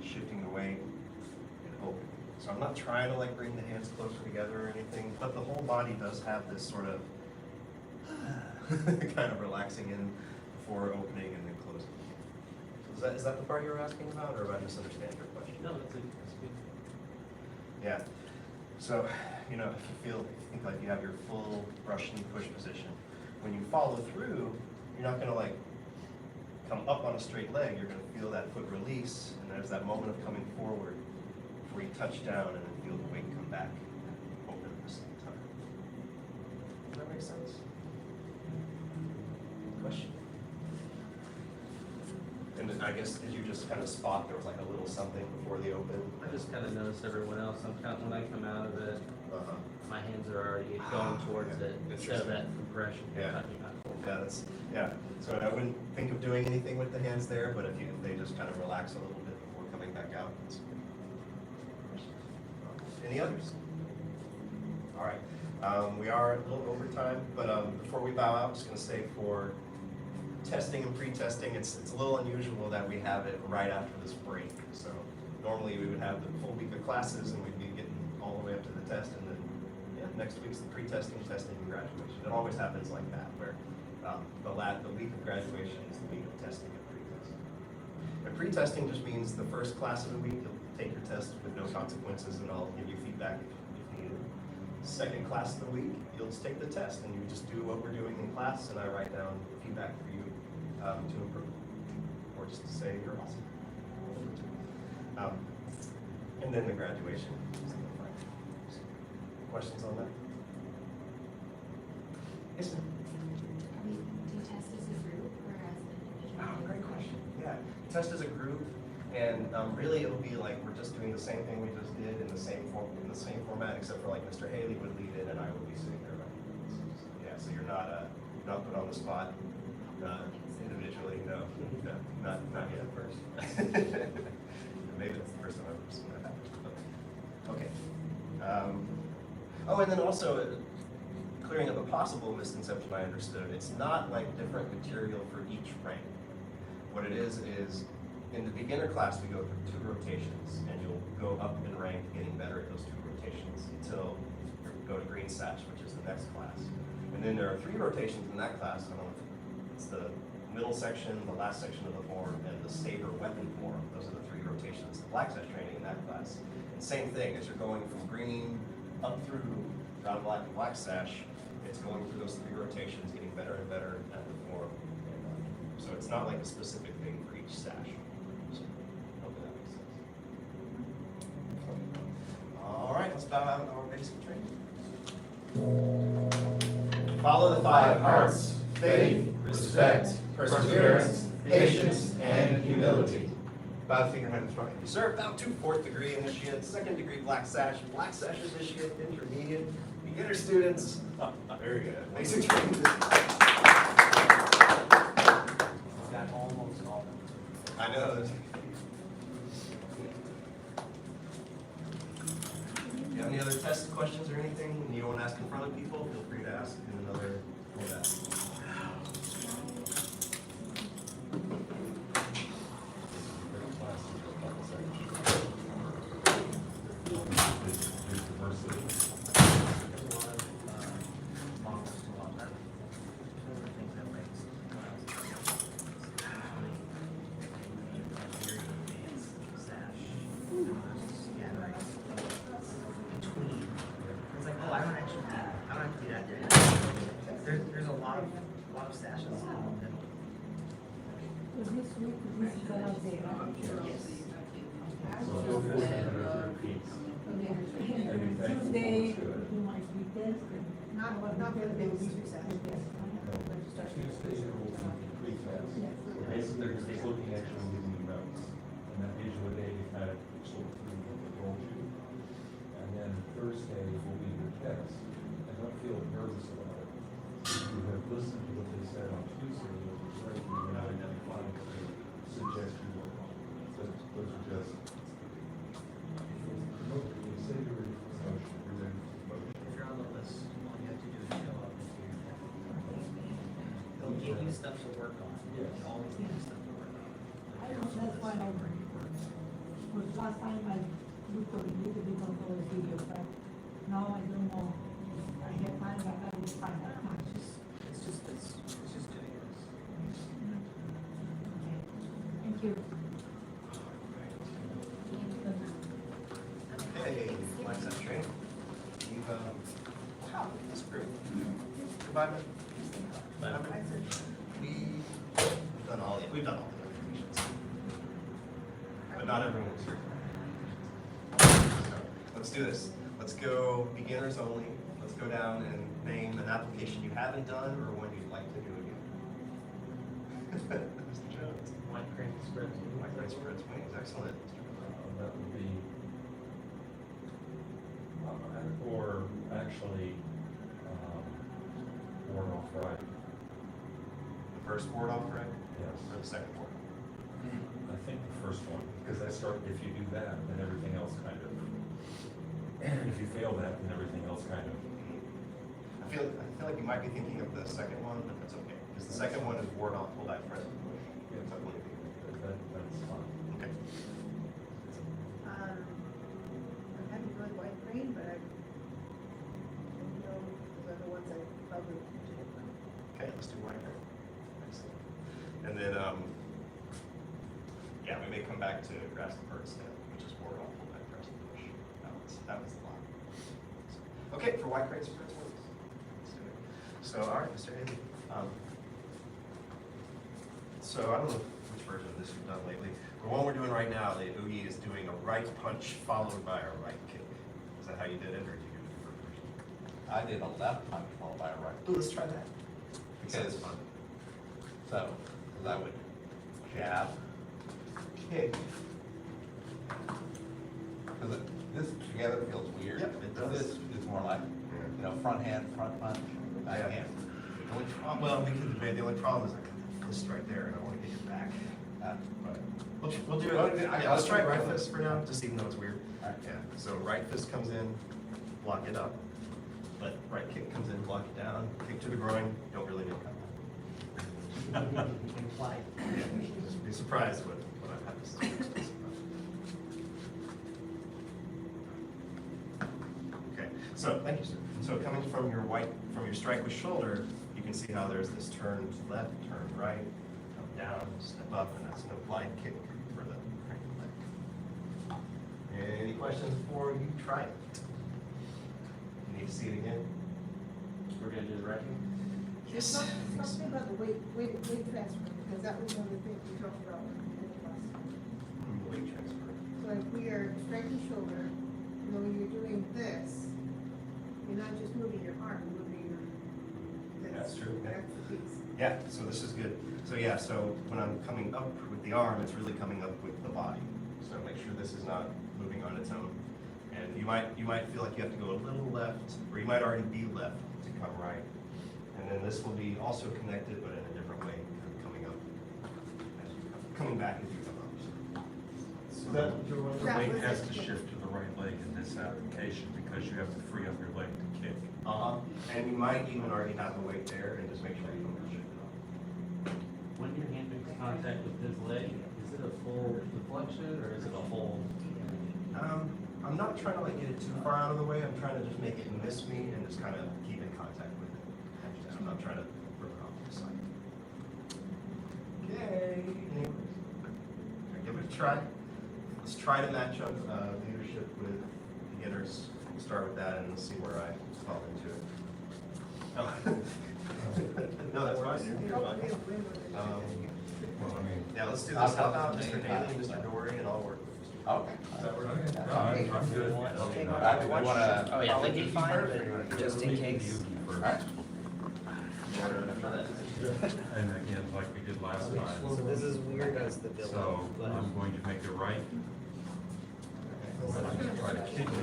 shifting the weight, and opening. So I'm not trying to like bring the hands closer together or anything, but the whole body does have this sort of kind of relaxing in before opening and then closing. So is that the part you were asking about, or did I misunderstand your question? No, that's good. Yeah. So, if you think like you have your full brush knee push position, when you follow through, you're not gonna like come up on a straight leg, you're gonna feel that foot release, and there's that moment of coming forward before you touch down and then feel the weight come back and open at the same time. Does that make sense? Question? And then I guess, did you just kind of spot there was like a little something before the open? I just kind of noticed everyone else. When I come out of it, Uh-huh. my hands are already going towards Yeah. it instead of that compression. Yeah. touching my core. Yeah. So I wouldn't think of doing anything with the hands there, but if they just kind of relax a little bit before coming back out. That's good. Any others? All right. We are a little over time, but before we bow out, I'm just going to say for testing and pre-testing, it's a little unusual that we have it right after this break. So normally we would have the full week of classes and we'd be getting all the way up to the test, and then next week's the pre-testing, testing, and graduation. It always happens like that, where the week of graduation is the week of testing and pre-testing. And pre-testing just means the first class of the week, you'll take your test with no consequences, and I'll give you feedback if needed. Second class of the week, you'll just take the test, and you just do what we're doing in class, and I write down feedback for you to improve, or just to say you're awesome. And then the graduation is the final. Questions on that? Yes, ma'am. Do you test as a group or as an individual? Oh, great question. Yeah, test as a group, and really it'll be like we're just doing the same thing we just did in the same format, except for like Mr. Haley would lead it and I would be sitting there writing notes. Yeah, so you're not put on the spot individually. No, not yet first. Maybe that's the first time I've ever seen that happen. Okay. And then also clearing up a possible misconception I understood. It's not like different material for each rank. What it is in the beginner class we go through 2 rotations, and you'll go up in rank, getting better at those 2 rotations until you go to green sash, which is the next class. And then there are 3 rotations in that class. I don't know if it's the middle section, the last section of the form, and the saber weapon form. Those are the 3 rotations, the black sash training in that class. And same thing, as you're going from green up through brown, black, and black sash, it's going through those 3 rotations, getting better and better at the form. So it's not like a specific thing for each sash. So, hopefully that makes sense. All right, let's bow out our basic training. Follow the 5 hearts: faith, respect, perseverance, patience, and humility. Bow the finger hands right. Sir, bow to 4th degree initiate, 2nd degree black sash initiate, intermediate, beginner students. Very good. Basic training. Got almost all of them. I know. You have any other test questions or anything you want to ask in front of people? Feel free to ask in another format. It's like, oh, I don't have to do that. There's a lot of stashes in the middle. So this week, this is gonna be, Yes. Tuesday, you might be tested. Not for the big two sessions. Tuesday will be pre-test. Basically, they're just looking at you and giving you notes. And that gives you a day to kind of sort through what they told you. And then Thursday will be your test. And don't feel nervous about it. You have listened to what they said on Tuesday, which is great, and you're not identifying what they suggest you work on. Those are just, you say you're ready for promotion, you're ready for promotion. If you're on the list, all you have to do is show up and do your test. They'll give you stuff to work on. Yes. You always give you stuff to work on. I don't, that's why I, was last time I looked at a little bit on those videos, but now I don't know. I get time, but I will find that much. It's just doing this. Okay, thank you. Hey, black sash training. You've, wow, that's great. Goodbye, man. We've done all the notifications. But not everyone's here. So, let's do this. Let's go beginners only. Let's go down and name an application you haven't done or one you'd like to do again. Mr. Jones. White crane spreads. White crane spreads wings, excellent. That would be, or actually, board off right. The first board off, right? Yes. Or the second board? I think the first one, because if you do that, then everything else kind of, if you fail that, then everything else kind of. I feel like you might be thinking of the second one, but that's okay. Because the second one is ward off, pull back, present. Yeah, that's fine. Okay. I haven't really white green, but I don't know the other ones I probably do. Okay, let's do white here. Excellent. And then, yeah, we may come back to grass the bird instead, which is ward off, pull back, present, push. That was the line. Okay, for white cranes, first ones. Let's do it. So, all right, Mr. Haley. So I don't know which version of this you've done lately. The one we're doing right now, the Oogie is doing a right punch followed by a right kick. Is that how you did it, or did you do a different version? I did a left punch followed by a right. Ooh, let's try that. Because- Sounds fun. So, I would jab, kick. Because this together feels weird. Yep, it does. This is more like, front hand, front punch, back Yeah. hand. The only problem, well, we can debate. The only problem is I can twist right there, and I want to get it back. We'll do it. Yeah, let's try right fist for now, just even though it's weird. Alright. Yeah. So right fist comes in, block it up. But right kick comes in, block it down. Kick to the groin. Don't really need to cut that. Implied. Yeah. Just be surprised what I've had to say. Okay. So thank you, sir. So coming from your strike with shoulder, you can see how there's this turn left, turn right, down, step up, and that's no glide kick for the crank leg. Any questions before you try it? You need to see it again? We're gonna do the wrecking? It's not, something about the weight transfer, because that was one of the things we talked about in the class. Weight transfer. So if we are striking shoulder, you know, when you're doing this, you're not just moving your arm, you're moving your. That's true, yeah. That's the piece. Yeah, so this is good. So yeah, so when I'm coming up with the arm, it's really coming up with the body. So make sure this is not moving on its own. And you might feel like you have to go a little left, or you might already be left to come right. And then this will be also connected, but in a different way, coming up, as you coming back as you come up. So the weight has to shift to the right leg in this application because you have to free up your leg to kick. And you might even already have the weight there, and just make sure you don't shift it off. When your hand makes contact with his leg, is it a full deflection or is it a whole? I'm not trying to like get it too far out of the way. I'm trying to just make it miss me and just kind of keep in contact with it. I'm not trying to rip it off to the side. Okay. Give it a try. Let's try to match up leadership with beginners. We'll start with that and we'll see where I fall into it. Oh. No, that's fine. Yeah, let's do this. How about Mr. Daly, Mr. Gohring, and I'll work with Mr. Okay. Does that work? I'm good. Oh, yeah, Probably be fine, but just in case. Alright. And again, like we did last time. So this is weird as the build, So but I'm going to make it right. I'm gonna try to kick it.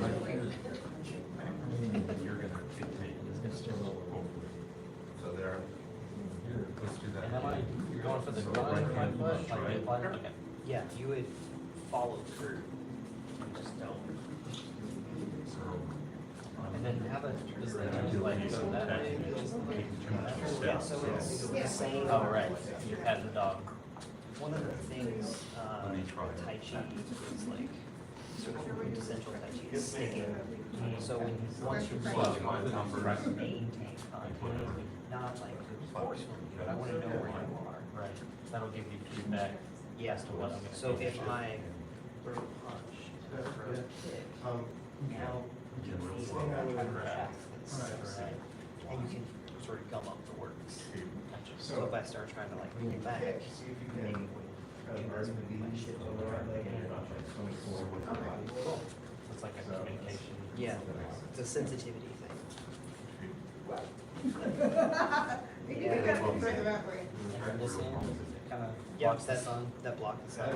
And you're gonna kick me. Hopefully. So there. Here, let's do that. And how about again. you're going for the So garage right front hand foot, punch, like right? hip ladder? Okay. yeah, you would follow through. You just don't. So. And then how about, does the hand like go that way? Yeah, so it's the same. Oh, right, you're patting the dog. One of the things, Let me try it. Tai Chi is like, sort of essential Tai Chi is sticking. So when, once you're So ready, my number to is. maintain contact, not like forcefully, but I wanna know where you are. Right. That'll give you feedback Yeah, as to what I'm gonna so do. if I throw a punch, throw a kick, now you can feel it, I'm trying to relax this, Right. and you can sort of gum up the words. Gotcha. So if I start trying to like pull back, See if you can. my shit over my leg. Cool. It's like a communication. Yeah, it's a sensitivity thing. And this hand kind of Yeah, blocks the that's sun. that block the sun.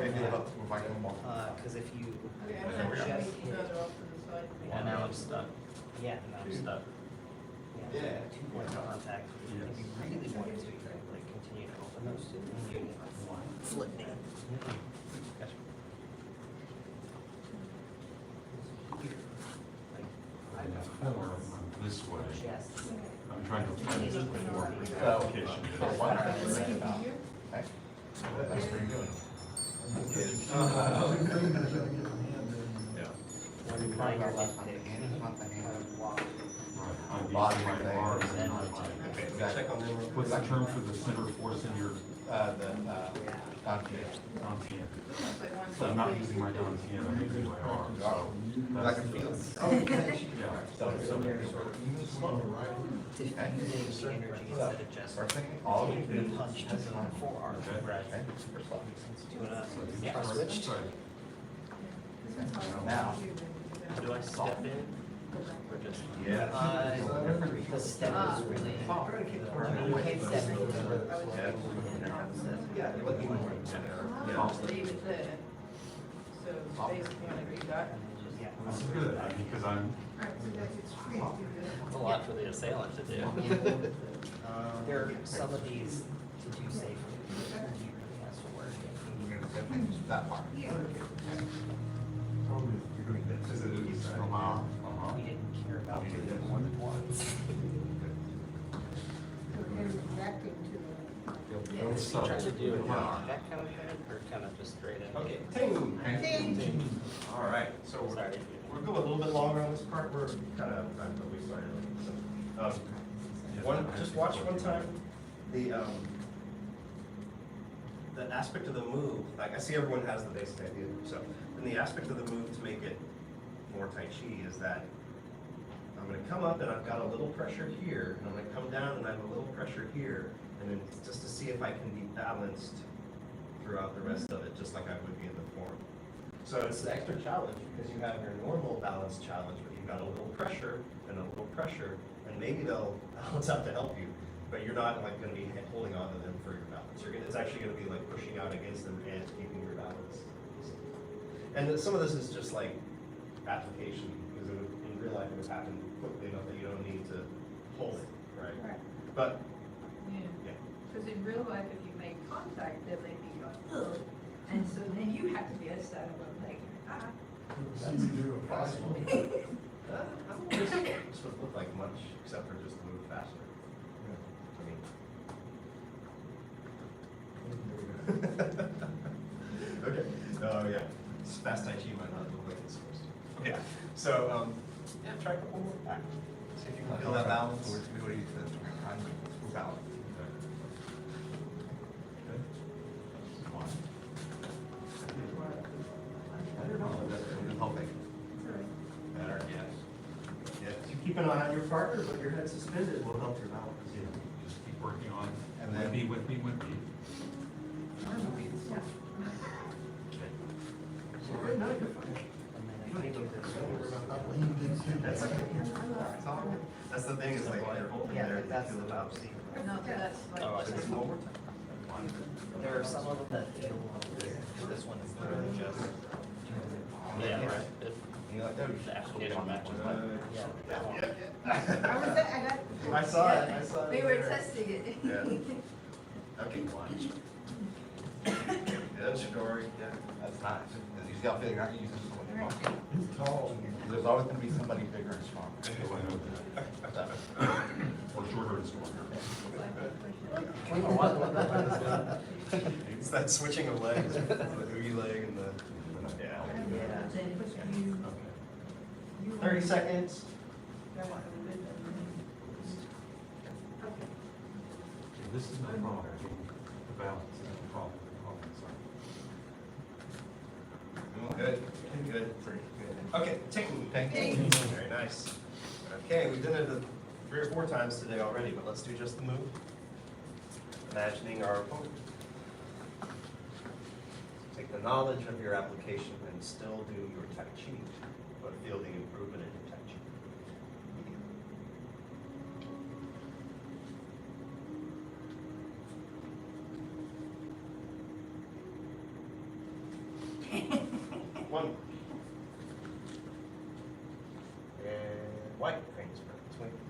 Cause if you just hit, And now I'm stuck. yeah, Now I'm stuck. yeah, 2 points of contact. If you really wanted to, you could like continue to open those two, and you can flip me. Gotcha. Or this way. Yes. I'm trying to find this before application. That's pretty good. Yeah. Applying your left pick. Walk. Right. I'm using my arms and not my. Okay, check on them real quick. What's the term for the center force in your Donkey. Dantian? So I'm not using my Dantian, I'm using my arm, so. I that's can feel it. Yeah. Diffusing the energy instead of just All hitting the punch to the forearm. Right. Do you wanna try switched? Now. Do I step in or just? Yeah. The step is really, I mean, you can step in. Yeah, you're looking more. Just leave it there. So basically, whenever you got. This is good, because I'm, It's a lot for the assailant to do. There are some of these to do safely. You really has to work. That part. This is the east side. We didn't care about doing it more than once. so, Trying to do it that kind of thing or kind of just straight in? Okay, ting. All right, so Sorry. we're going a little bit longer on this part. We're kind of, but we started. Just watch one time. The the aspect of the move, like I see everyone has the basic idea, so, and the aspect of the move to make it more Tai Chi is that I'm gonna come up and I've got a little pressure here, and I'm gonna come down and I have a little pressure here, and then just to see if I can be balanced throughout the rest of it, just like I would be in the form. So it's an extra challenge because you have your normal balance challenge, but you've got a little pressure and a little pressure, and maybe they'll balance out to help you, but you're not like gonna be holding on to them for your balance. It's actually gonna be like pushing out against them and keeping your balance. And some of this is just like application, because in real life it would happen quickly enough that you don't need to hold it, right? Right. But, Yeah. yeah. Because in real life, if you make contact, then they be going, ugh. And so then you have to be a set of them, like, ah. Seems to do impossible. I don't think this would look like much, except for just to move faster. I mean. Okay, oh yeah, fast Tai Chi might not look like it's supposed to. Yeah, so, yeah, try a couple more back. See if you can feel that balance. What do you think? Balance. I don't know, that's helping. Better, yes. Yeah, you keep an eye on your partner, but your head suspended will help your balance. Just keep working on it. And then- Be with me, with me. Good, no, you're fine. You don't need to That's okay. It's all good. That's the thing, is like, while you're holding Yeah, there, that's you feel the balance. No, that's like. Oh, I see. One more time. There are some of them that feel this one is literally just. Yeah, right. You like that? The application matches. Yeah. I was, I got. I saw it, I saw it. We were there. testing it. Yeah. Okay, watch. Good, Shigori, yeah. That's nice, because you see how big I use this one. He's tall. There's always gonna be somebody bigger and stronger. Or shorter and stronger. It's that switching of legs, the oogie leg and the, yeah. Then you. 30 seconds. This is my problem, the balance, is the problem. Good, good, pretty good. Okay, technique. Very nice. Okay, we've done it 3 or 4 times today already, but let's do just the move. Imagining our opponent. Take the knowledge of your application and still do your Tai Chi, but feel the improvement in your Tai Chi. One. And white cranes for swings.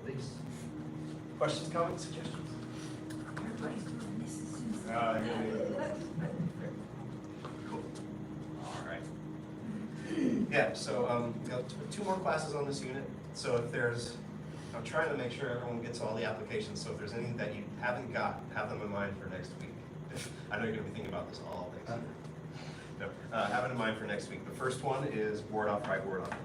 Release. Questions, comments, suggestions? Everybody's doing this as soon as. Yeah. Cool. All right. Yeah, so we got 2 more classes on this unit. So if there's, I'm trying to make sure everyone gets all the applications, so if there's any that you haven't got, have them in mind for next week. I know you're gonna be thinking about this all next week. No, have it in mind for next week. The first one is board off, right board off.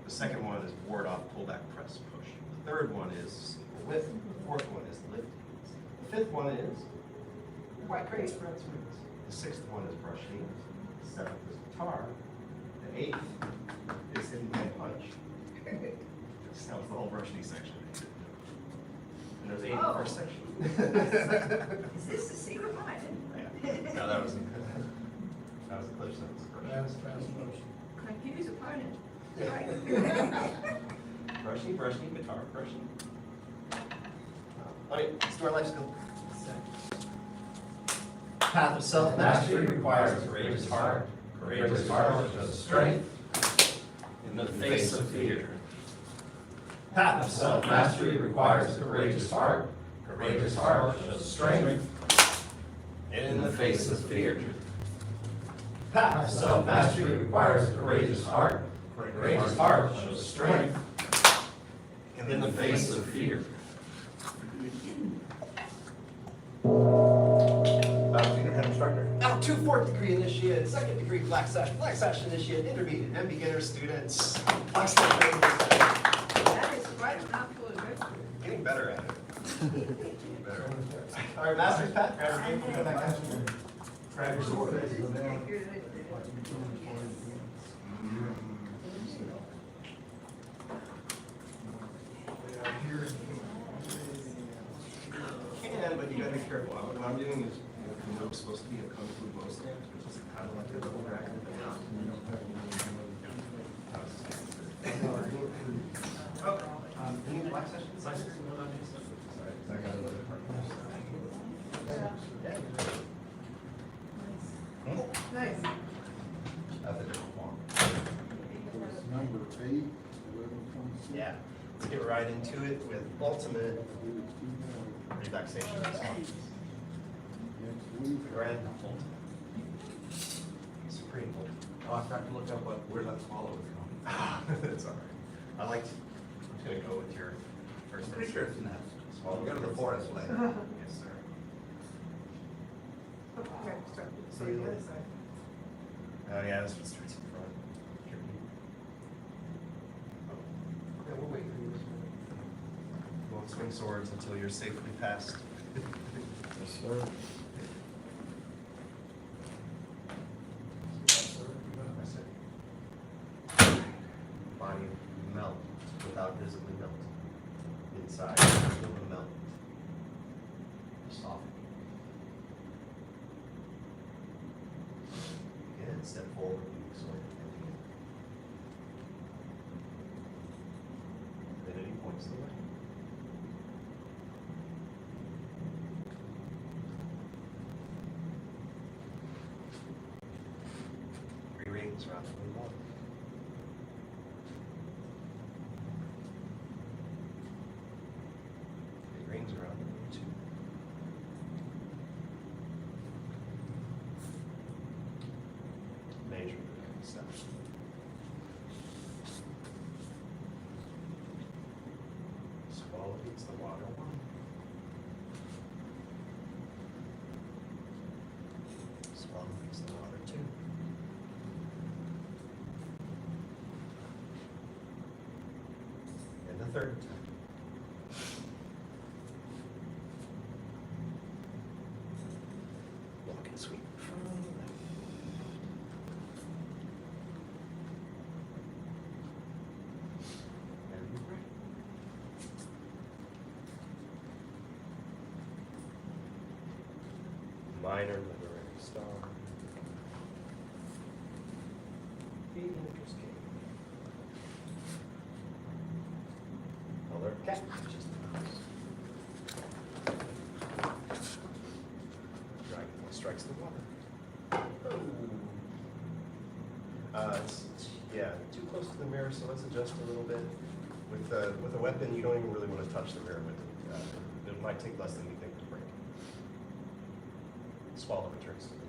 The second one is board off, pull back, press, push. The third one is lift. The fourth one is lift. The fifth one is white crane spread swings. The sixth one is brush knees. The seventh is guitar. The eighth is hidden hand punch. That was the whole brush knee section. And there's 8 in the first section. Is this the secret one? I didn't. Yeah. No, that was a cliff sentence. Fast motion. Confused opponent. Brush knee, guitar, brush knee. Okay, let's do our life skill. Path of self-mastery requires a courageous heart. Courageous heart shows strength in the face of fear. Path of self-mastery requires a courageous heart. Courageous heart shows strength in the face of fear. Path of self-mastery requires a courageous heart. Courageous heart shows strength in the face of fear. Now, 2 4th degree initiate, 2nd degree black sash initiate, intermediate, and beginner students. That is Bite a mouthful of vegetables. Getting better at it. Getting better at it. All right, Master's Pet, grab your game, we'll go back out. Grab your sword. Can, but you gotta be careful. What I'm doing is, the move's supposed to be a kung fu bow stance, which is kind of like a double dragon, but not. Oh, any black sessions? Sorry, I got another part. Nice. That's a different one. Number 8, 11, 26. Yeah, let's get right into it with ultimate relaxation. Next week. Grand Supreme. Oh, I forgot to look up where that swallow was going. That's all right. I'm just gonna go with your first. Pretty sure it's in that. Swallow. Go to the forest later. Yes, sir. Okay, start. So So you- the other side. Oh, yeah, this one starts in front. Okay, we'll wait for you. Won't swing swords until you're safely past. Yes, sir. Body melt without visibly melting. Inside, feel the melt. Soften. Again, step forward, sword. Divinity points the way. Three rings around the one. Three rings around the two. Major step. Swallow beats the water one. Swallow beats the water two. And the third time. Walk and sweep from the left. And right. Minor literary star. Feeding interest game. Color cat, just a mouse. Dragon strikes the water. Yeah, too close to the mirror, so let's adjust a little bit. With a weapon, you don't even really want to touch the mirror with it. It might take less than you think to break. Swallow returns to the mirror.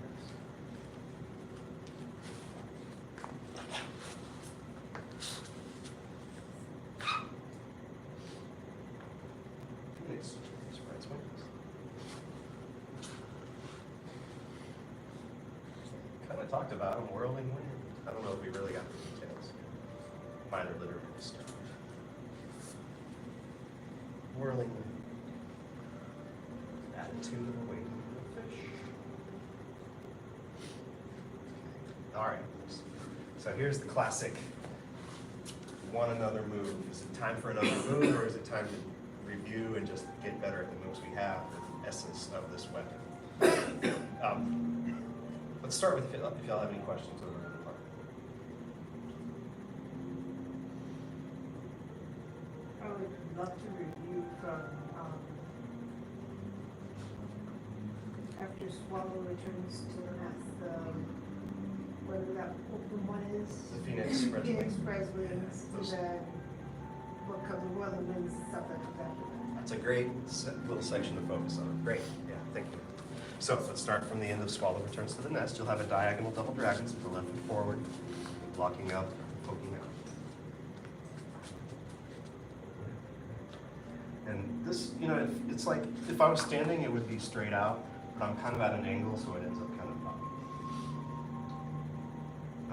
Phoenix spreads wings. Kind of talked about him, whirling wind. I don't know if we really got the details. Minor literary stuff. Whirling wind. Attitude of a waiting fish. All right. So here's the classic one another move. Is it time for another move, or is it time to review and just get better at the moves we have, the essence of this weapon? Let's start with if y'all have any questions over the part. I would love to review from, after Swallow returns to the nest, whatever that open one is. The Phoenix spreads Phoenix wings. spreads wings, and Those- then what comes, what other wings, stuff that comes after that. That's a great little section to focus on. Great, yeah, thank you. So let's start from the end of Swallow returns to the nest. You'll have a diagonal double dragons from the left and forward, blocking up, poking out. And this, it's like, if I was standing, it would be straight out, but I'm kind of at an angle, so it ends up kind of popping.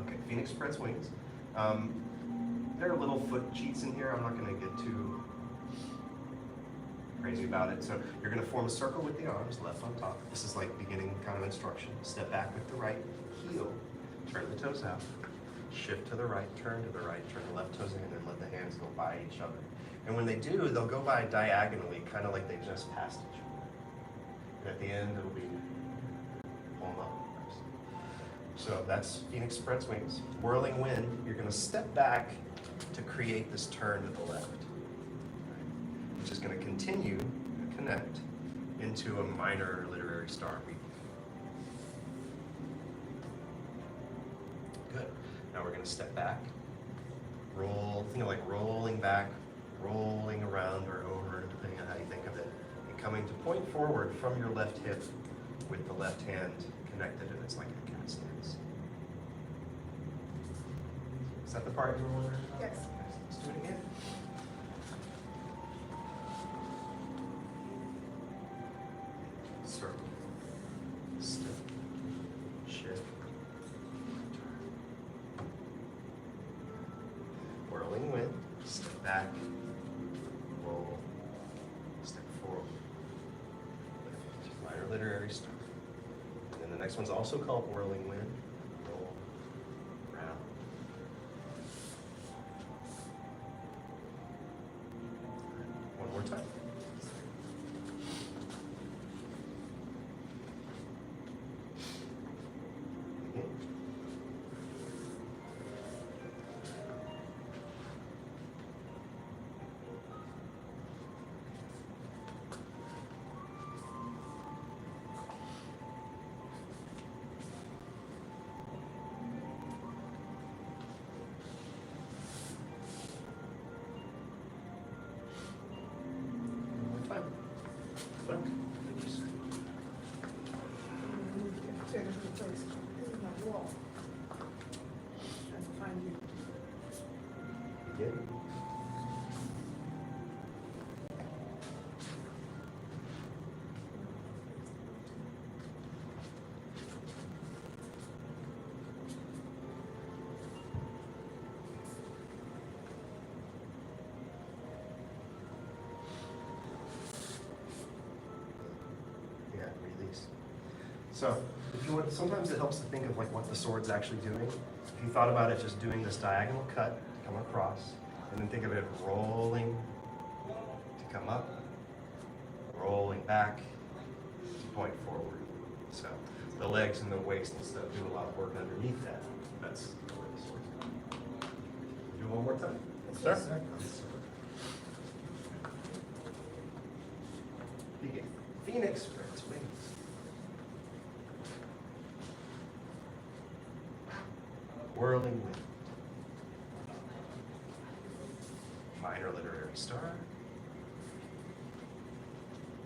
Okay, Phoenix spreads wings. There are little foot cheats in here. I'm not going to get too crazy about it. So you're gonna form a circle with the arms, left on top. This is like beginning kind of instruction. Step back with the right heel, turn the toes out, shift to the right, turn to the right, turn the left toes in, and let the hands go by each other. And when they do, they'll go by diagonally, kind of like they just passed each other. And at the end, it'll be palm up. So that's Phoenix spreads wings. Whirling wind, you're gonna step back to create this turn to the left, which is gonna continue to connect into a minor literary star. Good. Now we're gonna step back, roll, think of like rolling back, rolling around or over, depending on how you think of it, and coming to point forward from your left hip with the left hand connected, and it's like a cat stance. Is that the part you were wondering about? Yes. Let's do it again. Circle, step, shift, whirling wind, step back, roll, step forward. Minor literary star. And then the next one's also called whirling wind. Roll, round. One more time. Again. One more time. Look. Again. Yeah, release. So, if you want, sometimes it helps to think of like what the sword's actually doing. If you thought about it just doing this diagonal cut to come across, and then think of it rolling to come up, rolling back to point forward. So the legs and the waist and stuff do a lot of work underneath that. That's where the sword's going. Do it one more time. Yes, sir. Begin. Phoenix spreads wings. Whirling wind. Minor literary star.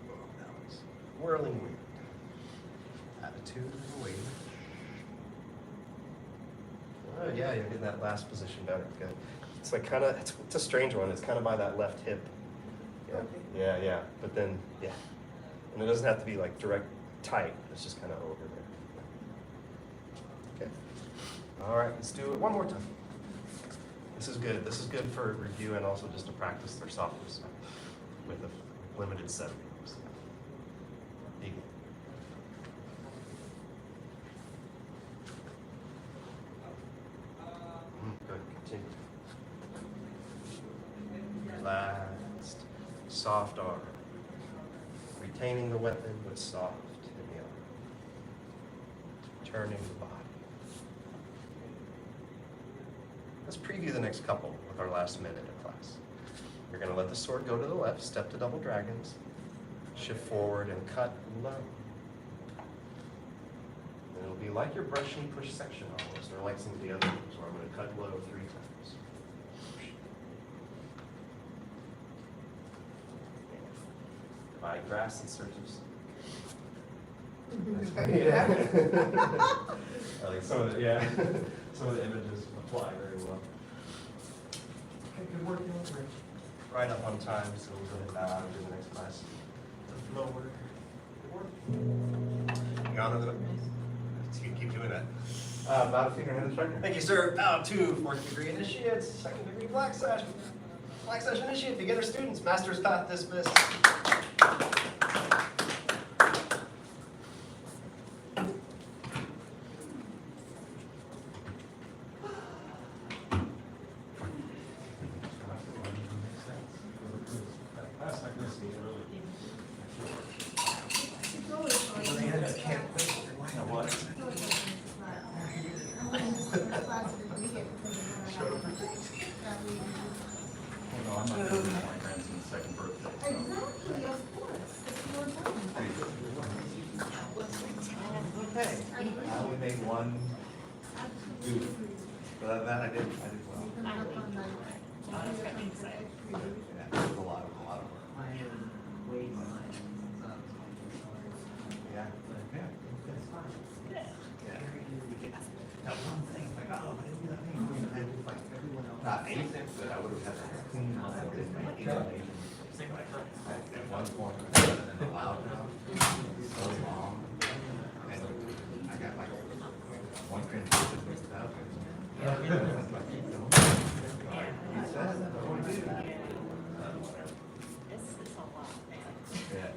Balance. Whirling wind. Attitude and weight. Oh yeah, you're getting that last position better. Good. It's like kind of, it's a strange one. It's kind of by that left hip. Yeah, yeah. But then, yeah. And it doesn't have to be like direct tight. It's just kind of over there. Okay. All right, let's do it one more time. This is good. This is good for review and also just to practice their softness with a limited set of moves. Begin. Good. Continue. Relaxed, soft arm. Retaining the weapon, but soft in the arm. Turning the body. Let's preview the next couple with our last minute of class. You're going to let the sword go to the left, step to double dragons, shift forward and cut low. And it'll be like your brush and push section almost, or like some of the other moves where I'm going to cut low 3 times. Divide grass and surges. Yeah. I like some of the, yeah. Some of the images apply very well. Okay, good work, you went right up on time, so we'll go ahead and do the next class. Lower. Good work. You honor the, keep doing that. Bow to finger hand instructor. Thank you, sir. Bow to 4th degree initiates, 2nd degree black sash initiate, beginner students, master's path dismissed. I'm not gonna do my grandson's second birthday, so. Exactly, of course, it's your time. Okay, we made one goof. But other than that, I did well. Yeah, it was a lot of work. I am way behind. Yeah, yeah. It's fine. Yeah. Very easy. That one thing, like, oh, I didn't do that thing. I did like Everyone else. not anything, but I would have had to clean out that thing. At one point, in the loud house, so long. And I got like one transition mixed up. He said, "Don't do that." This is a lot. Yeah.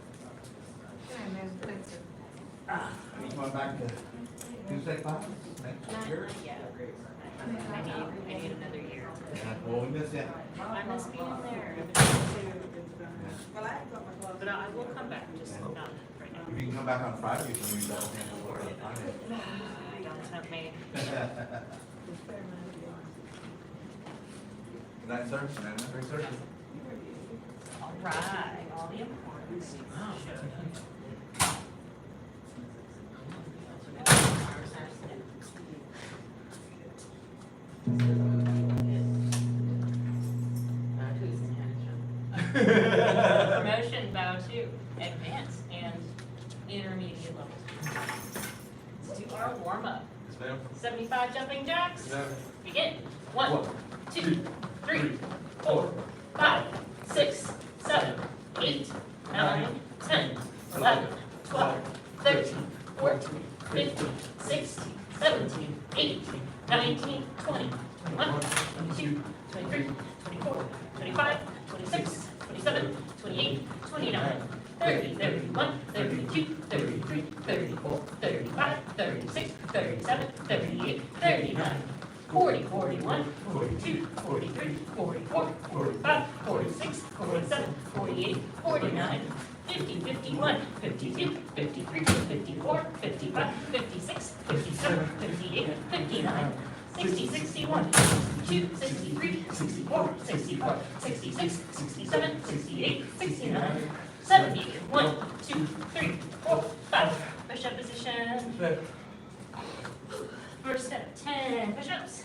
Okay, man, thank you. Are you going back to Tuesday class next year? Yeah. I need another year. Yeah, well, we miss you. I miss being there. But I will come back, just not right now. If you can come back on Friday, you can use that hand work on Friday. Don't tempt me. Good night, sir. Good night, sir. All right, all the importance. Promotion bow to advanced and intermediate levels. Let's do our warm up. 75 jumping jacks. Begin. 1, 2, 3, 4, 5, 6, 7, 8, 9, 10, 11, 12, 13, 14, 15, 16, 17, 18, 19, 20, 21, 22, 23, 24, 25, 26, 27, 28, 29, 30, 31, 32, 33, 34, 35, 36, 37, 38, 39, 40, 41, 42, 43, 44, 45, 46, 47, 48, 49, 50, 51, 52, 53, 54, 55, 56, 57, 58, 59, 60, 61, 62, 63, 64, 65, 66, 67, 68, 69, 70, 1, 2, 3, 4, 5. Push-up position. First step, 10 push-ups.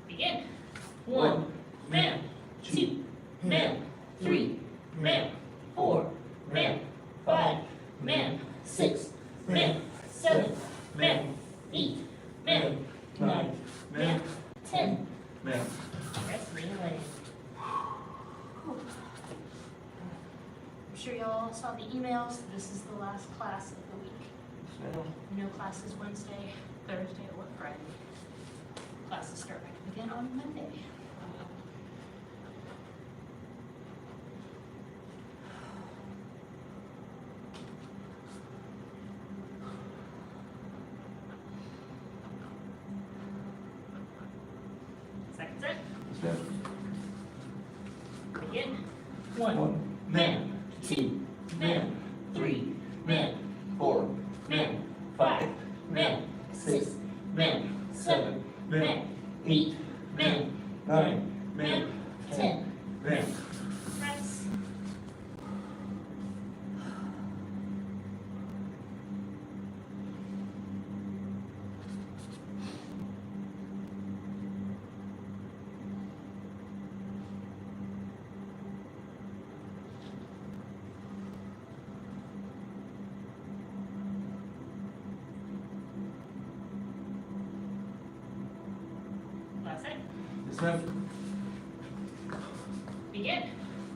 Begin. 1, man, 2, man, 3, man, 4, man, 5, man, 6, man, 7, man, 8, man, 9, man, 10. Man. Rest, relax. I'm sure y'all saw the emails. This is the last class of the week. No classes Wednesday, Thursday, or Friday. Classes start back up again on Monday. Second set. Begin. 1, man, 2, man, 3, man, 4, man, 5, man, 6, man, 7, man, 8, man, 9, man, 10. Man. Press. Last set. Dismount. Begin.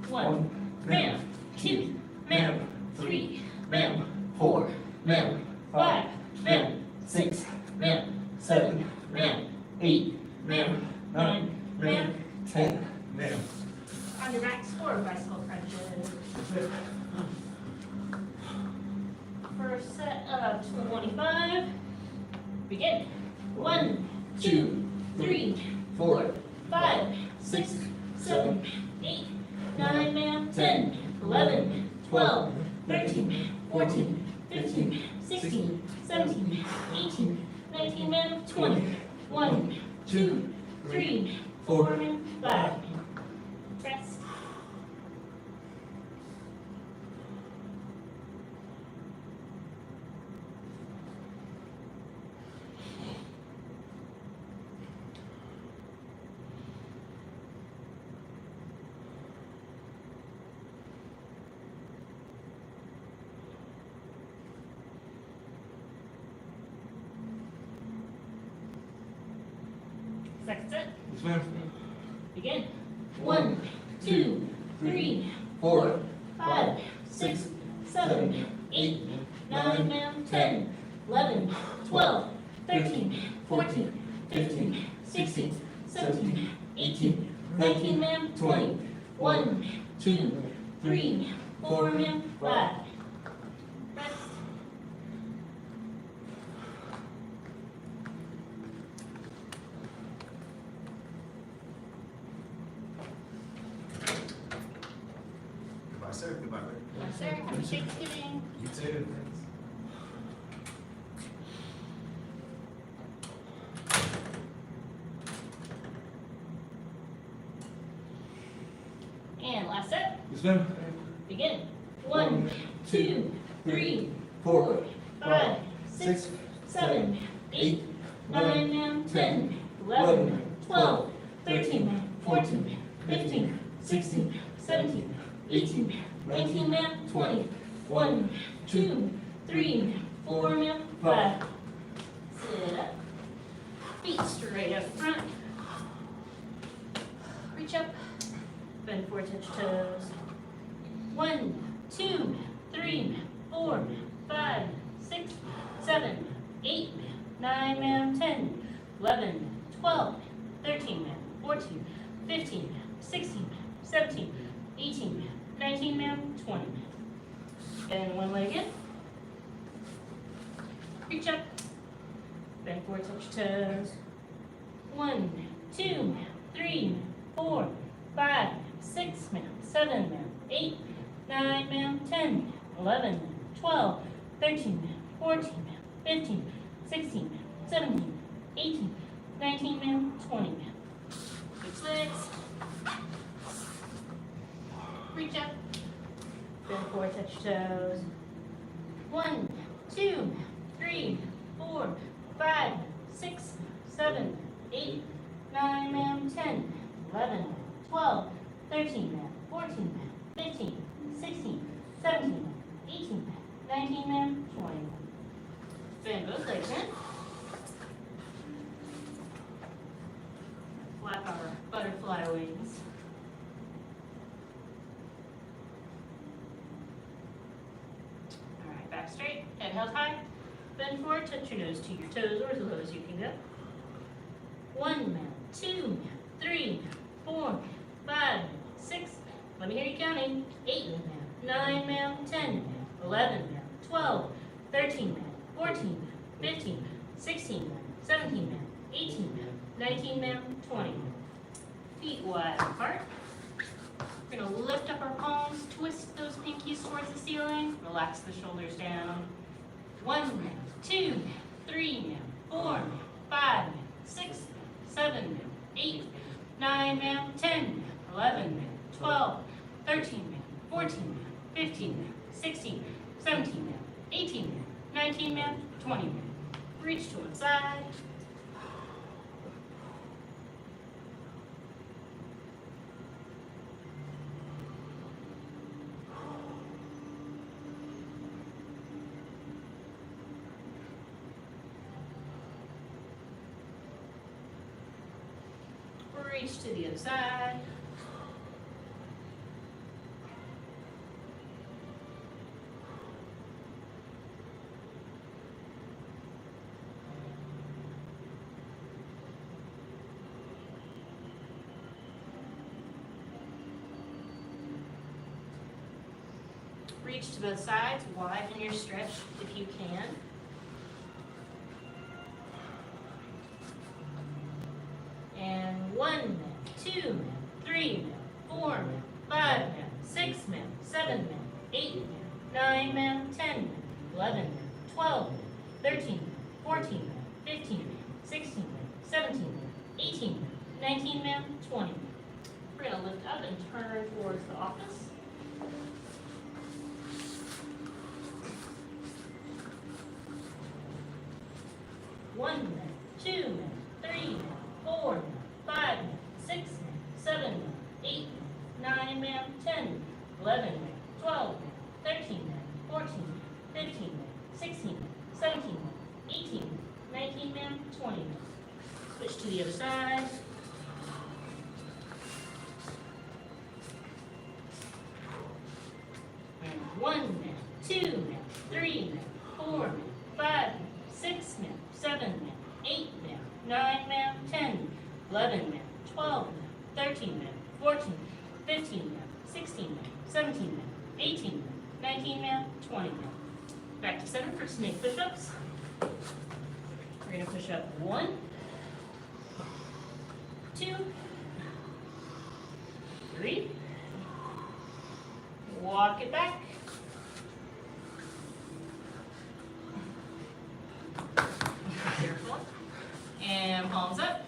1, man, 2, man, 3, man, 4, man, 5, man, 6, man, 7, man, 8, man, 9, man, 10. Man. On your back, score bicycle crunches. First set of 25. Begin. 1, 2, 3, 4, 5, 6, 7, 8, 9, man, 10, 11, 12, 13, 14, 15, 16, 17, 18, 19, man, 20, 1, 2, 3, 4, 5. Rest. Second set. Yes, ma'am. Begin. 1, 2, 3, 4, 5, 6, 7, 8, 9, ma'am, 10, 11, 12, 13, 14, 15, 16, 17, 18, 19, ma'am, 20. 1, 2, 3, 4, ma'am, 5. Rest. Goodbye, sir. Goodbye, Rick. Yes, sir. Happy Thanksgiving. You too. And last set. Yes, ma'am. Begin. 1, 2, 3, 4, 5, 6, 7, 8, 9, ma'am, 10, 11, 12, 13, 14, 15, 16, 17, 18, 19, ma'am, 20. 1, 2, 3, 4, ma'am, 5. Sit up. Feet straight up front. Reach up. Bend forward, touch toes. 1, 2, 3, 4, 5, 6, 7, 8, 9, ma'am, 10, 11, 12, 13, 14, 15, 16, 17, 18, 19, ma'am, 20. And one leg in. Reach up. Bend forward, touch toes. 1, 2, 3, 4, 5, 6, 7, 8, 9, ma'am, 10, 11, 12, 13, 14, 15, 16, 17, 18, 19, ma'am, 20. Switch legs. Reach up. Bend forward, touch toes. 1, 2, 3, 4, 5, 6, 7, 8, 9, ma'am, 10, 11, 12, 13, 14, 15, 16, 17, 18, 19, ma'am, 20. Bend both legs in. Flap our butterfly wings. All right, back straight, head held high. Bend forward, touch your nose to your toes or as low as you can go. 1, 2, 3, 4, 5, 6. Let me hear you counting. 8, 9, ma'am, 10, 11, 12, 13, 14, 15, 16, 17, 18, 19, ma'am, 20. Feet wide apart. We're gonna lift up our palms, twist those pinkies towards the ceiling, relax the shoulders down. 1, 2, 3, 4, 5, 6, 7, 8, 9, ma'am, 10, 11, 12, 13, 14, 15, 16, 17, 18, 19, ma'am, 20. Reach to one side. Reach to the other side. Reach to both sides, widen your stretch if you can. And 1, 2, 3, 4, 5, 6, 7, 8, 9, 10, 11, 12, 13, 14, 15, 16, 17, 18, 19, 20. We're going to lift up and turn towards the office. One, 2, 3, 4, 5, 6, 7, 8, 9, 10, 11, 12, 13, 14, 15, 16, 17, 18, 19, 20. Switch to the other side. And 1 minute, 2 minute, 3 minute, 4 minute, 5 minute, 6 minute, 7 minute, 8 minute, 9 minute, 10, 11 minute, 12 minute, 13 minute, 14 minute, 15 minute, 16 minute, 17 minute, 18 minute, 19 minute, 20 minute. Back to center for snake push-ups. We're gonna push up 1, 2, 3. Walk it back. Careful. And palms up.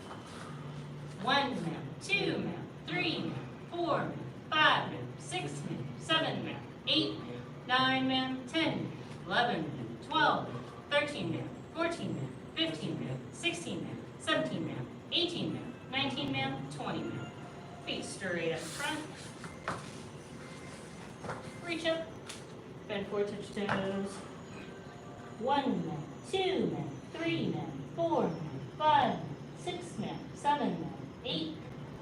1 minute, 2 minute, 3 minute, 4 minute, 5 minute, 6 minute, 7 minute, 8 minute, 9 minute, 10, 11 minute, 12 minute, 13 minute, 14 minute, 15 minute, 16 minute, 17 minute, 18 minute, 19 minute, 20 minute. Feet straight up front. Reach up. Bend forward, touch toes. 1 minute, 2 minute, 3 minute, 4 minute, 5 minute, 6 minute, 7 minute, 8,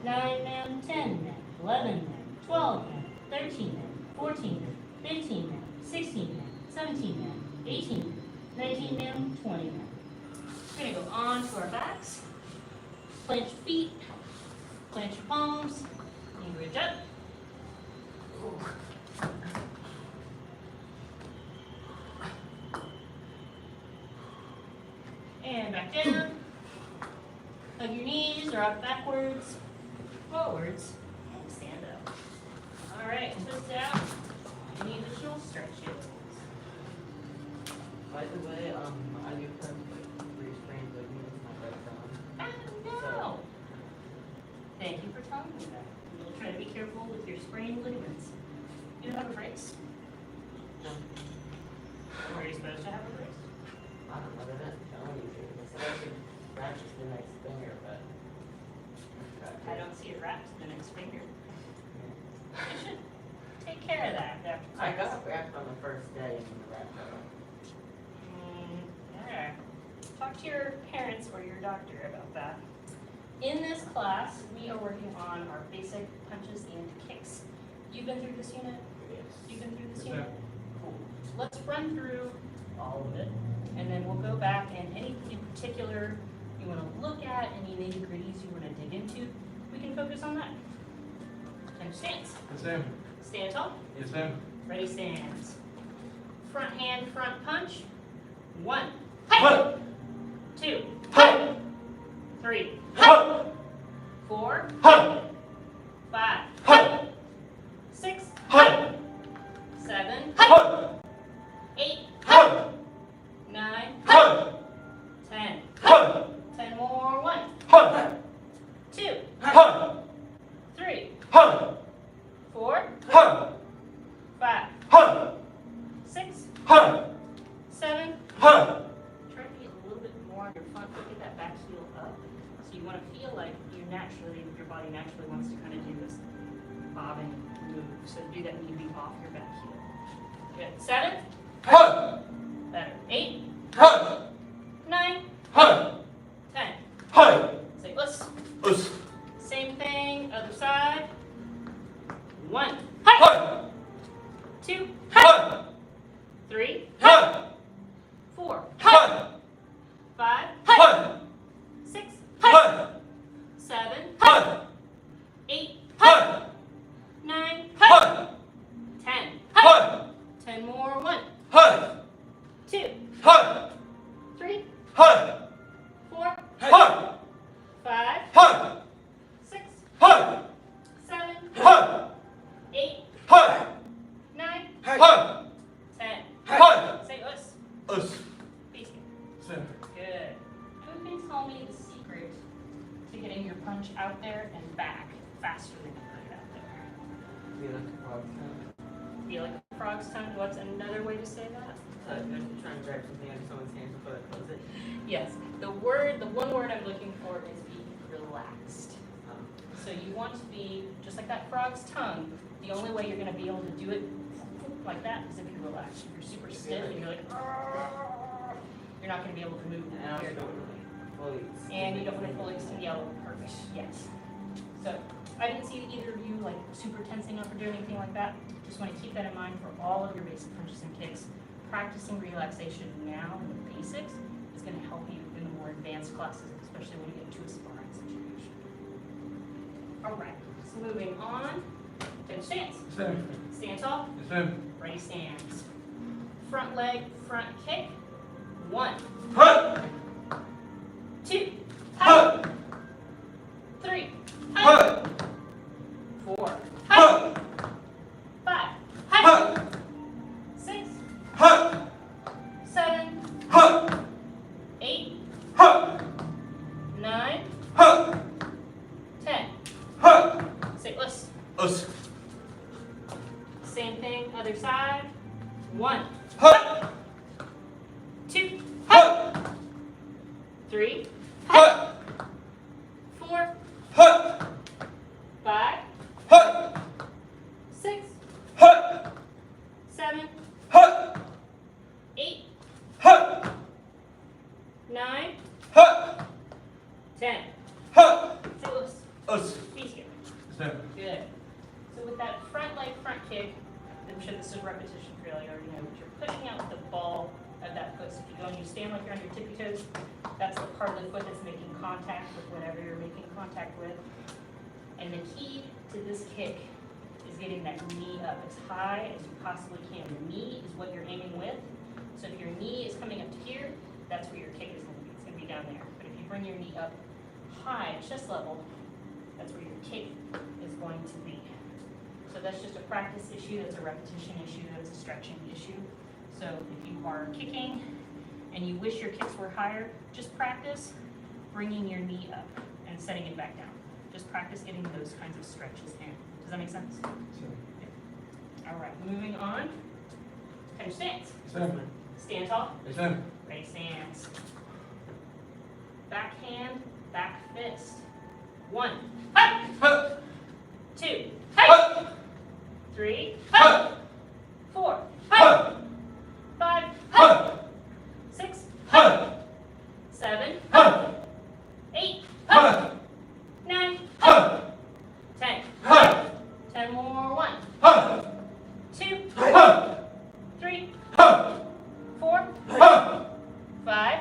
9 minute, 10 minute, 11 minute, 12 minute, 13 minute, 14 minute, 15 minute, 16 minute, 17 minute, 18 minute, 19 minute, 20 minute. We're gonna go on to our backs. Clench feet, clench your palms, and reach up. And back down. Hug your knees, rock backwards, forwards, and stand up. All right, twist out. Any additional stretches? By the way, I do have like 3 sprained ligaments in my right thumb. No. Thank you for telling me that. We'll try to be careful with your sprained ligaments. You don't have a brace? No. Were you supposed to have a brace? I don't know, they didn't tell me to. They said I should practice the next finger, but. I don't see it wrapped in the next finger. You should take care of that after I class. got wrapped on the first day in the wrap up. Yeah. Talk to your parents or your doctor about that. In this class, we are working on our basic punches and kicks. You've been through this unit? Yes. You've been through this Yes, unit? Cool. Let's run through all of it, and then we'll go back and anything in particular you want to look at, any nitty-gritties you want to dig into, we can focus on that. And stance. Yes, ma'am. Stand tall. Yes, ma'am. Ready, stands. Front hand, front punch. 1. Hey! 2. Hey! 3. Hey! 4. Hey! 5. Hey! 6. Hey! 7. Hey! 8. Hey! 9. Hey! 10. Hey! 10 more. 1. Hey! 2. Hey! 3. Hey! 4. Hey! 5. Hey! 6. Hey! 7. Hey! Try to get a little bit more on your front foot, get that back heel up. So you want to feel like your body naturally wants to kind of do this bobbing move. So do that when you be off your back heel. Good. 7. Hey! Better. 8. Hey! 9. Hey! 10. Hey! Say us. Us. Same thing, other side. 1. Hey! 2. Hey! 3. Hey! 4. Hey! 5. Hey! 6. Hey! 7. Hey! 8. Hey! 9. Hey! 10. Hey! 10 more. 1. Hey! 2. Hey! 3. Hey! 4. Hey! 5. Hey! 6. Hey! 7. Hey! 8. Hey! 9. Hey! 10. Hey! Say us. Us. Peace. Center. Good. Who can tell me the secret to getting your punch out there and back faster than you put it out there? Feel like a frog's tongue. Feel like a frog's tongue? What's another way to say that? You're trying to grab something out of someone's hands before they close it. Yes. The one word I'm looking for is be relaxed. So you want to be, just like that frog's tongue, the only way you're going to be able to do it like that is if you're relaxed. If you're super stiff and you're like, you're not going to be able to move. And I also Here. don't really fully And you don't want to fully extend yellow, perfect, yes. So, I didn't see either of you like super tensing up or doing anything like that. Just want to keep that in mind for all of your basic punches and kicks. Practicing relaxation now in the basics is going to help you in the more advanced classes, especially when you get into a sparring situation. All right, so moving on, to stance. Stand tall. Ready, stance. Front leg, front kick. 1, 2, 3, 4, 5, 6, 7, 8, 9, 10. Sit, listen. Same thing, other side. 1, 2, 3, 4, 5, 6, 7, 8, 9, 10. Say listen. Feet together. Good. So with that front leg, front kick, I'm sure this is repetition for you, you already know, but you're pushing out the ball of that foot. So if you go and you stand like you're on your tippy toes, that's the part of the foot that's making contact with whatever you're making contact with. And the key to this kick is getting that knee up as high as you possibly can. The knee is what you're aiming with. So if your knee is coming up to here, that's where your kick is going to be. It's going to be down there. But if you bring your knee up high, chest level, that's where your kick is going to be. So that's just a practice issue, that's a repetition issue, that's a stretching issue. So if you are kicking and you wish your kicks were higher, just practice bringing your knee up and setting it back down. Just practice getting those kinds of stretches in. Does that make sense? Yeah. All right, moving on. Kind of stance. Stand tall. Ready, stance. Backhand, back fist. 1, 2, 3, 4, 5, 6, 7, 8, 9, 10. 10 more. 1, 2, 3, 4, 5,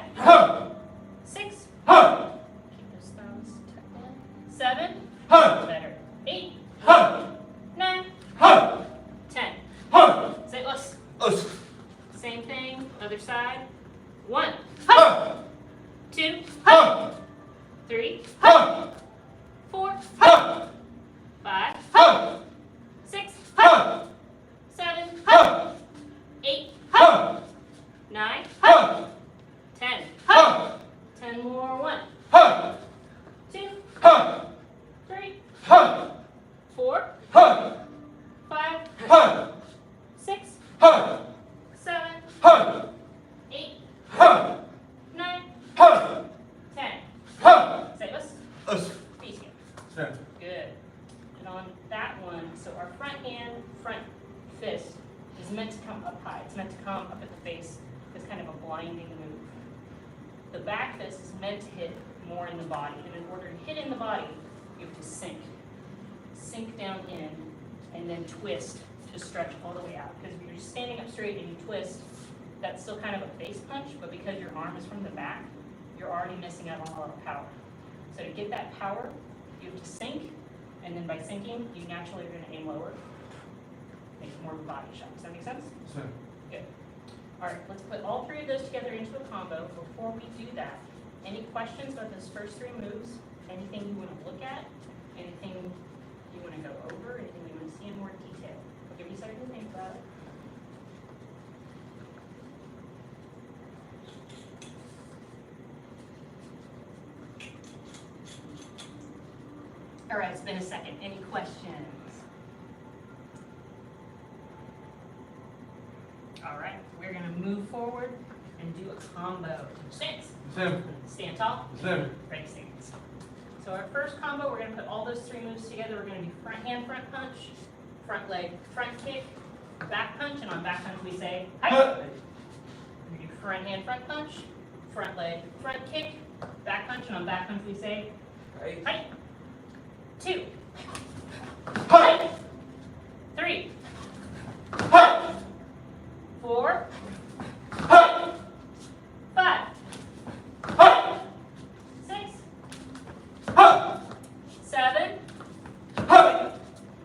6. Keep those thumbs tucked in. 7. Better. 8, 9, 10. Say us. Same thing, other side. 1, 2, 3, 4, 5, 6, 7, 8, 9, 10. 10 more. 1, 2, 3, 4, 5, 6, 7, 8, 9, 10. Say us. Feet together. Good. And on that one, so our front hand, front fist is meant to come up high. It's meant to come up at the face. It's kind of a blinding move. The back fist is meant to hit more in the body. And in order to hit in the body, you have to sink. Sink down in and then twist to stretch all the way out. Because if you're just standing up straight and you twist, that's still kind of a face punch, but because your arm is from the back, you're already missing out on a lot of power. So to get that power, you have to sink, and then by sinking, you naturally are going to aim lower. Make it more of a body shot. Does that make sense? Good. All right, let's put all 3 of those together into a combo. Before we do that, any questions about those first 3 moves? Anything you want to look at? Anything you want to go over? Anything you want to see in more detail? I'll give you a second to think about it. All right, it's been a second. Any questions? All right, we're going to move forward and do a combo. Stance. Stand tall. Ready, stance. So our first combo, we're going to put all those 3 moves together. We're going to do front hand, front punch, front leg, front kick, back punch, and on back punch we say, hi. We do front hand, front punch, front leg, front kick, back punch, and on back punch we say, Right. Height. 2. Height. 3. Height. 4. Height. 5. Height. 6. Height. 7. Height.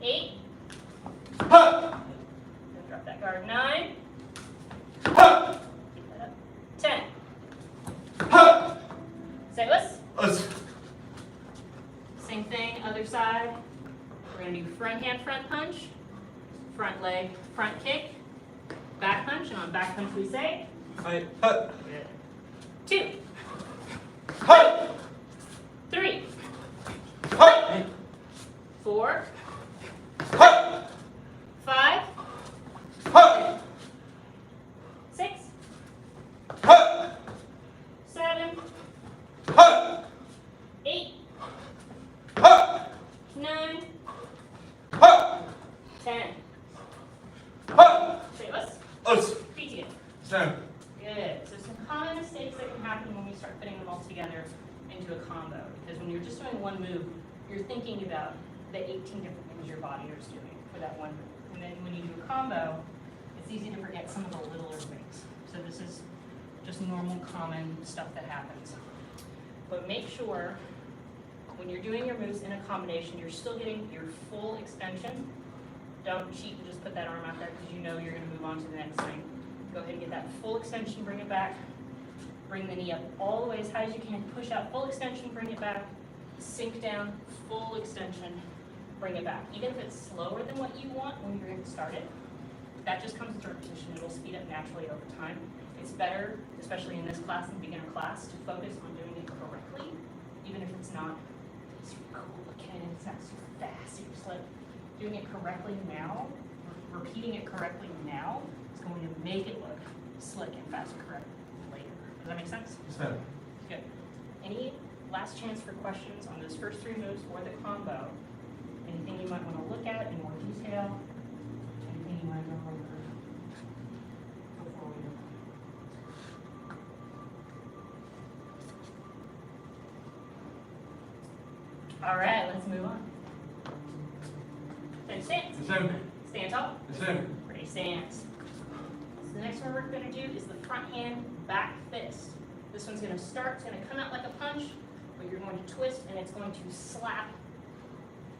8. Height. Drop that guard. 9. Height. Keep that up. 10. Height. Say list. Same thing, other side. We're gonna do front hand, front punch, front leg, front kick, back punch, and on back punch we say, Height. 2, 3, 4, 5, 6, 7, 8, 9, 10. Say us. Repeat again. Good. So some common mistakes that can happen when we start putting them all together into a combo. Because when you're just doing one move, you're thinking about the 18 different things your body is doing for that one move. And then when you do a combo, it's easy to forget some of the littler things. So this is just normal, common stuff that happens. But make sure when you're doing your moves in a combination, you're still getting your full extension. Don't cheat and just put that arm out there because you know you're going to move on to the next thing. Go ahead and get that full extension, bring it back. Bring the knee up all the way as high as you can. Push out, full extension, bring it back. Sink down, full extension, bring it back. Even if it's slower than what you want when you're getting started, that just comes with repetition. It'll speed up naturally over time. It's better, especially in this class and beginner class, to focus on doing it correctly, even if it's not super cool looking and it's not super fast. You're just like doing it correctly now, repeating it correctly now is going to make it look slick and fast and correct later. Does that make sense? Yes, ma'am. Good. Any last chance for questions on those first 3 moves or the combo? Anything you might want to look at in more detail? Anything you might want to learn before we go? All right, let's move on. Take stance. Stand tall. Ready, stance. So the next one we're going to do is the front hand, back fist. This one's going to start, it's going to come out like a punch, but you're going to twist and it's going to slap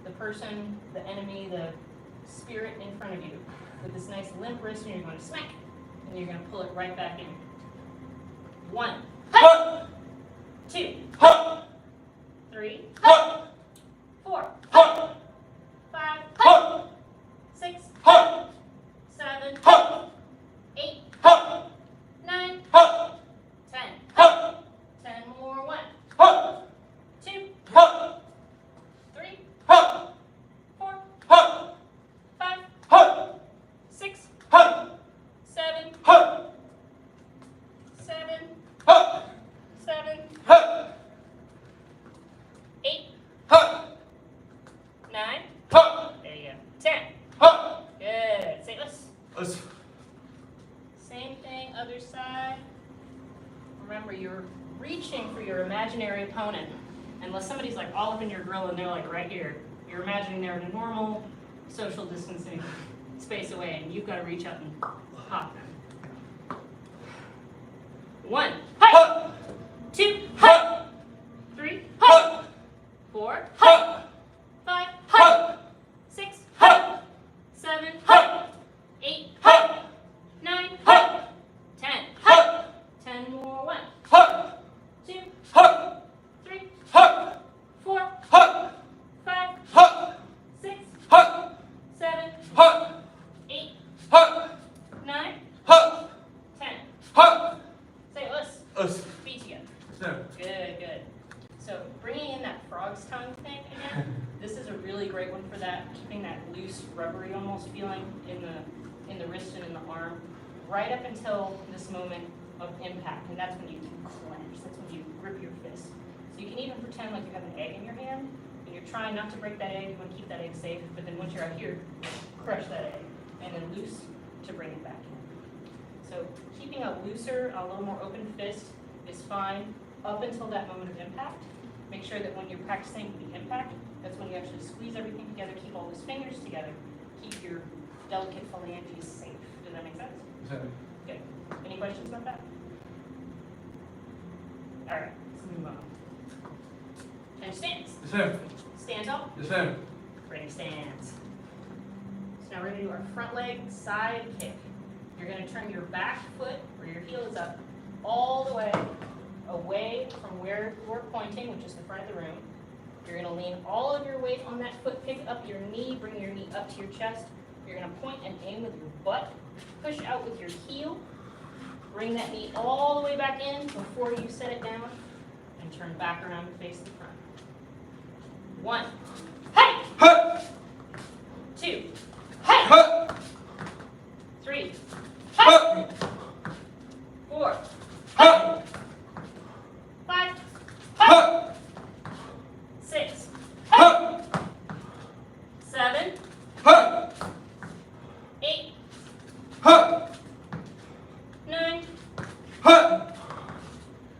the person, the enemy, the spirit in front of you with this nice limp wrist, and you're going to smack, and you're going to pull it right back in. 1, 2, 3, 4, 5, 6, 7, 8, 9, 10. 10 more. 1, 2, 3, 4, 5, 6, 7, 8, 9. There you go. 10. Good. Say this. Same thing, other side. Remember, you're reaching for your imaginary opponent. Unless somebody's like all up in your grill and they're like right here, you're imagining they're in a normal social distancing space away, and you've got to reach up and pop them. 1, 2, 3, 4, 5, 6, 7, 8, 9, 10. 10 more. 1, 2, 3, 4, 5, 6, 7, 8, 9, 10. Say us. Feet together. Good. So bringing in that frog's tongue thing again, this is a really great one for that, keeping that loose, rubbery almost feeling in the wrist and in the arm, right up until this moment of impact, and that's when you clench, that's when you grip your fist. So you can even pretend like you have an egg in your hand, and you're trying not to break that egg, you want to keep that egg safe, but then once you're out here, crush that egg, and then loose to bring it back in. So keeping a looser, a little more open fist is fine up until that moment of impact. Make Make sure that when you're practicing the impact, that's when you actually squeeze everything together, keep all those fingers together, keep your delicate phalanges safe. Does that make sense? Good. Any questions about that? All right, let's move on. And stance. Yes, ma'am. Stand up. Yes, ma'am. Ready, stands. So now we're gonna do our front leg side kick. You're gonna turn your back foot, where your heel is up, all the way away from where you're pointing, which is the front of the room. You're gonna lean all of your weight on that foot, pick up your knee, bring your knee up to your chest. You're gonna point and aim with your butt, push out with your heel, bring that knee all the way back in before you set it down, and turn back around and face the front. 1, hey! 2, hey! 3, hey! 4, hey! 5, hey! 6, hey! 7, 8, 9,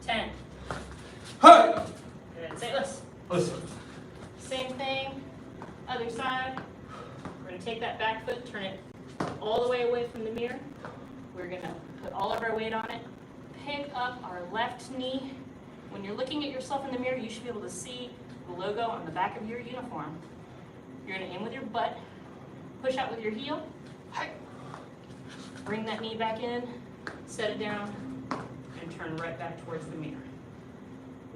10. Good. Say less. Listen. Same thing, other side. We're gonna take that back foot, turn it all the way away from the mirror. We're gonna put all of our weight on it. Pick up our left knee. When you're looking at yourself in the mirror, you should be able to see the logo on the back of your uniform. You're gonna aim with your butt, push out with your heel. Bring that knee back in, set it down, and turn right back towards the mirror.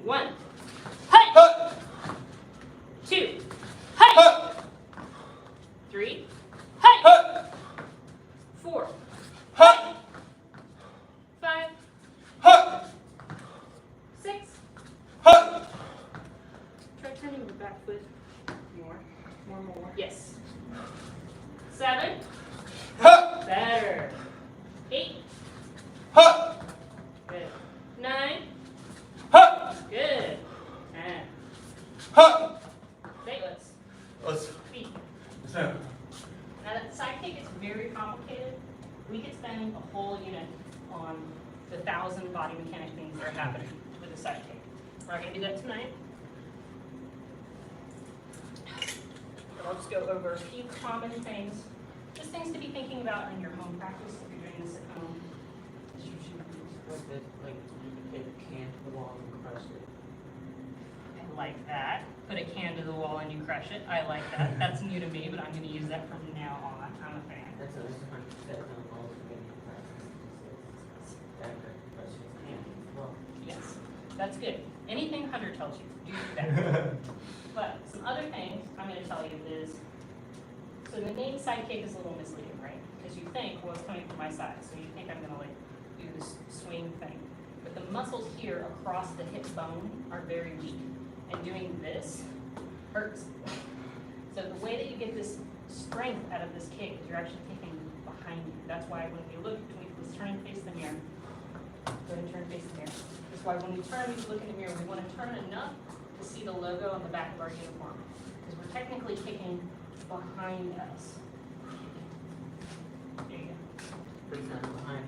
1, hey! 2, hey! 3, hey! 4, hey! 5, 6. Try turning your back foot more. Yes. 7. Better. 8. Good. 9. Good. 10. Weightless. Feet. Yes, ma'am. Now that side kick is very complicated. We could spend a whole unit on the 1,000 body mechanic things that are happening with a side kick. We're not going to do that tonight. But I'll just go over a few common things, just things to be thinking about in your home practice if you're doing this at home. Like, you hit a can to the wall and crush it. I like that. Put a can to the wall and you crush it. I like that. That's new to me, but I'm going to use that from now on. I'm a fan. That's a 100% on all the beginning practice. Crush it can. Well, Yes, that's good. Anything Hunter tells you, do that. But some other things I'm going to tell you is, so the name side kick is a little misleading, right? Because you think, well, it's coming from my side, so you think I'm going to like do this swing thing. But the muscles here across the hip bone are very weak, and doing this hurts. So the way that you get this strength out of this kick is you're actually kicking behind you. That's why when you look, let's turn and face the mirror. Go ahead and turn and face the mirror. That's why when we turn, we look in the mirror, we want to turn enough to see the logo on the back of our uniform. Because we're technically kicking behind us. There you go. for example, behind.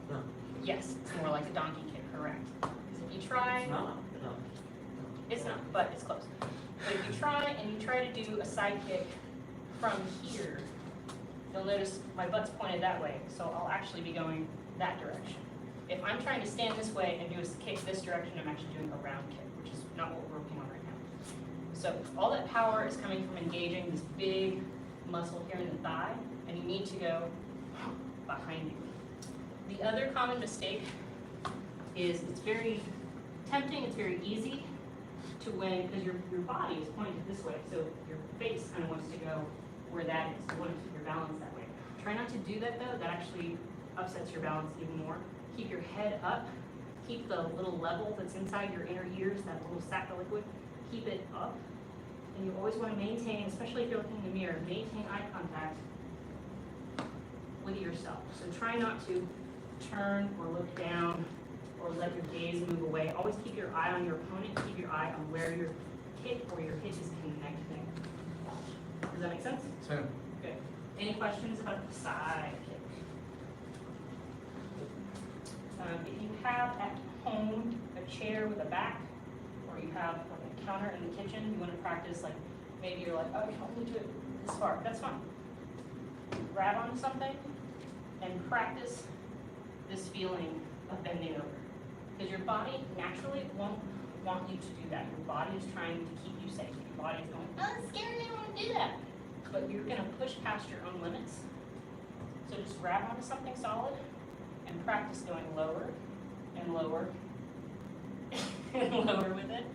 No. Yes, it's more like a donkey kick, correct. Because if you try, It's not. No. it's not, but it's close. But if you try and you try to do a side kick from here, you'll notice my butt's pointed that way, so I'll actually be going that direction. If I'm trying to stand this way and do a kick this direction, I'm actually doing a round kick, which is not what we're working on right now. So all that power is coming from engaging this big muscle here in the thigh, and you need to go behind you. The other common mistake is it's very tempting, it's very easy to when, because your body is pointed this way, so your face kind of wants to go where that is. You want to keep your balance that way. Try not to do that though, that actually upsets your balance even more. Keep your head up, keep the little level that's inside your inner ears, that little sac of liquid, keep it up. And you always want to maintain, especially if you're looking in the mirror, maintain eye contact with yourself. So try not to turn or look down or let your gaze move away. Always keep your eye on your opponent, keep your eye on where your kick or your hit is connecting. Does that make sense? Same. Good. Any questions about the side kick? If you have at home a chair with a back, or you have like a counter in the kitchen, you wanna practice, like, maybe you're like, oh, I can only do it this far, that's fine. Grab onto something and practice this feeling of bending over. Because your body naturally won't want you to do that. Your body is trying to keep you safe. Your body is going, oh, it's scared, I don't want to do that. But you're gonna push past your own limits. So just grab onto something solid and practice going lower and lower and lower with it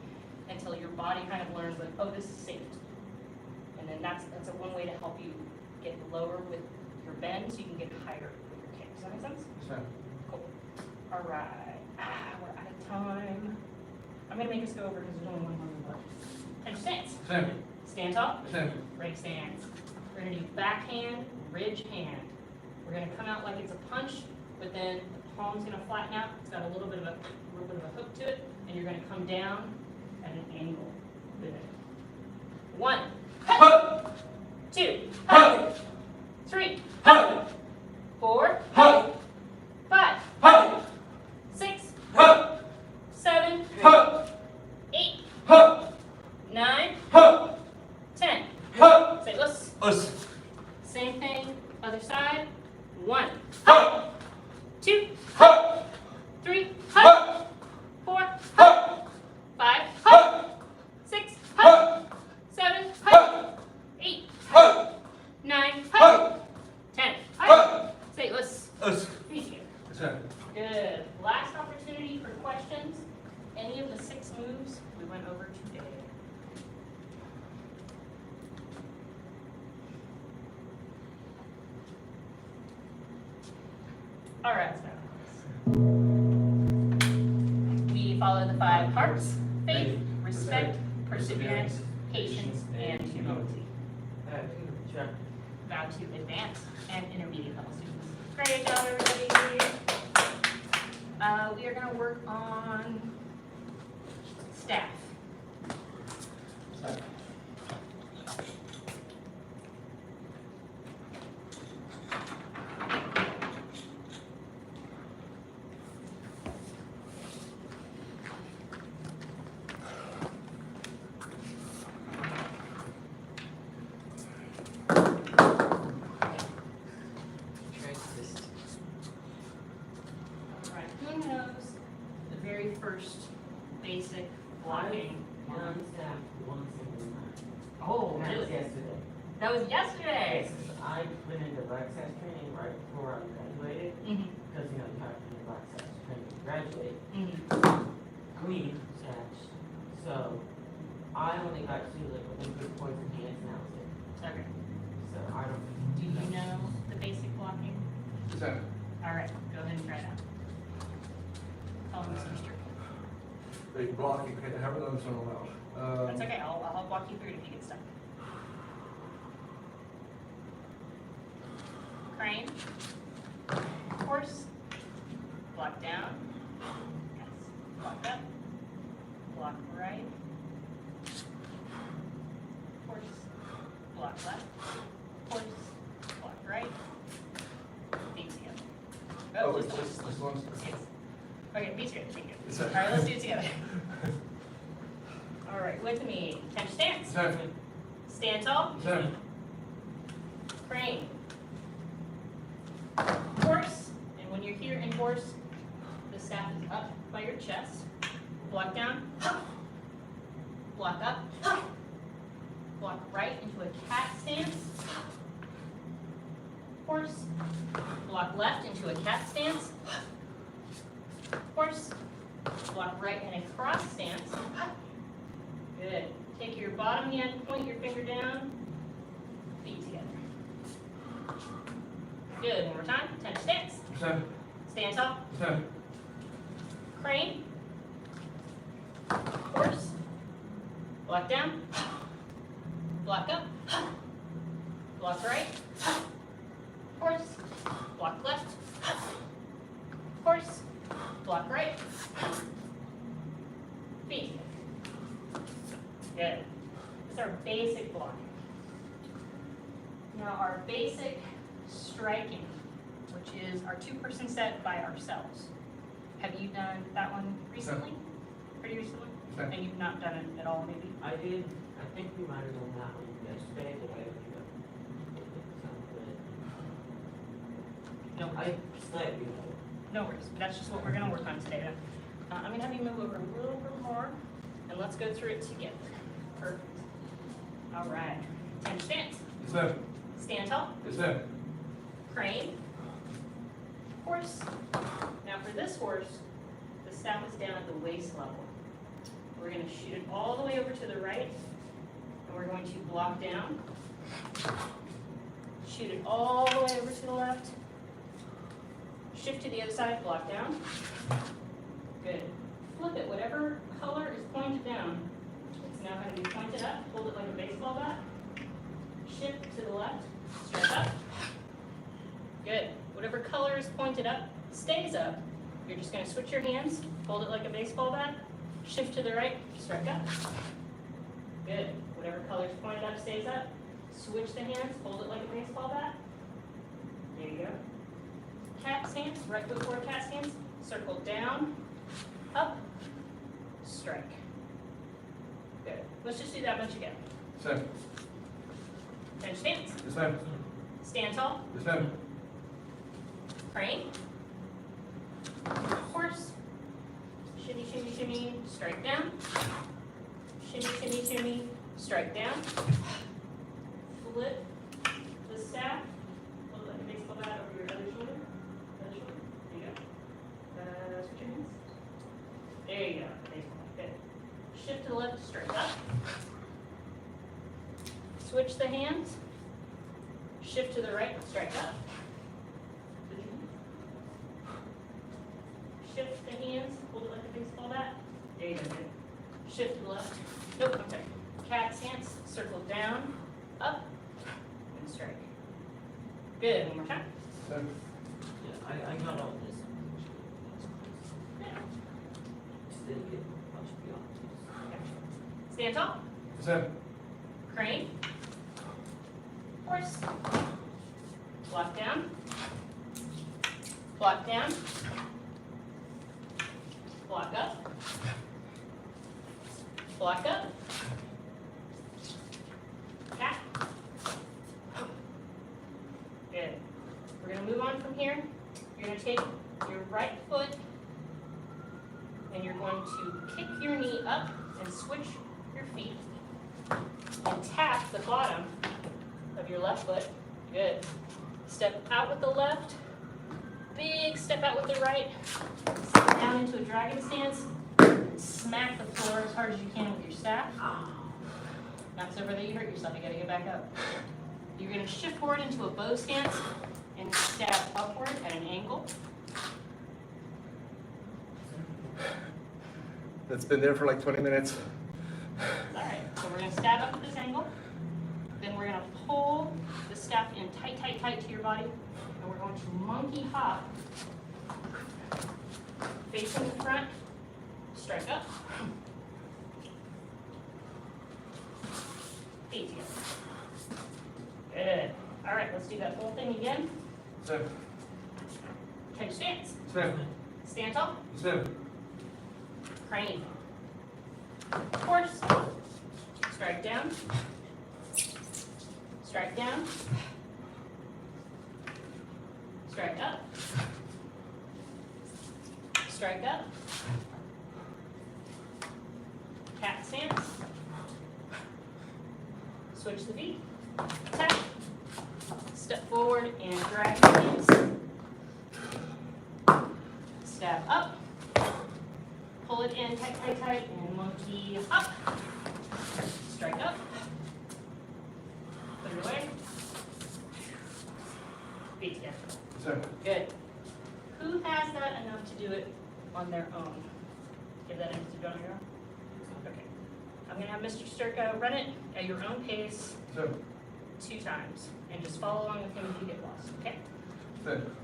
until your body kind of learns like, oh, this is safe. And then that's a one way to help you get lower with your bend so you can get higher with your kick. Does that make sense? Sure. Cool. All right. We're out of time. I'm gonna make us go over because there's only one more left. Tension stance. Same. Stand tall. Same. Break stance. We're gonna do backhand, ridge hand. We're gonna come out like it's a punch, but then the palm's gonna flatten out. It's got a little bit of a hook to it, and you're gonna come down at an angle with it. 1, 2, 3, 4, 5, 6, 7, 8, 9, 10. Say us. Same thing, other side. 1, 2, 3, 4, 5, 6, 7, 8, 9, 10. Say us. Feet together. Good. Last opportunity for questions. Any of the 6 moves we went over today. All right, so we follow the 5 hearts: faith, respect, perseverance, patience, and humility. Vow to advance and intermediate level students. Great job, everybody. We are going to work on staff. Alright, who knows the very first basic blocking? Oh, really? Yesterday. That was yesterday. I went into black sash training right before I graduated, Mhm. because, you know, you have to do black sash training to graduate. Mhm. Green sash. So, I only got to, like, Olympic points and dance, and that was it. Okay. So, I don't. Do you know the basic blocking? Same. Alright, go ahead and try it out. Tell them Mr. Strickland. Big block, you can't have it on so loud. That's okay, I'll walk you through it if you get stuck. Crane. Horse. Block down. Yes. Block up. Block right. Horse. Block left. Horse. Block right. Feet together. Oh, just it's this one. Yes. Okay, feet together, feet It's together. a- Alright, let's do it together. Alright, with me. Tension stance. Same. Stand tall. Same. Crane. Horse. And when you're here in horse, the staff is up by your chest. Block down. Block up. Block right into a cat stance. Horse. Block left into a cat stance. Horse. Block right in a cross stance. Good. Take your bottom hand, point your finger down, feet together. Good. One more time. Tension stance. Same. Stand tall. Same. Crane. Horse. Block down. Block up. Block right. Horse. Block left. Horse. Block right. Feet. Good. This is our basic blocking. Now our basic striking, which is our 2-person set by ourselves. Have you done that one recently? Pretty recently? And you've not done it at all, maybe? I did, I think we might have done that one yesterday, but I don't know. No I worries. slightly know. No worries, but that's just what we're gonna work on today. I'm gonna have you move over a little bit more, and let's go through it together. Perfect. All right. 10 stance. Yes, ma'am. Stand tall. Yes, ma'am. Crane. Horse. Now for this horse, the staff is down at the waist level. We're gonna shoot it all the way over to the right, and we're going to block down. Shoot it all the way over to the left. Shift to the other side, block down. Good. Flip it, whatever color is pointed down, it's now going to be pointed up. Hold it like a baseball bat. Shift to the left, strike up. Good. Whatever color is pointed up stays up. You're just going to switch your hands, hold it like a baseball bat, shift to the right, strike up. Good. Whatever color is pointed up stays up. Switch the hands, hold it like a baseball bat. There you go. Cat stance, right before cat stance, circle down, up, strike. Good. Let's just do that bunch again. Yes, ma'am. 10 stance. Yes, ma'am. Stand tall. Yes, ma'am. Crane. Horse. Shimmy, shimmy, shimmy, strike down. Shimmy, shimmy, shimmy, strike down. Flip the staff. Hold it like a baseball bat over your other shoulder. Other shoulder. There you go. Switch your hands. There you go. Baseball bat. Good. Shift to the left, straight up. Switch the hands. Shift to the right, strike up. Switch your hands. Shift the hands, hold it like a baseball bat. There you go. Good. Shift to the left. Nope, I'm sorry. Cat stance, circle down, up, and strike. Good. One more time. Yes, ma'am. Yeah, I got all this. Just didn't get much beyond this. Stand tall. Yes, ma'am. Crane. Horse. Block down. Block down. Block up. Block up. Cat. Good. We're going to move on from here. You're going to take your right foot and you're going to kick your knee up and switch your feet and tap the bottom of your left foot. Good. Step out with the left. Big step out with the right. Step down into a dragon stance. Smack the floor as hard as you can with your staff. Not so that you hurt yourself. You got to get back up. You're going to shift forward into a bow stance and stab upward at an angle. That's been there for like 20 minutes. All right, so we're going to stab up at this angle. Then we're going to pull the staff in tight, tight, tight to your body. And we're going to monkey hop. Facing the front, strike up. Feet together. Good. All right, let's do that whole thing again. Yes, ma'am. Take stance. Yes, ma'am. Stand tall. Yes, ma'am. Crane. Horse. Strike down. Strike down. Strike up. Strike up. Cat stance. Switch the feet. Tap. Step forward and drag your hands. Step up. Pull it in tight, tight, tight, and monkey up. Strike up. Put it away. Feet together. Yes, ma'am. Good. Who has that enough to do it on their own? Give that enough to do it on your own? Okay. I'm gonna have Mr. Sturka run it at your own pace Yes, ma'am. 2 times. And just follow along with him if you get lost, okay? Yes, ma'am.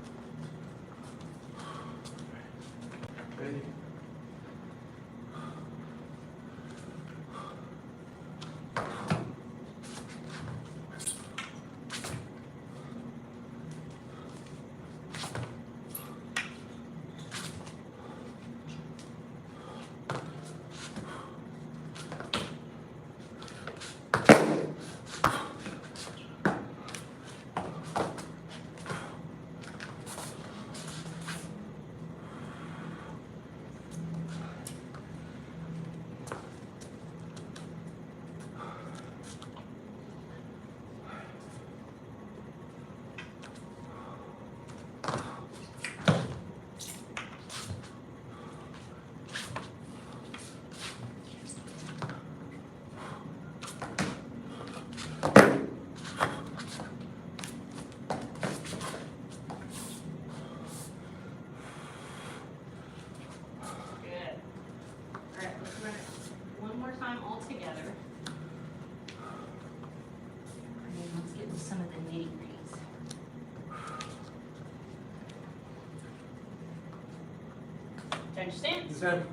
Ready? time all together. And then let's get to some of the nitty gritties. Bench stance. Yes, ma'am.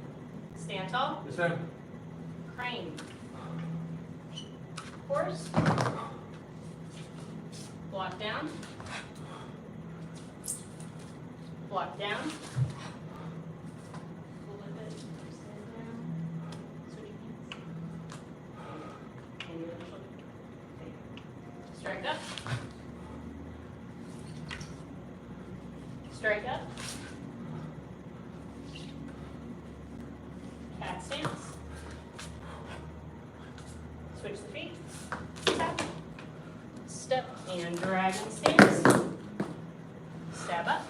Stand tall. Yes, ma'am. Crane. Horse. Block down. Block down. Pull a bit. Stand down. Switch hands. And your shoulder. Okay. Strike up. Strike up. Cat stance. Switch the feet. Tap. Step and dragon stance. Stab up.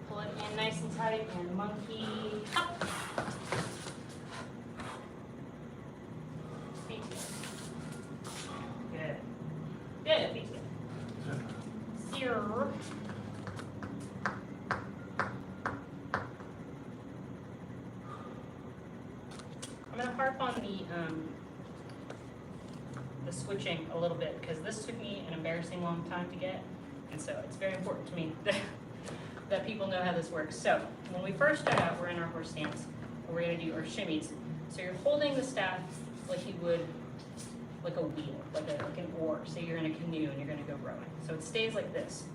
Pull it in nice and tight and monkey up. Feet together. Good. Good. Feet together. Zero. I'm gonna harp on the switching a little bit because this took me an embarrassing long time to get, and so it's very important to me that people know how this works. So when we first start out, we're in our horse stance, and we're gonna do our shimmies. So you're holding the staff like you would like a wheel, like an oar. Say you're in a canoe and you're gonna go rowing. So it stays like this.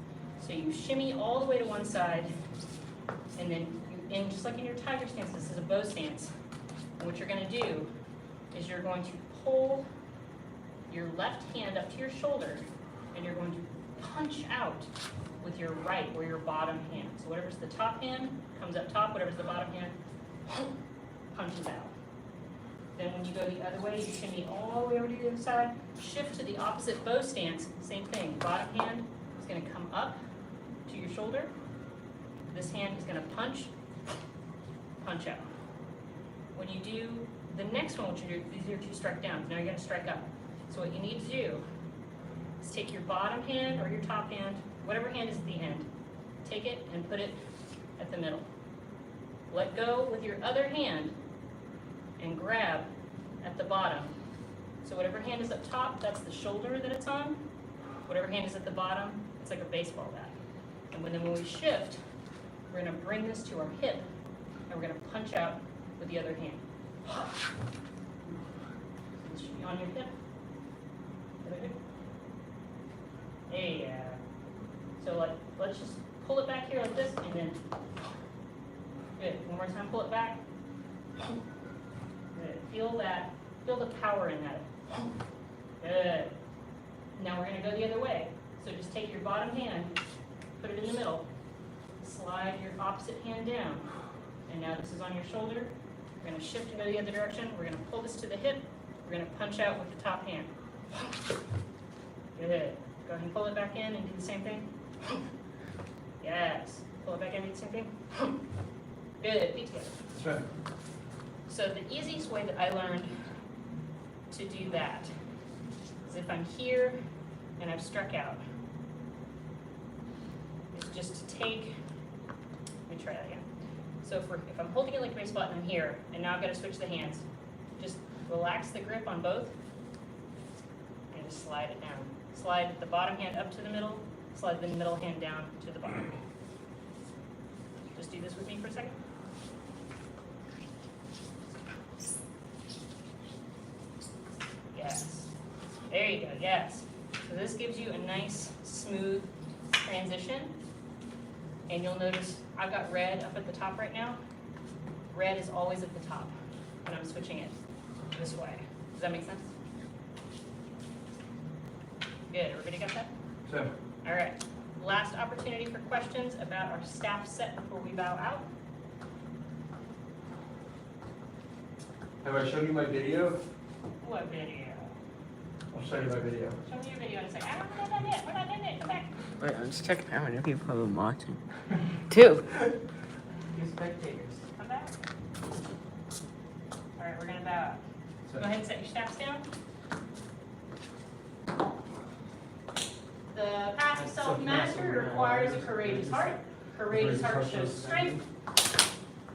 So you shimmy all the way to one side, and then in just like in your tiger stance, this is a bow stance. And what you're going to do is you're going to pull your left hand up to your shoulder, and you're going to punch out with your right or your bottom hand. So whatever's the top hand comes up top, whatever's the bottom hand punches out. Then when you go the other way, you shimmy all the way over to the other side, shift to the opposite bow stance, same thing. Bottom hand is going to come up to your shoulder. This hand is going to punch out. When you do the next one, what you do, these are two strike downs. Now you're going to strike up. So what you need to do is take your bottom hand or your top hand, whatever hand is at the end, take it and put it at the middle. Let go with your other hand and grab at the bottom. So whatever hand is up top, that's the shoulder that it's on. Whatever hand is at the bottom, it's like a baseball bat. And then when we shift, we're going to bring this to our hip, and we're going to punch out with the other hand. This should be on your hip. Other hip. Yeah. So let's just pull it back here like this, and then good. One more time, pull it back. Good. Feel that. Feel the power in that. Good. Now we're going to go the other way. So just take your bottom hand, put it in the middle, slide your opposite hand down, and now this is on your shoulder. We're going to shift and go the other direction. We're going to pull this to the hip. We're going to punch out with the top hand. Good. Go ahead and pull it back in and do the same thing. Yes. Pull it back in and do the same thing. Good. Feet together. That's right. So the easiest way that I learned to do that is if I'm here and I've struck out, is just to take, let me try that again. So if I'm holding it like a baseball and I'm here, and now I've got to switch the hands, just relax the grip on both, and just slide it down. Slide the bottom hand up to the middle, slide the middle hand down to the bottom. Just do this with me for a second. Yes. There you go, yes. So this gives you a nice, smooth transition. And you'll notice I've got red up at the top right now. Red is always at the top when I'm switching it this way. Does that make sense? Good, everybody got that? Sure. All right. Last opportunity for questions about our staff set before we bow out. Have I shown you my video? What video? I'll show you my video. Show me your video in a second. We're not done yet. We're not done yet. Come back. Wait, I'm just checking how many people have been watching. 2. 2 spectators. Come back. All right, we're gonna bow out. Go ahead and set your staffs down. The path of self-mastery requires a courageous heart. Courageous heart shows strength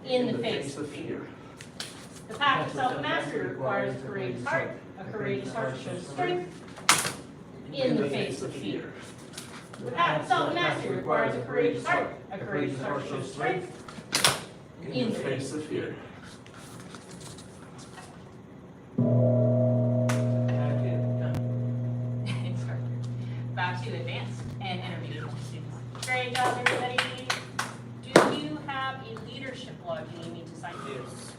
in the face of fear. The path of self-mastery requires a courageous heart. A courageous heart shows strength in the face of fear. The path of self-mastery requires a courageous heart. A courageous heart shows strength in the face of fear. Back to advanced and intermediate students. Great job, everybody. Do you have a leadership log you need me to sign? Yes.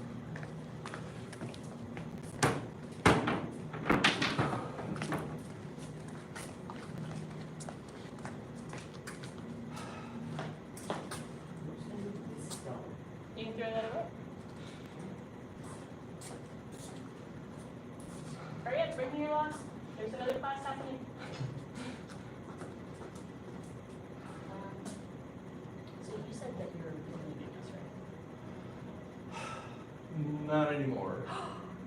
You can throw that away. Hurry up, bring me your logs. There's another class happening. So you said that you're leaving us, right? Not anymore.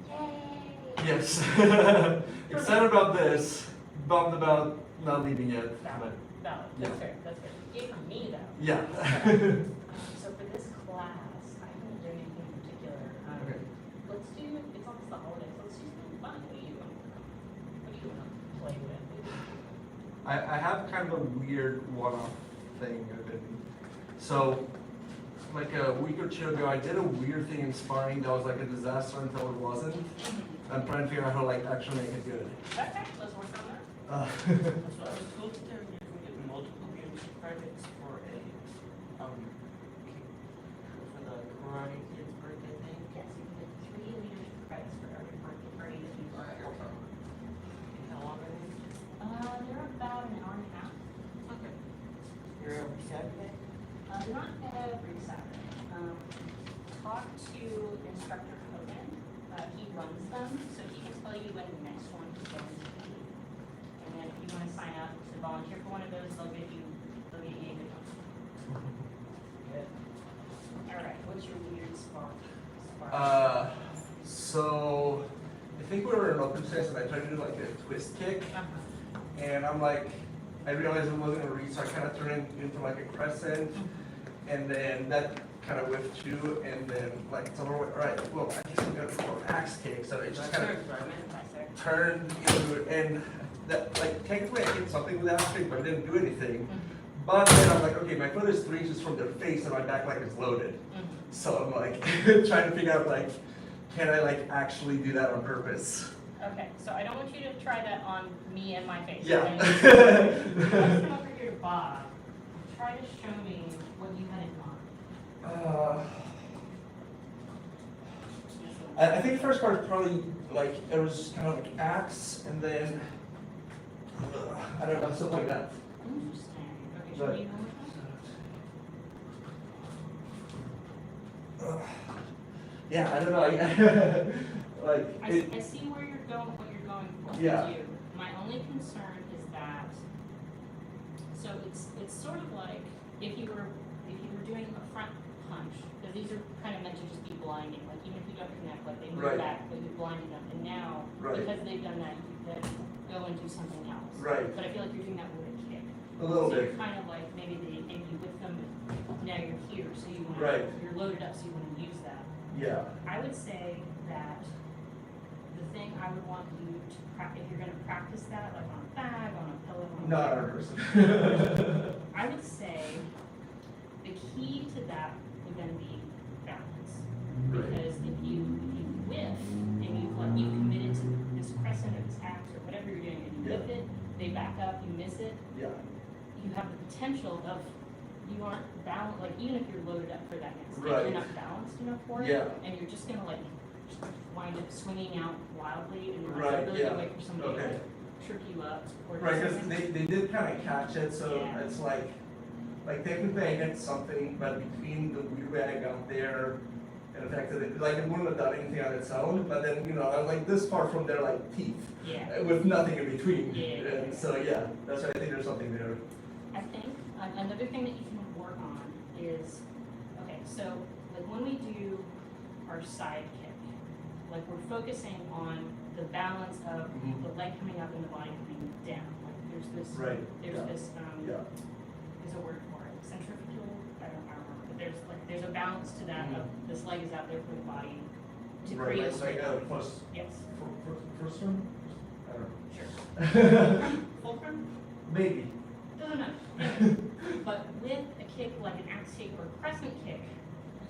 Yay! Yes. Excited about this, bummed about not leaving yet. Valid. Valid. That's fair. That's fair. Yay for me, though. Yeah. So for this class, I haven't done anything in particular. Okay. Let's do, it's almost the holidays, let's do something fun. What do you want to play with? I have kind of a weird one-off thing. So, like a week or two ago, I did a weird thing in sparring that was like a disaster until it wasn't. I'm trying to figure out how to like actually make it good. Okay, let's work on that. So I was told that you can get multiple leadership credits for a for the Karate Kid's birthday thing. Yes, you can get 3 leadership credits for every birthday party that you are at. And how long are they? They're about an hour and a half. Okay. You're every Saturday? They're not every Saturday. Talk to instructor Hogan. He runs them, so he can tell you when the next one is going to be. And then if you want to sign up to volunteer for one of those, they'll get you a good one. Good. All right, what's your weird spark? So I think we were in open space and I tried to do like a twist kick, and I'm like, I realized it wasn't gonna reach, so I kind of turned it into like a crescent, and then that kind of whipped too, and then like someone went, all right, well, I guess I'm gonna go an axe kick, so it just kind of turned into, and that like technically I did something with that axe kick, but I didn't do anything. But then I'm like, okay, my foot is 3 inches from their face and my back leg is loaded. So I'm like trying to figure out like, can I like actually do that on purpose? Okay, so I don't want you to try that on me and my face. Yeah. Okay? Let's come over here to Bob. Try to show me what you had in mind. I think the first part is probably like, it was kind of like axe and then, I don't know, something like that. Interesting. Okay, show me one more time. Yeah, I don't know. Like I see where you're going, what you're going for. Yeah. Too. My only concern is that, so it's sort of like if you were doing a front punch, because these are kind of meant to just be blinding, like even if you don't connect, like they move Right. back, but you're blinding them, and now Right. because they've done that, you can go and do something else. Right. But I feel like you're doing that with a kick. A little So bit. you're kind of like maybe they hit you with them, but now you're here, so you want Right. you're loaded up, so you want to use that. Yeah. I would say that the thing I would want you to practice, if you're gonna practice that, like on a bag, on a pillow, on Not whatever, our person. I would say the key to that would then be balance. Because if you whiff and you committed to this crescent or this axe or whatever you're doing, and you whiff it, they back up, you miss it, Yeah. you have the potential of you aren't balanced, like even if you're loaded up for that next thing, Right. you're not balanced enough for it, Yeah. and you're just gonna like wind up swinging out wildly, and you're Right, like really yeah. gonna wait for somebody Okay. to trip you up or do Right, because something. they did kind of catch it, so Yeah. it's like technically I hit something, but between the weird way I got there and affected it, like it wouldn't have done anything on its own, but then, you know, I'm like this far from their like teeth, Yeah. with nothing in between. Yeah. And so yeah, that's why I think there's something there. I think another thing that you can work on is, okay, so like when we do our side kick, like we're focusing on the balance of Mhm. the leg coming up and the body coming down. Like there's this, Right, there's yeah. this, Yeah. there's a word for it, centrifugal, I don't remember, but there's a balance to that of this leg is out there for the body to Right, create. like plus, Yes, first one? I sure. don't know. Fulcrum? Maybe. Doesn't matter. But with a kick like an axe kick or a crescent kick,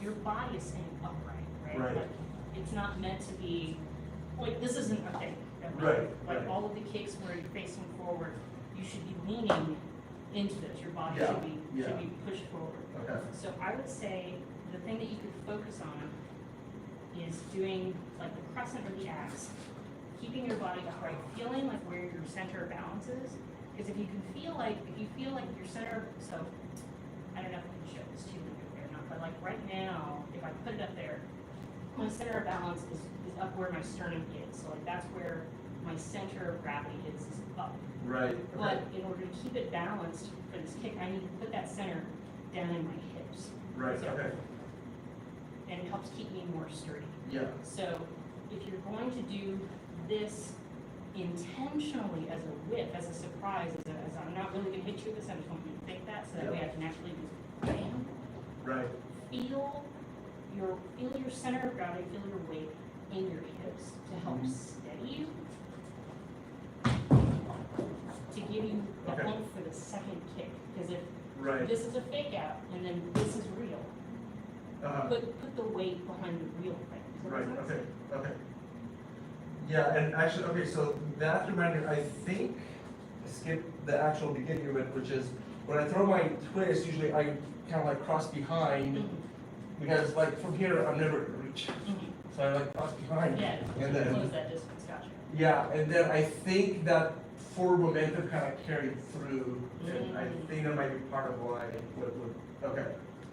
your body is staying upright, right? Right. Like, it's not meant to be, like, this isn't a thing. Right, Like, right. all of the kicks where you're facing forward, you should be leaning into this. Your body Yeah, should yeah. be pushed forward. Okay. So I would say the thing that you could focus on is doing like the crescent or the axe, keeping your body upright, feeling like where your center of balance is. Because if you feel like your center, so I don't know if I can show this to you or not, but like right now, if I put it up there, my center of balance is up where my sternum is. So like that's where my center of gravity is up. Right. But in order to keep it balanced for this kick, I need to put that center down in my hips. Right, So- okay. And it helps keep me more sturdy. Yeah. So if you're going to do this intentionally as a whip, as a surprise, as I'm not really gonna hit you with this, I just want you to think that, so that way I can actually just bam. Right. Feel your center of gravity, feel your weight in your hips to help steady you. To give you the Okay. oomph for the second kick, because if Right. this is a fake out and then this is real, Uh-huh. put the weight behind the real thing. Does that Right, make sense? okay, okay. Yeah, and actually, okay, so that reminder, I think, skipped the actual beginning of it, which is, when I throw my twist, usually I kind of like cross behind, Mhm. because like from here, I'm never gonna reach. Mhm. So I like cross behind. Yeah, And to then, close that distance, gotcha. yeah, and then I think that forward momentum kind of carried through, and I Mm. think that might be part of why, okay,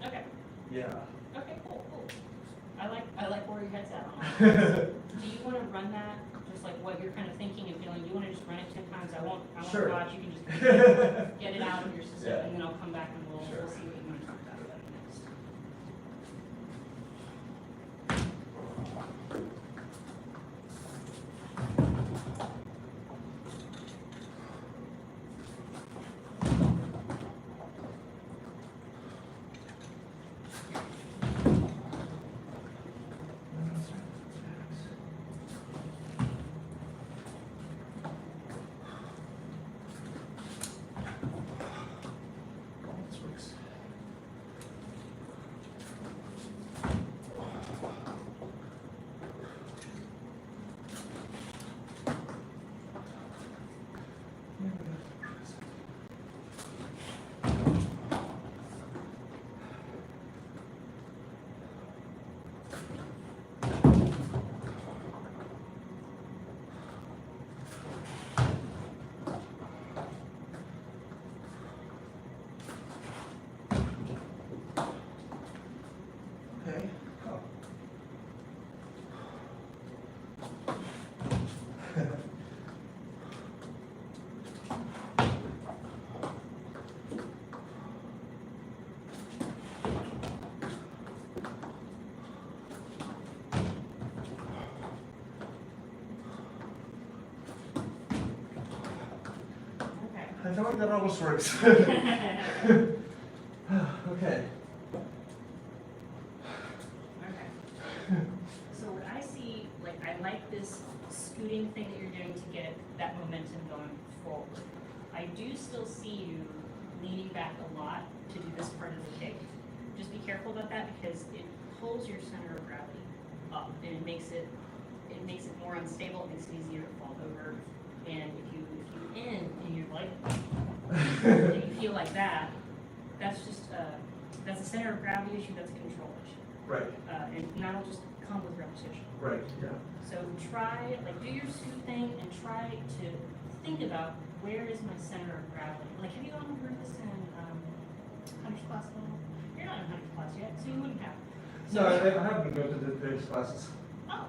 Okay, yeah. okay, cool. I like where your head's at on that. Do you wanna run that, just like what you're kind of thinking and feeling, you wanna just run it 10 times? I won't Sure. watch, you can just get it out of your system, Yeah. and then I'll come back and we'll Sure. see what you wanna talk about next. This works. Okay. Oh. Okay. I feel like that almost works. Okay. Okay. So what I see, like, I like this scooting thing that you're doing to get that momentum going forward. I do still see you leaning back a lot to do this part of the kick. Just be careful about that because it pulls your center of gravity up and it makes it more unstable, it makes it easier to fall over. And if you end and you're like, and you feel like that, that's just, that's a center of gravity issue, that's a control issue. Right, And that'll just come with repetition. right, yeah. So try, like, do your scoot thing and try to think about where is my center of gravity. Like, have you gone over this in Hunter's class at all? You're not in Hunter's class yet, so you wouldn't have. No, I haven't been going to the various classes. Oh,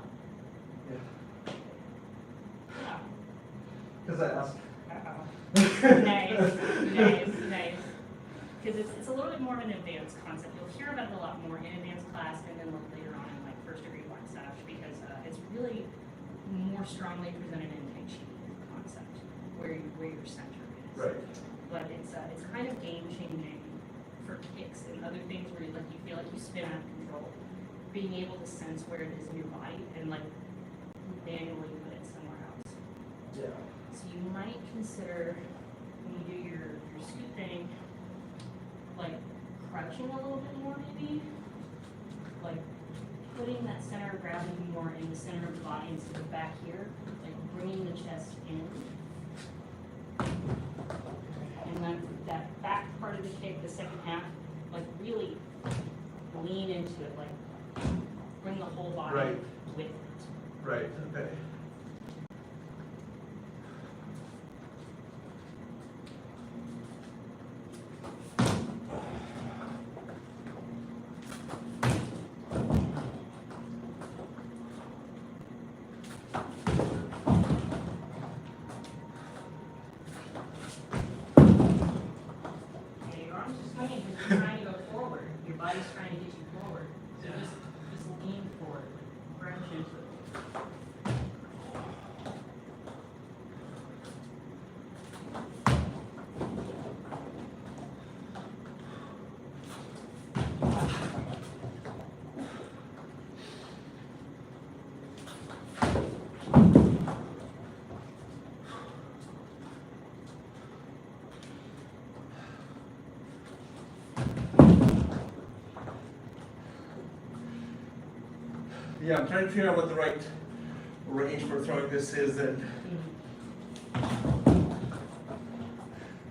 Yeah. yeah. Because I asked. Nice. Because it's a little bit more of an advanced concept. You'll hear about it a lot more in advanced class and then later on in like first degree black sash because it's really more strongly presented in Tai Chi concept where your center is. Right. But it's kind of game changing for kicks and other things where you feel like you spin out of control. being able to sense where it is in your body and like manually put it somewhere else. Yeah. So you might consider when you do your scoot thing, like crouching a little bit more maybe, like putting that center of gravity more in the center of the body instead of back here, like bringing the chest in. And then that back part of the kick, the second half, like really lean into it, like bring the whole body Right. with it. Right, okay. Okay, your arms are swinging because you're trying to go forward. Your body's trying to get you forward. So just lean forward, like crouch into it. Yeah, I'm trying to figure out what the right range for throwing this is, and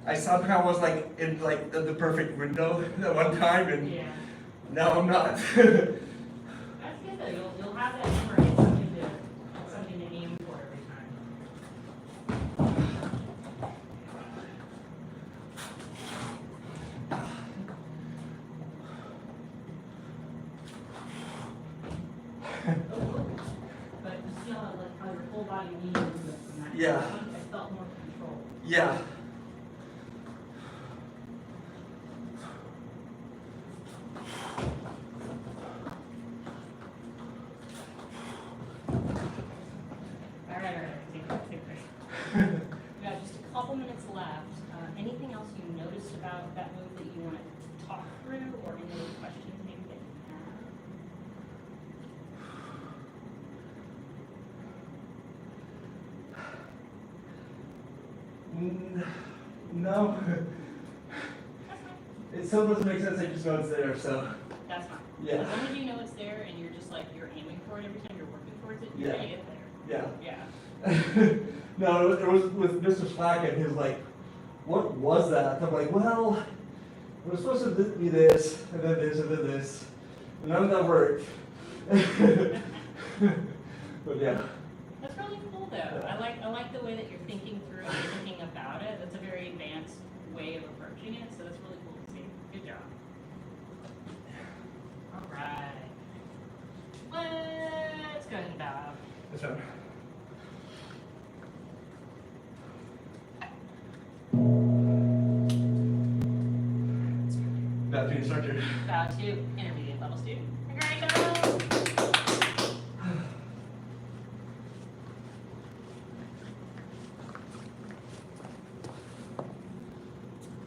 I somehow was like in like the perfect window at one time, and Yeah. now I'm not. That's good though. You'll have that memory. It's something to aim for every time. But you see how like how your whole body leans into it from that. Yeah. I felt more control. Yeah. All right. Take a break. We got just a couple minutes left. Anything else you noticed about that move that you want to talk through, or any other questions maybe that you have? No. It still doesn't make sense. I just know it's there. So. That's fine. Yeah. As long as you know it's there and you're just like you're aiming for it every time you're working towards it, you're Yeah. gonna get there. Yeah. Yeah. No, it was with Mr. Slack, and he was like, "What was that?" I'm like, "Well, it was supposed to be this, and then this, and then this, and none of that worked." But yeah. That's really cool though. I like the way that you're thinking through and thinking about it. That's a very advanced way of approaching it, so that's really cool to see. Good job. All right. Let's go ahead and bow out. That's right. Back to instructor. Bow to intermediate level student.